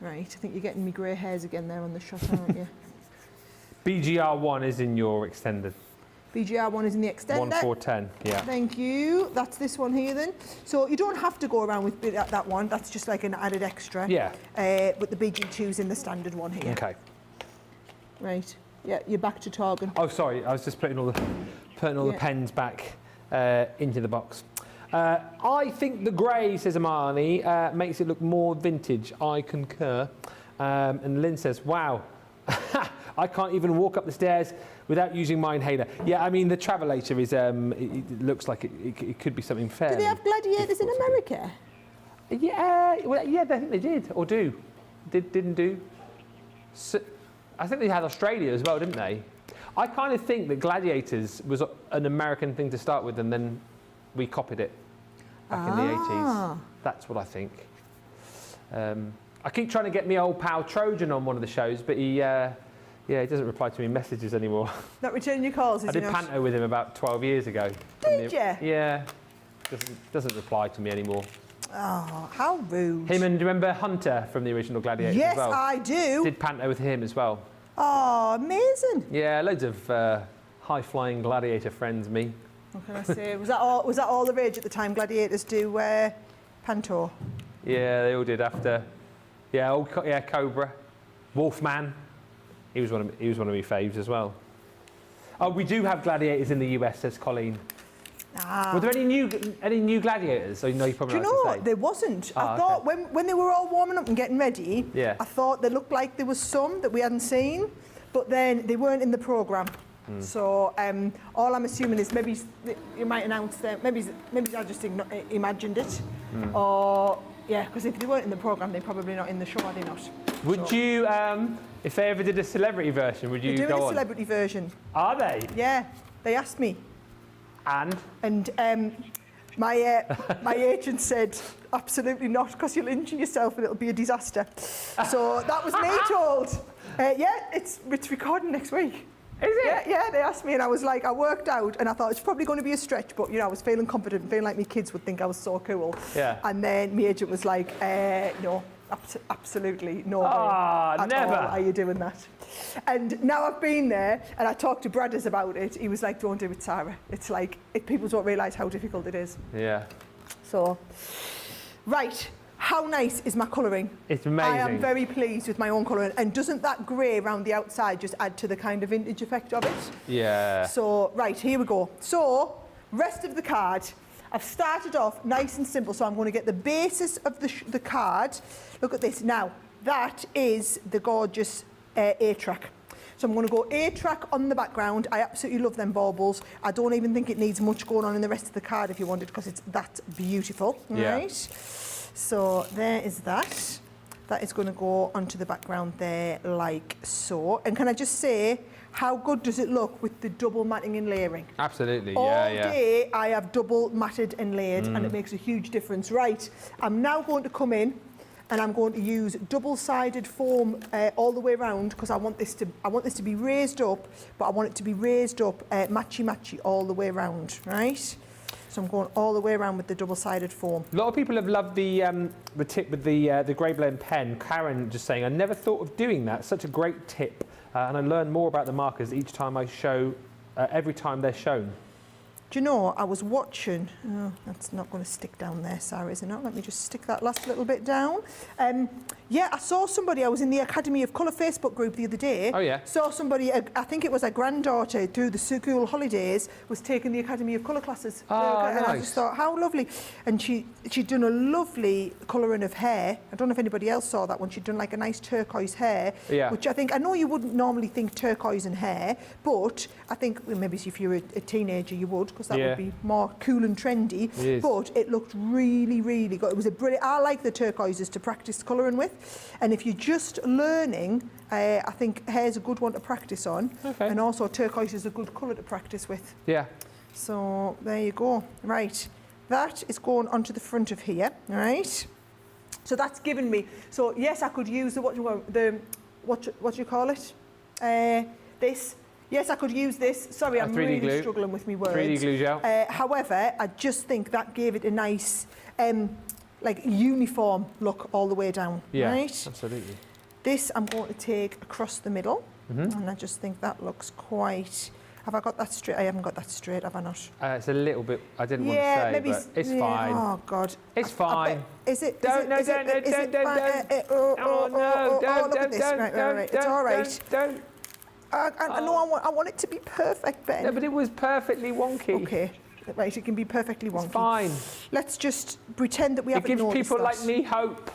Right, I think you're getting me grey hairs again there on the shot, aren't you? BGR1 is in your extended. BGR1 is in the extender. 1410, yeah. Thank you. That's this one here then. So you don't have to go around with that one. That's just like an added extra. Yeah. But the BG2's in the standard one here. Okay. Right. Yeah, you're back to Targan. Oh, sorry, I was just putting all the pens back into the box. I think the grey, says Amani, makes it look more vintage. I concur. And Lynn says, wow, I can't even walk up the stairs without using my inhaler. Yeah, I mean, the Travelator is, it looks like it could be something fair. Do they have gladiators in America? Yeah, well, yeah, I think they did, or do. Didn't do. So, I think they had Australia as well, didn't they? I kind of think that Gladiators was an American thing to start with, and then we copied it back in the 80s. That's what I think. I keep trying to get me old pal Trojan on one of the shows, but he doesn't reply to me messages anymore. Not returning your calls, is I did Panto with him about 12 years ago. Did you? Yeah. Doesn't reply to me anymore. Oh, how rude. Him and, do you remember Hunter from the original Gladiator Yes, as well? I do. Did Panto with him as well. Oh, amazing. Yeah, loads of high-flying Gladiator friends, me. What can I say? Was that all the rage at the time? Gladiators do Panto. Yeah, they all did after. Yeah, Cobra, Wolfman. He was one of my faves as well. Oh, we do have gladiators in the US, says Colleen. Were there any new gladiators? So, you probably Do you know, there wasn't. I thought when they were all warming up and getting ready, I thought they looked like there was some that we hadn't seen, but then they weren't in the programme. So all I'm assuming is maybe you might announce them. Maybe I just imagined it, or because if they weren't in the programme, they're probably not in the show, are they not? Would you, if they ever did a celebrity version, would you go on? They're doing a celebrity version. Are they? Yeah, they asked me. And my agent said, absolutely not, because you'll injure yourself and it'll be a disaster. So that was me told. It's recording next week. Is it? Yeah, they asked me and I was like, I worked out and I thought it's probably going to be a stretch, but I was feeling confident, feeling like my kids would think I was so cool. Yeah. And then my agent was like, no, absolutely no way. Never. All are you doing that? And now I've been there and I talked to Bradders about it. He was like, don't do it, Sarah. It's like, people don't realise how difficult it is. Yeah. So, right. How nice is my colouring? It's amazing. I am very pleased with my own colouring. And doesn't that grey around the outside just add to the kind of vintage effect of it? Yeah. So, right, here we go. So, rest of the card. I've started off nice and simple. So I'm going to get the basis of the card. Look at this. Now, that is the gorgeous A-track. So I'm going to go A-track on the background. I absolutely love them baubles. I don't even think it needs much going on in the rest of the card if you wanted, because it's that beautiful. Yeah. Right? So there is that. That is going to go onto the background there like so. And can I just say, how good does it look with the double matting and layering? Absolutely, All yeah. day I have double matted and layered and it makes a huge difference. Right, I'm now going to come in and I'm going to use double-sided foam all the way around, because I want this to be raised up, but I want it to be raised up matchy-matchy all the way around, right? So I'm going all the way around with the double-sided foam. A lot of people have loved the tip with the grey blend pen. Karen just saying, I never thought of doing that. Such a great tip. And I learn more about the markers each time I show, every time they're shown. Do you know, I was watching, that's not going to stick down there, Sarah, is it not? Let me just stick that last little bit down. Yeah, I saw somebody, I was in the Academy of Colour Facebook group the other day. Oh, yeah. Saw somebody, I think it was a granddaughter through the school holidays, was taking the Academy of Colour classes. Oh, and nice. I just thought, how lovely. And she'd done a lovely colouring of hair. I don't know if anybody else saw that one. She'd done like a nice turquoise hair, yeah. which I know you wouldn't normally think turquoise in hair, but I think maybe if you're a teenager you would, because that would be more cool and trendy. But it looked really, really good. It was a brilliant. I like the turquoises to practice colouring with, and if you're just learning, I think hair's a good one to practice on, and also turquoise is a good colour to practice with. Yeah. So there you go. Right, that is going onto the front of here. Right. So that's given me. So yes, I could use what do you call it? This. Yes, I could use this. Sorry, I'm really struggling with my words. 3D glue gel. However, I just think that gave it a nice, like uniform look all the way down. Yeah, right? Absolutely. This I'm going to take across the middle, and I just think that looks quite. Have I got that straight? I haven't got that straight, have I not? It's a little bit. I didn't want to say, maybe but it's fine. Oh God, It's fine. Is it? Don't. Look at this. Right. It's all right. Don't. I know I want it to be perfect, Ben. No, but it was perfectly wonky. Okay, right, it can be perfectly wonky. It's fine. Let's just pretend that we haven't noticed. It gives people that. like me hope.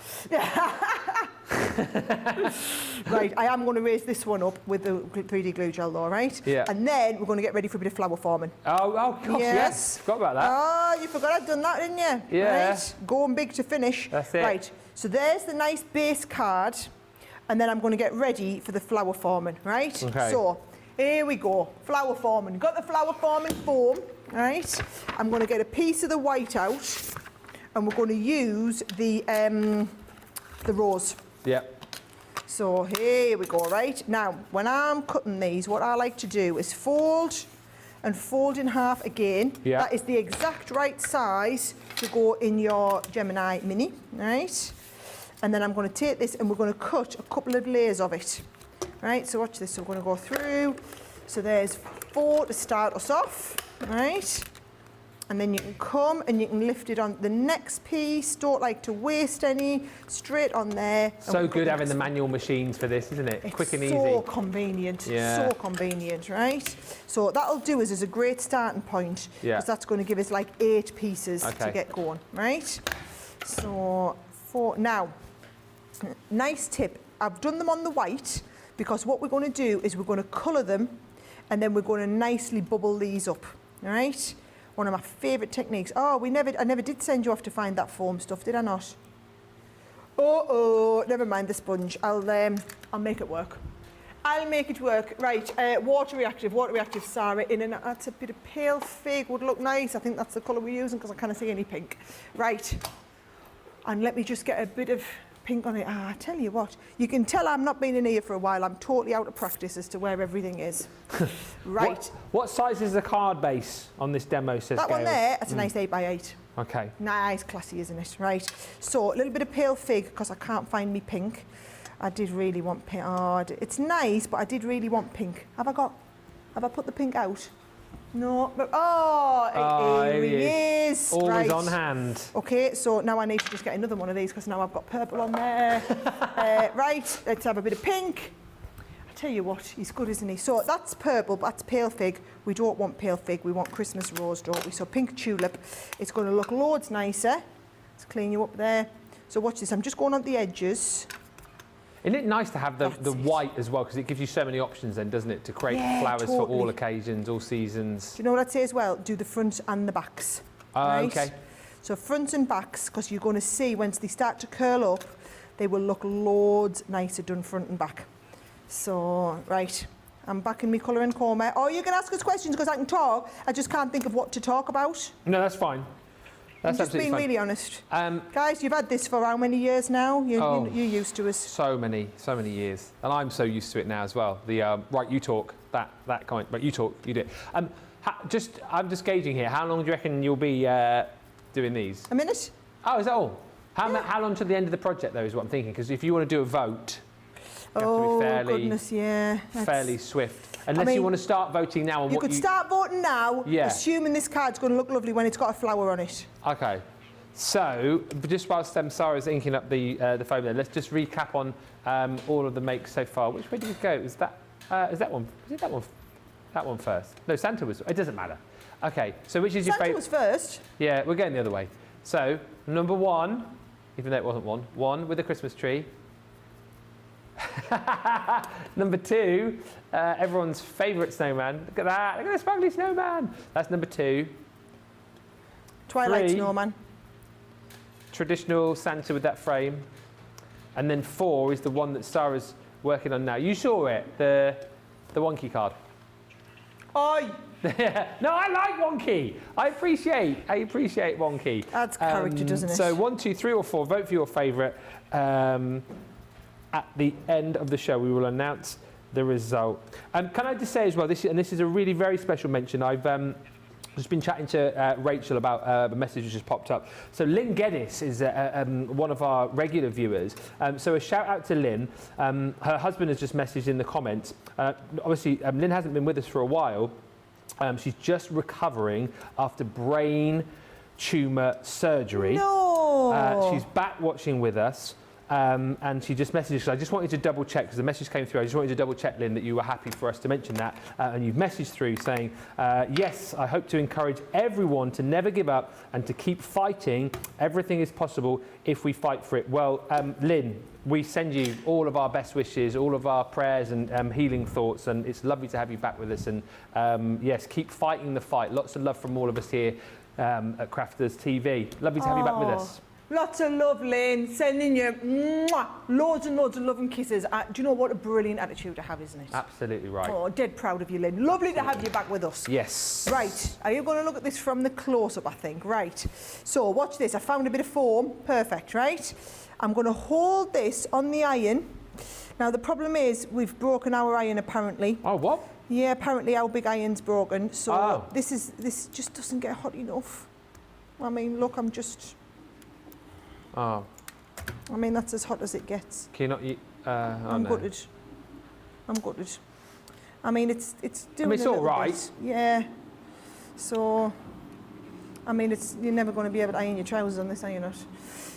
Right, I am going to raise this one up with the 3D glue gel though, right? Yeah. And then we're going to get ready for a bit of flower forming. Oh gosh, yes. Forgot about that. Oh, you forgot I'd done that, didn't you? Yeah. Right, going big to finish. That's it. Right, so there's the nice base card. And then I'm going to get ready for the flower forming, right? Okay. So, here we go, flower forming. Got the flower forming foam, right? I'm going to get a piece of the white out, and we're going to use the rose. Yeah. So here we go, right? Now, when I'm cutting these, what I like to do is fold and fold in half again. Yeah. That is the exact right size to go in your Gemini Mini, right? And then I'm going to take this and we're going to cut a couple of layers of it. Right, so watch this. So we're going to go through. So there's 4 to start us off. Right. And then you can come and you can lift it on the next piece. Don't like to waste any. Straight on there. So good having the manual machines for this, isn't it? It's Quick and easy. so convenient. Yeah. So convenient, right? So what that'll do is a great starting point. Yeah. Because that's going to give us like 8 pieces Okay. to get going, right? So now, nice tip. I've done them on the white because what we're going to do is we're going to colour them and then we're going to nicely bubble these up, all right? One of my favourite techniques. Oh, I never did send you off to find that foam stuff, did I not? Oh, never mind the sponge. I'll make it work. I'll make it work. Right, water reactive, Sarah. That's a bit of pale fig, would look nice. I think that's the colour we're using because I can't see any pink. Right, and let me just get a bit of pink on it. I tell you what, you can tell I'm not been in here for a while. I'm totally out of practice as to where everything is. Right. What size is the card base on this demo, says That one Gail? there, that's a nice 8x8. Okay. Nice, classy, isn't it? Right. So a little bit of pale fig because I can't find me pink. I did really want pink. Oh, it's nice, but I did really want pink. Have I put the pink out? No. But, here he is. Always right. on hand. Okay, so now I need to just get another one of these because now I've got purple on there. Right, let's have a bit of pink. I tell you what, he's good, isn't he? So that's purple, but that's pale fig. We don't want pale fig, we want Christmas rose, don't we? So pink tulip. It's going to look loads nicer. Let's clean you up there. So watch this, I'm just going on the edges. Isn't it nice to have the white as well, because it gives you so many options then, doesn't it, to create flowers for all totally. occasions, all seasons. Do you know what I'd say as well? Do the front and the backs. Right? Okay. So fronts and backs, because you're going to see once they start to curl up, they will look loads nicer done front and back. So, right, I'm back in my colour and coma. Oh, you can ask us questions because I can talk. I just can't think of what to talk about. No, that's fine. That's I'm just being absolutely really honest. fine. Guys, you've had this for how many years now? You're used to us. So many years, and I'm so used to it now as well. The right, you talk, that comment, right, you talk, you do it. I'm just gauging here. How long do you reckon you'll be doing these? A minute? Oh, is that all? How long to the end of the project though is what I'm thinking? Because if you want to do a vote, you have to be fairly, goodness, yeah. fairly swift. Unless you want to start voting now on you what could start voting now, Yeah. assuming this card's going to look lovely when it's got a flower on it. Okay. So, just whilst Sarah's inking up the foam there, let's just recap on all of the makes so far. Which way did we go? Is that one? Was it that one? That one first? No, Santa was. It doesn't matter. Okay. So, which is your Santa favourite? was first. Yeah, we're going the other way. So, number 1, even though it wasn't one with the Christmas tree. Number 2, everyone's favourite snowman. Look at that! Look at the sparkly snowman. That's number 2. Twilight 3, snowman. Traditional Santa with that frame. And then 4 is the one that Sarah's working on now. You saw it, the wonky card. Oi! No, I like wonky. I appreciate wonky. Adds character, doesn't it? So 1, 2, 3 or 4, vote for your favourite. At the end of the show, we will announce the result. Can I just say as well, this is a really very special mention. I've just been chatting to Rachel about a message that just popped up. So Lynn Geddes is one of our regular viewers. So a shout out to Lynn. Her husband has just messaged in the comments. Obviously, Lynn hasn't been with us for a while. She's just recovering after brain tumour surgery. No! She's back watching with us. And she just messaged us. I just wanted to double check because the message came through. I just wanted to double check, Lynn, that you were happy for us to mention that. And you've messaged through saying, yes, I hope to encourage everyone to never give up and to keep fighting. Everything is possible if we fight for it. Well, Lynn, we send you all of our best wishes, all of our prayers and healing thoughts. And it's lovely to have you back with us. And yes, keep fighting the fight. Lots of love from all of us here at Crafters TV. Lovely to have you back with us. Lots of love, Lynn. Sending you loads and loads of love and kisses. Do you know what a brilliant attitude to have, isn't it? Absolutely right. Oh, dead proud of you, Lynn. Lovely to have you back with us. Yes. Right, are you going to look at this from the close-up, I think? Right. So, watch this. I found a bit of foam. Perfect, right? I'm going to hold this on the iron. Now, the problem is we've broken our iron, apparently. Oh, what? Yeah, apparently our big iron's broken. So, Oh. this just doesn't get hot enough. I mean, look, I'm just... Oh. I mean, that's as hot as it gets. Can you not eat? I'm gutted. I'm gutted. I mean, it's doing it's a all little right. bit. Yeah. So, I mean, you're never going to be able to iron your trousers on this, are you not?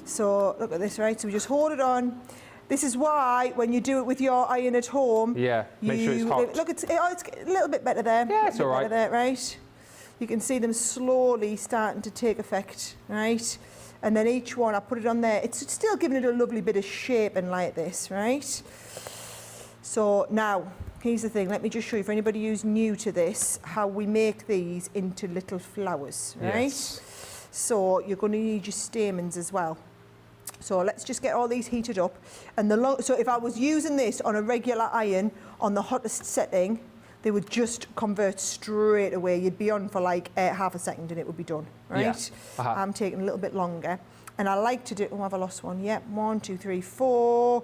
So look at this, right? So we just hold it on. This is why when you do it with your iron at home, make sure it's hot. Look, it's a little bit better there. Yeah, it's all right. There, right? You can see them slowly starting to take effect, right? And then each one, I put it on there. It's still giving it a lovely bit of shape and like this, right? So now, here's the thing. Let me just show you, for anybody who's new to this, how we make these into little flowers, right? Yes. So you're going to need your stamens as well. So let's just get all these heated up. And so if I was using this on a regular iron on the hottest setting, they would just convert straight away. You'd be on for like half a second and it would be done, right? Yeah. I'm taking a little bit longer. And I like to do, oh, have I lost one? Yep, 1, 2, 3, 4.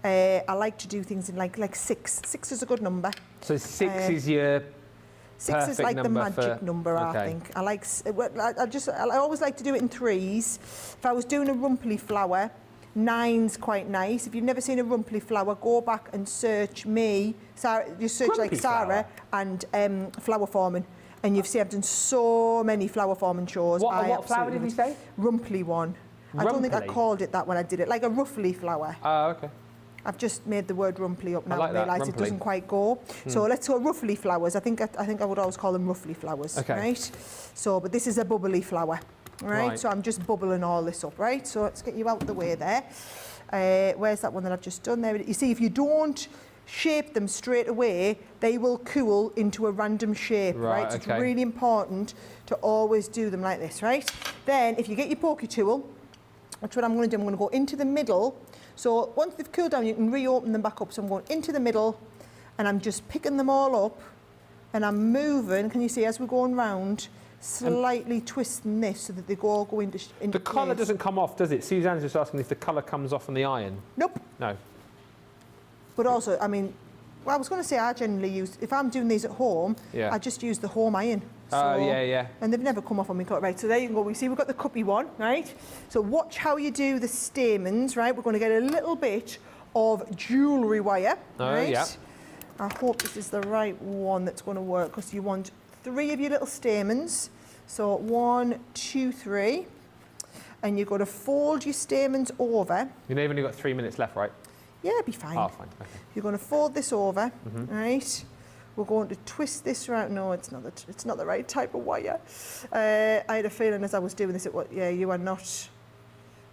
I like to do things in like 6. 6 is a good number. So 6 is your 6 is like the magic number, I think. I always like to do it in 3s. If I was doing a rumply flower, 9's quite nice. If you've never seen a rumply flower, go back and search me. Sarah, just search Rumply like Sarah and flower forming. And you've seen I've done so many flower forming shows. What flower did you say? Rumply one. I don't think I called it that when I did it. Like a ruffly flower. Oh, okay. I've just made the word rumply up now like and realised it doesn't quite go. So let's go ruffly flowers. I think I would always call them ruffly flowers, right? So, but this is a bubbly flower, right? So I'm just bubbling all this up, right? So let's get you out the way there. Where's that one that I've just done there? You see, if you don't shape them straight away, they will cool into a random shape, right? So it's really important to always do them like this, right? Then if you get your pokey tool, that's what I'm going to do. I'm going to go into the middle. So once they've cooled down, you can reopen them back up. So I'm going into the middle and I'm just picking them all up and I'm moving. Can you see as we're going round, slightly twisting this so that they all go into The colour doesn't come off, does it? Suzanne's just asking if the colour comes off on the iron. Nope. No. But also, I mean, well, I was going to say I generally use, if I'm doing these at home, I just use the home iron. Oh, So, yeah. And they've never come off on me. Right, so there you go. We see we've got the cuppy one, right? So watch how you do the stamens, right? We're going to get a little bit of jewellery wire, right? Yeah. I hope this is the right one that's going to work because you want 3 of your little stamens. So 1, 2, 3. And you're going to fold your stamens over. You've only got 3 minutes left, right? Yeah, it'll be fine. Oh, fine. Okay. You're going to fold this over, right? We're going to twist this around. No, it's not the right type of wire. I had a feeling as I was doing this, you are not.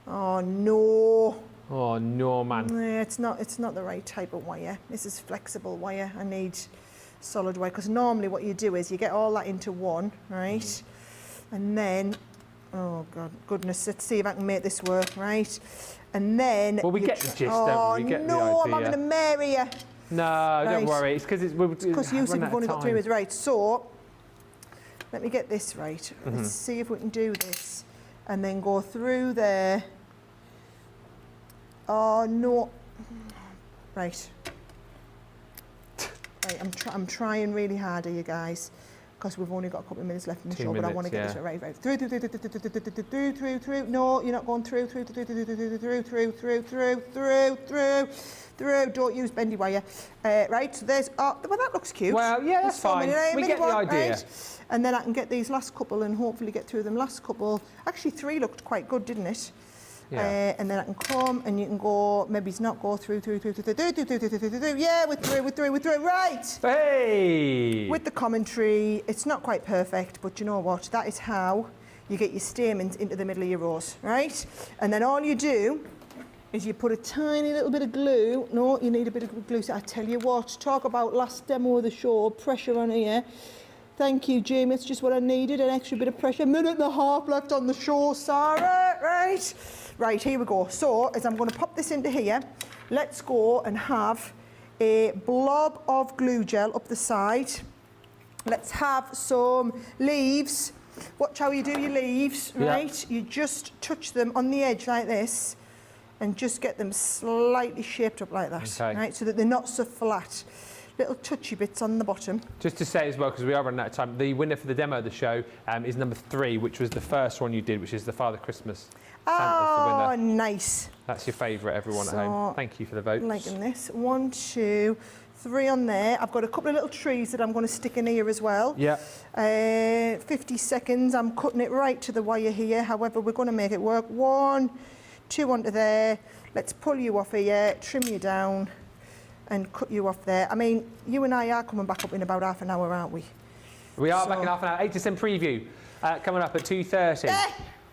Oh no. Oh no, man. Yeah, it's not the right type of wire. This is flexible wire. I need solid wire because normally what you do is you get all that into one, right? And then, oh God, goodness, let's see if I can make this work, right? And then. Well, we get the gist, don't we? We get the idea. I'm having a Mary. No, don't worry. It's because you said we've only got 3 minutes. Right, so let me get this right. Let's see if we can do this. And then go through there. Oh, no. Right. I'm trying really hard here, you guys, because we've only got a couple of minutes left in the show, but I want to get this right. Through. No, you're not going through. Don't use bendy wire. Right, so there's, well, that looks cute. Well, yeah, that's fine. We get the idea. Right? And then I can get these last couple and hopefully get through them last couple. Actually, 3 looked quite good, didn't it? Yeah. And then I can come and you can go, maybe it's not go through. Yeah, we're through, right. Hey! With the commentary, it's not quite perfect, but you know what? That is how you get your stamens into the middle of your rose, right? And then all you do is you put a tiny little bit of glue. No, you need a bit of glue. So I tell you what, talk about last demo of the show, pressure on here. Thank you, Jamie. It's just what I needed, an extra bit of pressure. 1.5 minutes left on the show, Sarah, right? Right, here we go. So, as I'm going to pop this into here, let's go and have a blob of glue gel up the side. Let's have some leaves. Watch how you do your leaves, right? You just touch them on the edge like this and just get them slightly shaped up like that, right? So that they're not so flat. Little touchy bits on the bottom. Just to say as well, because we are running out of time, the winner for the demo of the show is number 3, which was the first one you did, which is the Father Christmas. Oh, nice. That's your favourite, everyone at home. Thank you for the votes. Liking this. 1, 2, 3 on there. I've got a couple of little trees that I'm going to stick in here as well. Yeah. 50 seconds. I'm cutting it right to the wire here. However, we're going to make it work. 1, 2 onto there. Let's pull you off here, trim you down and cut you off there. I mean, you and I are coming back up in about half an hour, aren't we? We are back in half an hour. 8 preview coming up at 2:30. There!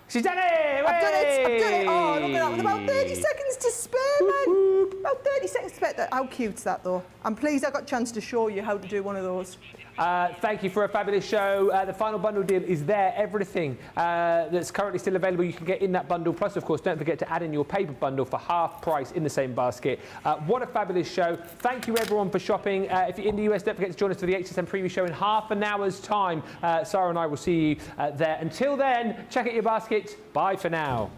She's done it! I've done it! I've done it! Oh, look at that. With about Way! 30 seconds to spare, man. About 30 seconds to spare. How cute's that, though? I'm pleased I got a chance to show you how to do one of those. Thank you for a fabulous show. The final bundle deal is there. Everything that's currently still available, you can get in that bundle. Plus, of course, don't forget to add in your paper bundle for half price in the same basket. What a fabulous show. Thank you, everyone, for shopping. If you're in the US, don't forget to join us for the HSN preview show in half an hour's time. Sarah and I will see you there. Until then, check out your basket. Bye for now.